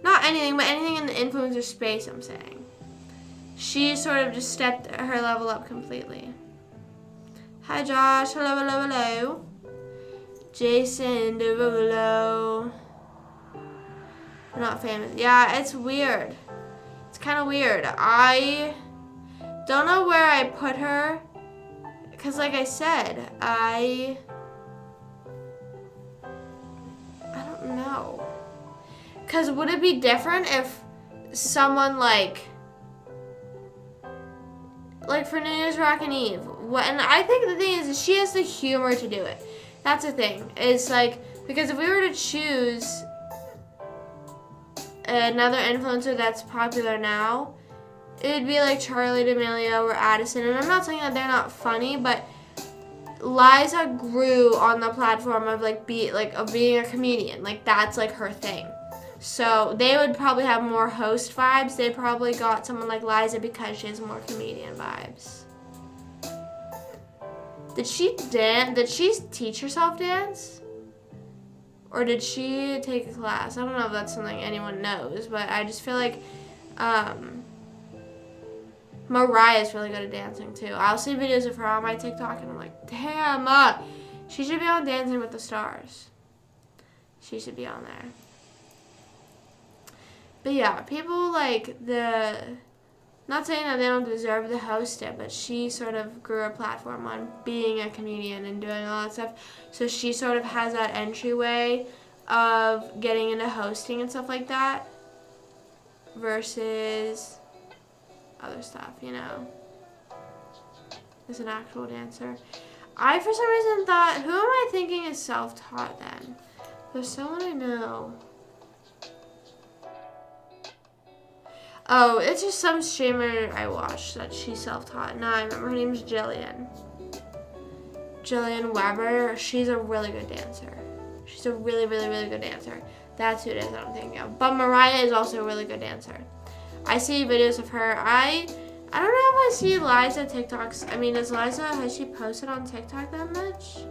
Not anything, but anything in the influencer space, I'm saying. She sort of just stepped her level up completely. Hi, Josh. Hello. Jason Derulo. Not famous. Yeah, it's weird. It's kind of weird. I don't know where I put her. Because like I said, I don't know. Because would it be different if someone like for New Year's Rockin' Eve, and I think the thing is she has the humor to do it. That's the thing. It's like, because if we were to choose another influencer that's popular now, it would be like Charlie D'Amelio or Addison. And I'm not saying that they're not funny, but Liza grew on the platform of of being a comedian. Like that's like her thing. So they would probably have more host vibes. They probably got someone like Liza because she has more comedian vibes. Did she dance? Did she teach herself dance? Or did she take a class? I don't know if that's something anyone knows, but I just feel like Mariah's really good at dancing too. I'll see videos of her on my TikTok and I'm like, damn, she should be on Dancing with the Stars. She should be on there. But yeah, people like Not saying that they don't deserve to host it, but she sort of grew a platform on being a comedian and doing all that stuff. So she sort of has that entryway of getting into hosting and stuff like that versus other stuff, you know, as an actual dancer. I, for some reason, thought, who am I thinking is self-taught then? There's someone I know. Oh, it's just some streamer I watched that she's self-taught. No, I remember her name's Jillian. Jillian Weber. She's a really good dancer. She's a really, really, really good dancer. That's who it is that I'm thinking of. But Mariah is also a really good dancer. I see videos of her. I don't know if I see Liza TikToks. I mean, has she posted on TikTok that much?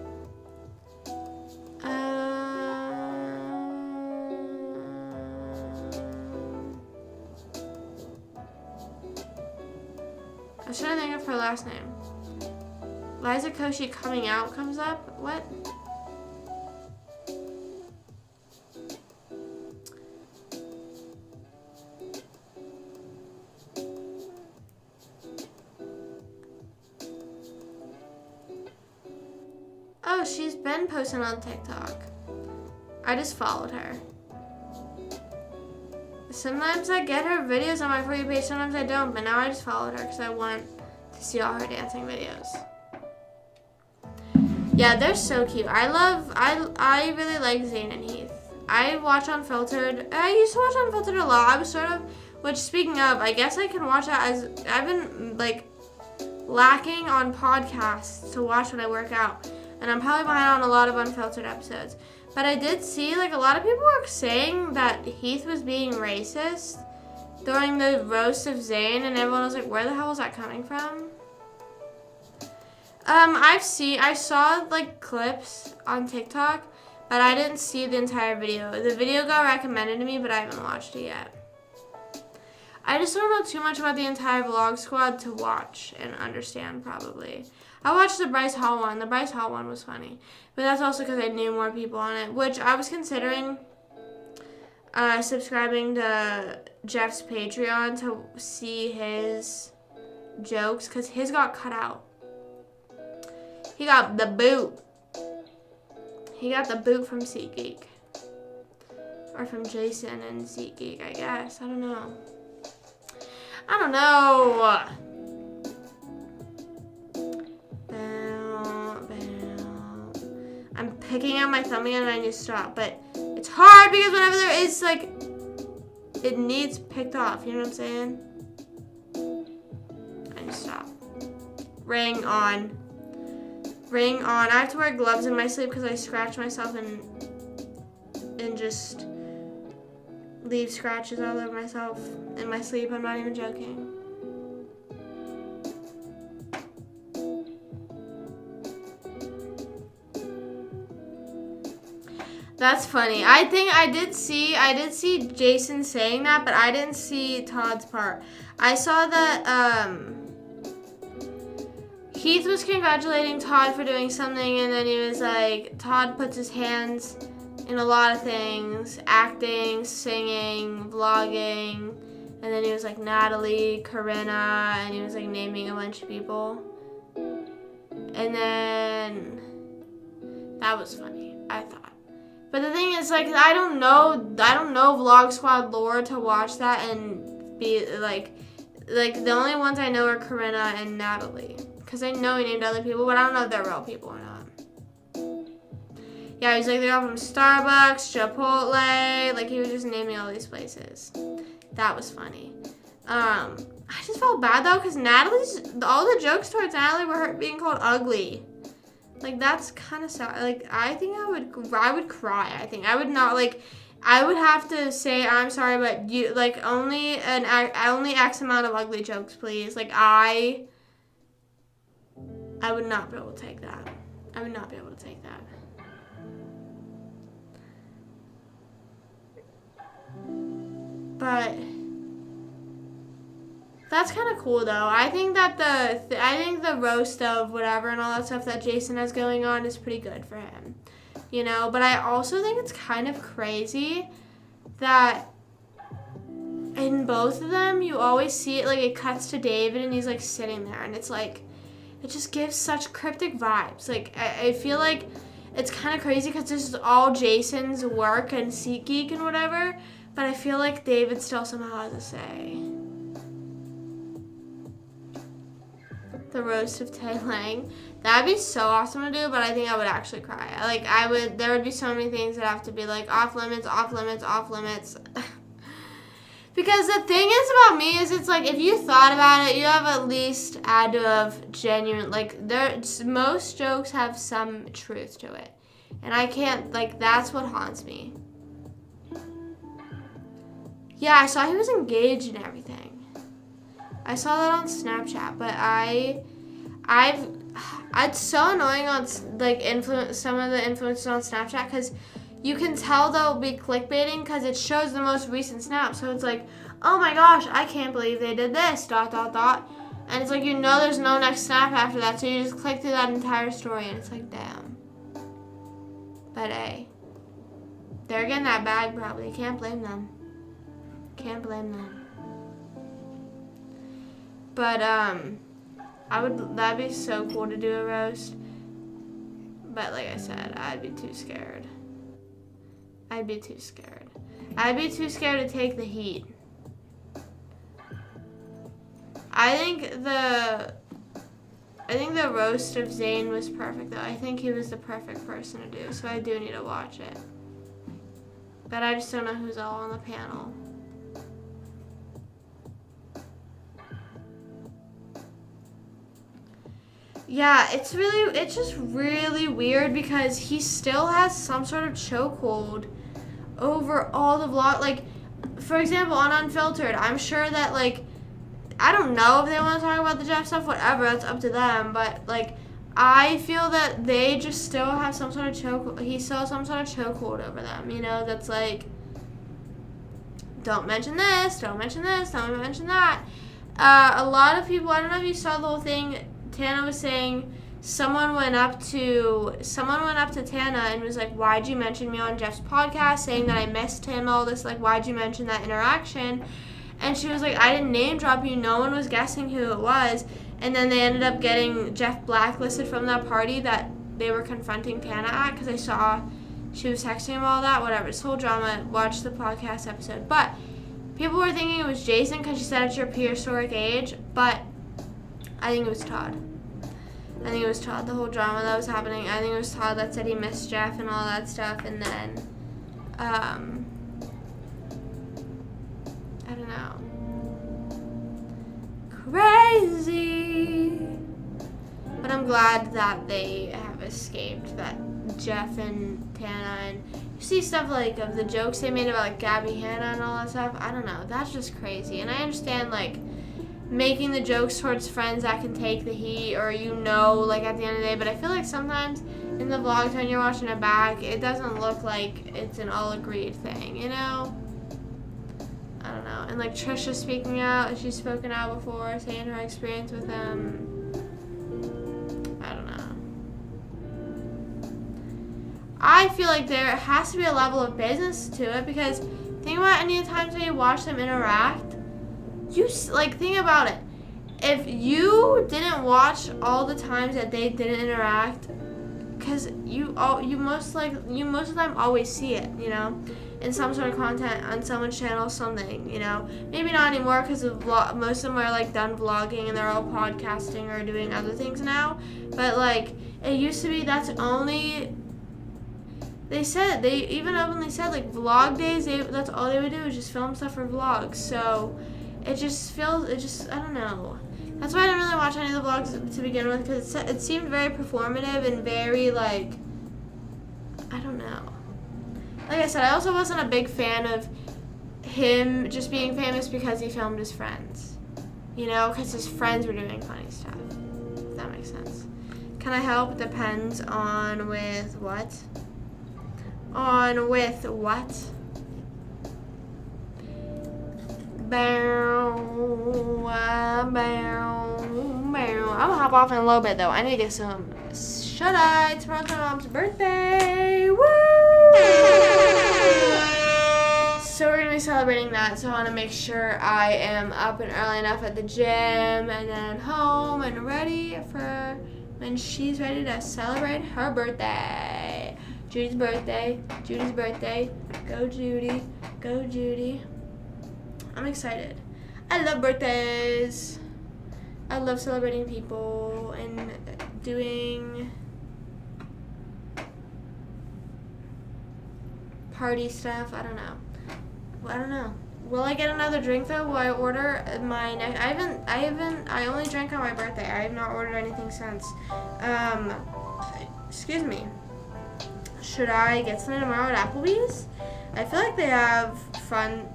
I was trying to think of her last name. Liza Koshy coming out comes up. What? Oh, she's been posting on TikTok. I just followed her. Sometimes I get her videos on my For You page, sometimes I don't, but now I just followed her because I want to see all her dancing videos. Yeah, they're so cute. I really like Zayn and Heath. I watch Unfiltered. I used to watch Unfiltered a lot. I was sort of, which speaking of, I guess I can watch that as, I've been like lacking on podcasts to watch when I work out. And I'm probably behind on a lot of Unfiltered episodes. But I did see, like, a lot of people were saying that Heath was being racist during the roast of Zayn, and everyone was like, where the hell is that coming from? I saw, like, clips on TikTok, but I didn't see the entire video. The video got recommended to me, but I haven't watched it yet. I just don't know too much about the entire Vlog Squad to watch and understand, probably. I watched the Bryce Hall one. The Bryce Hall one was funny. But that's also because I knew more people on it, which I was considering subscribing to Jeff's Patreon to see his jokes, because his got cut out. He got the boot. He got the boot from SeatGeek. Or from Jason and SeatGeek, I guess. I don't know. I'm picking out my thumb again and I need to stop, but it's hard because whenever there is, like, it needs picked off, you know what I'm saying? I need to stop. Ring on. Ring on. I have to wear gloves in my sleep because I scratch myself and just leave scratches all over myself in my sleep. I'm not even joking. That's funny. I think I did see Jason saying that, but I didn't see Todd's part. I saw that Heath was congratulating Todd for doing something, and then he was like, Todd puts his hands in a lot of things, acting, singing, vlogging, and then he was like Natalie, Corinna, and he was like naming a bunch of people. And then that was funny, I thought. But the thing is, like, I don't know Vlog Squad lore to watch that and be like the only ones I know are Corinna and Natalie, because I know he named other people, but I don't know if they're real people or not. Yeah, he's like, they're all from Starbucks, Chipotle, like he was just naming all these places. That was funny. I just felt bad though, because all the jokes towards Natalie were her being called ugly. Like, that's kind of sad. Like, I think I would cry. I think I would not, like, I would have to say, I'm sorry, but you, like, only X amount of ugly jokes, please. Like, I would not be able to take that. I would not be able to take that. But that's kind of cool, though. I think that the roast of whatever and all that stuff that Jason has going on is pretty good for him, you know. But I also think it's kind of crazy that in both of them, you always see it, like, it cuts to David, and he's, like, sitting there, and it's, like, it just gives such cryptic vibes. Like, I feel like it's kind of crazy because this is all Jason's work and SeatGeek and whatever, but I feel like David still somehow has a say. The roast of Tay Lang. That'd be so awesome to do, but I think I would actually cry. There would be so many things that have to be, like, off limits, off limits, off limits. Because the thing is about me is it's like if you thought about it, you have at least had to have genuine, like, most jokes have some truth to it. And I can't, like, that's what haunts me. Yeah, I saw he was engaged and everything. I saw that on Snapchat, but it's so annoying on, like, some of the influencers on Snapchat because you can tell they'll be clickbaiting because it shows the most recent snap. So it's like, oh my gosh, I can't believe they did this, ... And it's like, you know there's no next snap after that, so you just click through that entire story, and it's like, damn. But hey, they're getting that bag probably. Can't blame them. Can't blame them. But, that'd be so cool to do a roast. But like I said, I'd be too scared. I'd be too scared. I'd be too scared to take the heat. I think the roast of Zayn was perfect, though. I think he was the perfect person to do, so I do need to watch it. But I just don't know who's all on the panel. Yeah, it's just really weird because he still has some sort of chokehold over all the vlog. Like, for example, on Unfiltered, I'm sure that, like, I don't know if they want to talk about the Jeff stuff, whatever, that's up to them. But, like, I feel that they just still have some sort of he still has some sort of chokehold over them, you know, that's like, don't mention this, don't mention this, don't mention that. A lot of people, I don't know if you saw the whole thing, Tana was saying someone went up to Tana and was like, why'd you mention me on Jeff's podcast, saying that I missed him, all this, like, why'd you mention that interaction? And she was like, I didn't name drop you, no one was guessing who it was. And then they ended up getting Jeff blacklisted from that party that they were confronting Tana at, because I saw she was texting him all that, whatever, this whole drama. Watch the podcast episode. But people were thinking it was Jason because she said it's your prehistoric age, but I think it was Todd. I think it was Todd, the whole drama that was happening. I think it was Todd that said he missed Jeff and all that stuff, and then, I don't know. Crazy. But I'm glad that they have escaped, that Jeff and Tana, and you see stuff like of the jokes they made about, like, Gabby Hanna and all that stuff. I don't know. That's just crazy. And I understand, like, making the jokes towards friends that can take the heat, or, you know, like, at the end of the day. But I feel like sometimes in the vlogs when you're watching it back, it doesn't look like it's an all-agreed thing, you know? I don't know. And, like, Trisha speaking out, she's spoken out before, saying her experience with them. I don't know. I feel like there has to be a level of business to it, because think about any times when you watch them interact. Think about it. If you didn't watch all the times that they didn't interact, because you most of the time always see it, you know, in some sort of content on someone's channel, something, you know. Maybe not anymore because most of them are, like, done vlogging and they're all podcasting or doing other things now. But, like, it used to be that's only. They even openly said, like, vlog days, that's all they would do is just film stuff for vlogs. So I don't know. That's why I didn't really watch any of the vlogs to begin with, because it seemed very performative and very, like, I don't know. Like I said, I also wasn't a big fan of him just being famous because he filmed his friends. You know, because his friends were doing funny stuff. If that makes sense. Can I help? Depends on with what? On with what? I'm gonna hop off in a little bit, though. I need to get some shut-eye. Tomorrow's my mom's birthday. Woo! So we're gonna be celebrating that. So I want to make sure I am up and early enough at the gym, and then home and ready for when she's ready to celebrate her birthday. Judy's birthday. Judy's birthday. Go Judy. Go Judy. I'm excited. I love birthdays. I love celebrating people and doing party stuff. I don't know. Will I get another drink though? Will I order my next? I only drank on my birthday. I have not ordered anything since. Excuse me. Should I get something tomorrow at Applebee's? I feel like they have fun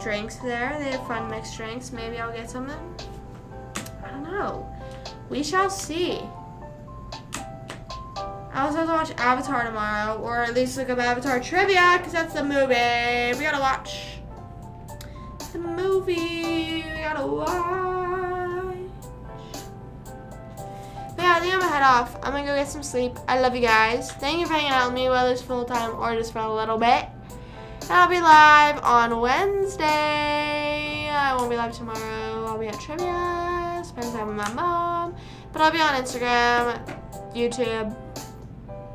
drinks there. They have fun mixed drinks. Maybe I'll get something. I don't know. We shall see. I also have to watch Avatar tomorrow, or at least look up Avatar trivia, because that's the movie we gotta watch. The movie we gotta watch. But yeah, I think I'm gonna head off. I'm gonna go get some sleep. I love you guys. Thank you for hanging out with me, whether it's full time or just for a little bit. And I'll be live on Wednesday. I won't be live tomorrow. I'll be at trivia, spend time with my mom. But I'll be on Instagram, YouTube,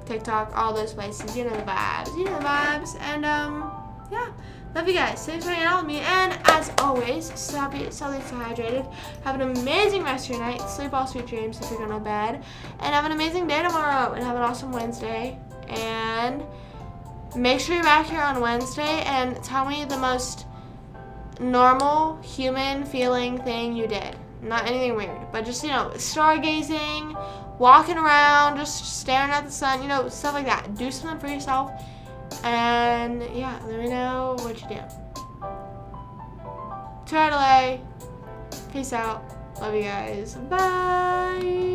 TikTok, all those places. You know the vibes. You know the vibes. And yeah, love you guys. Thanks for hanging out with me. And as always, stay hydrated. Have an amazing rest of your night. Sleep all sweet dreams if you're going to bed. And have an amazing day tomorrow. And have an awesome Wednesday. And make sure you're back here on Wednesday and tell me the most normal human feeling thing you did. Not anything weird, but just, stargazing, walking around, just staring at the sun, stuff like that. Do something for yourself. And yeah, let me know what you do. To LA. Peace out. Love you guys. Bye.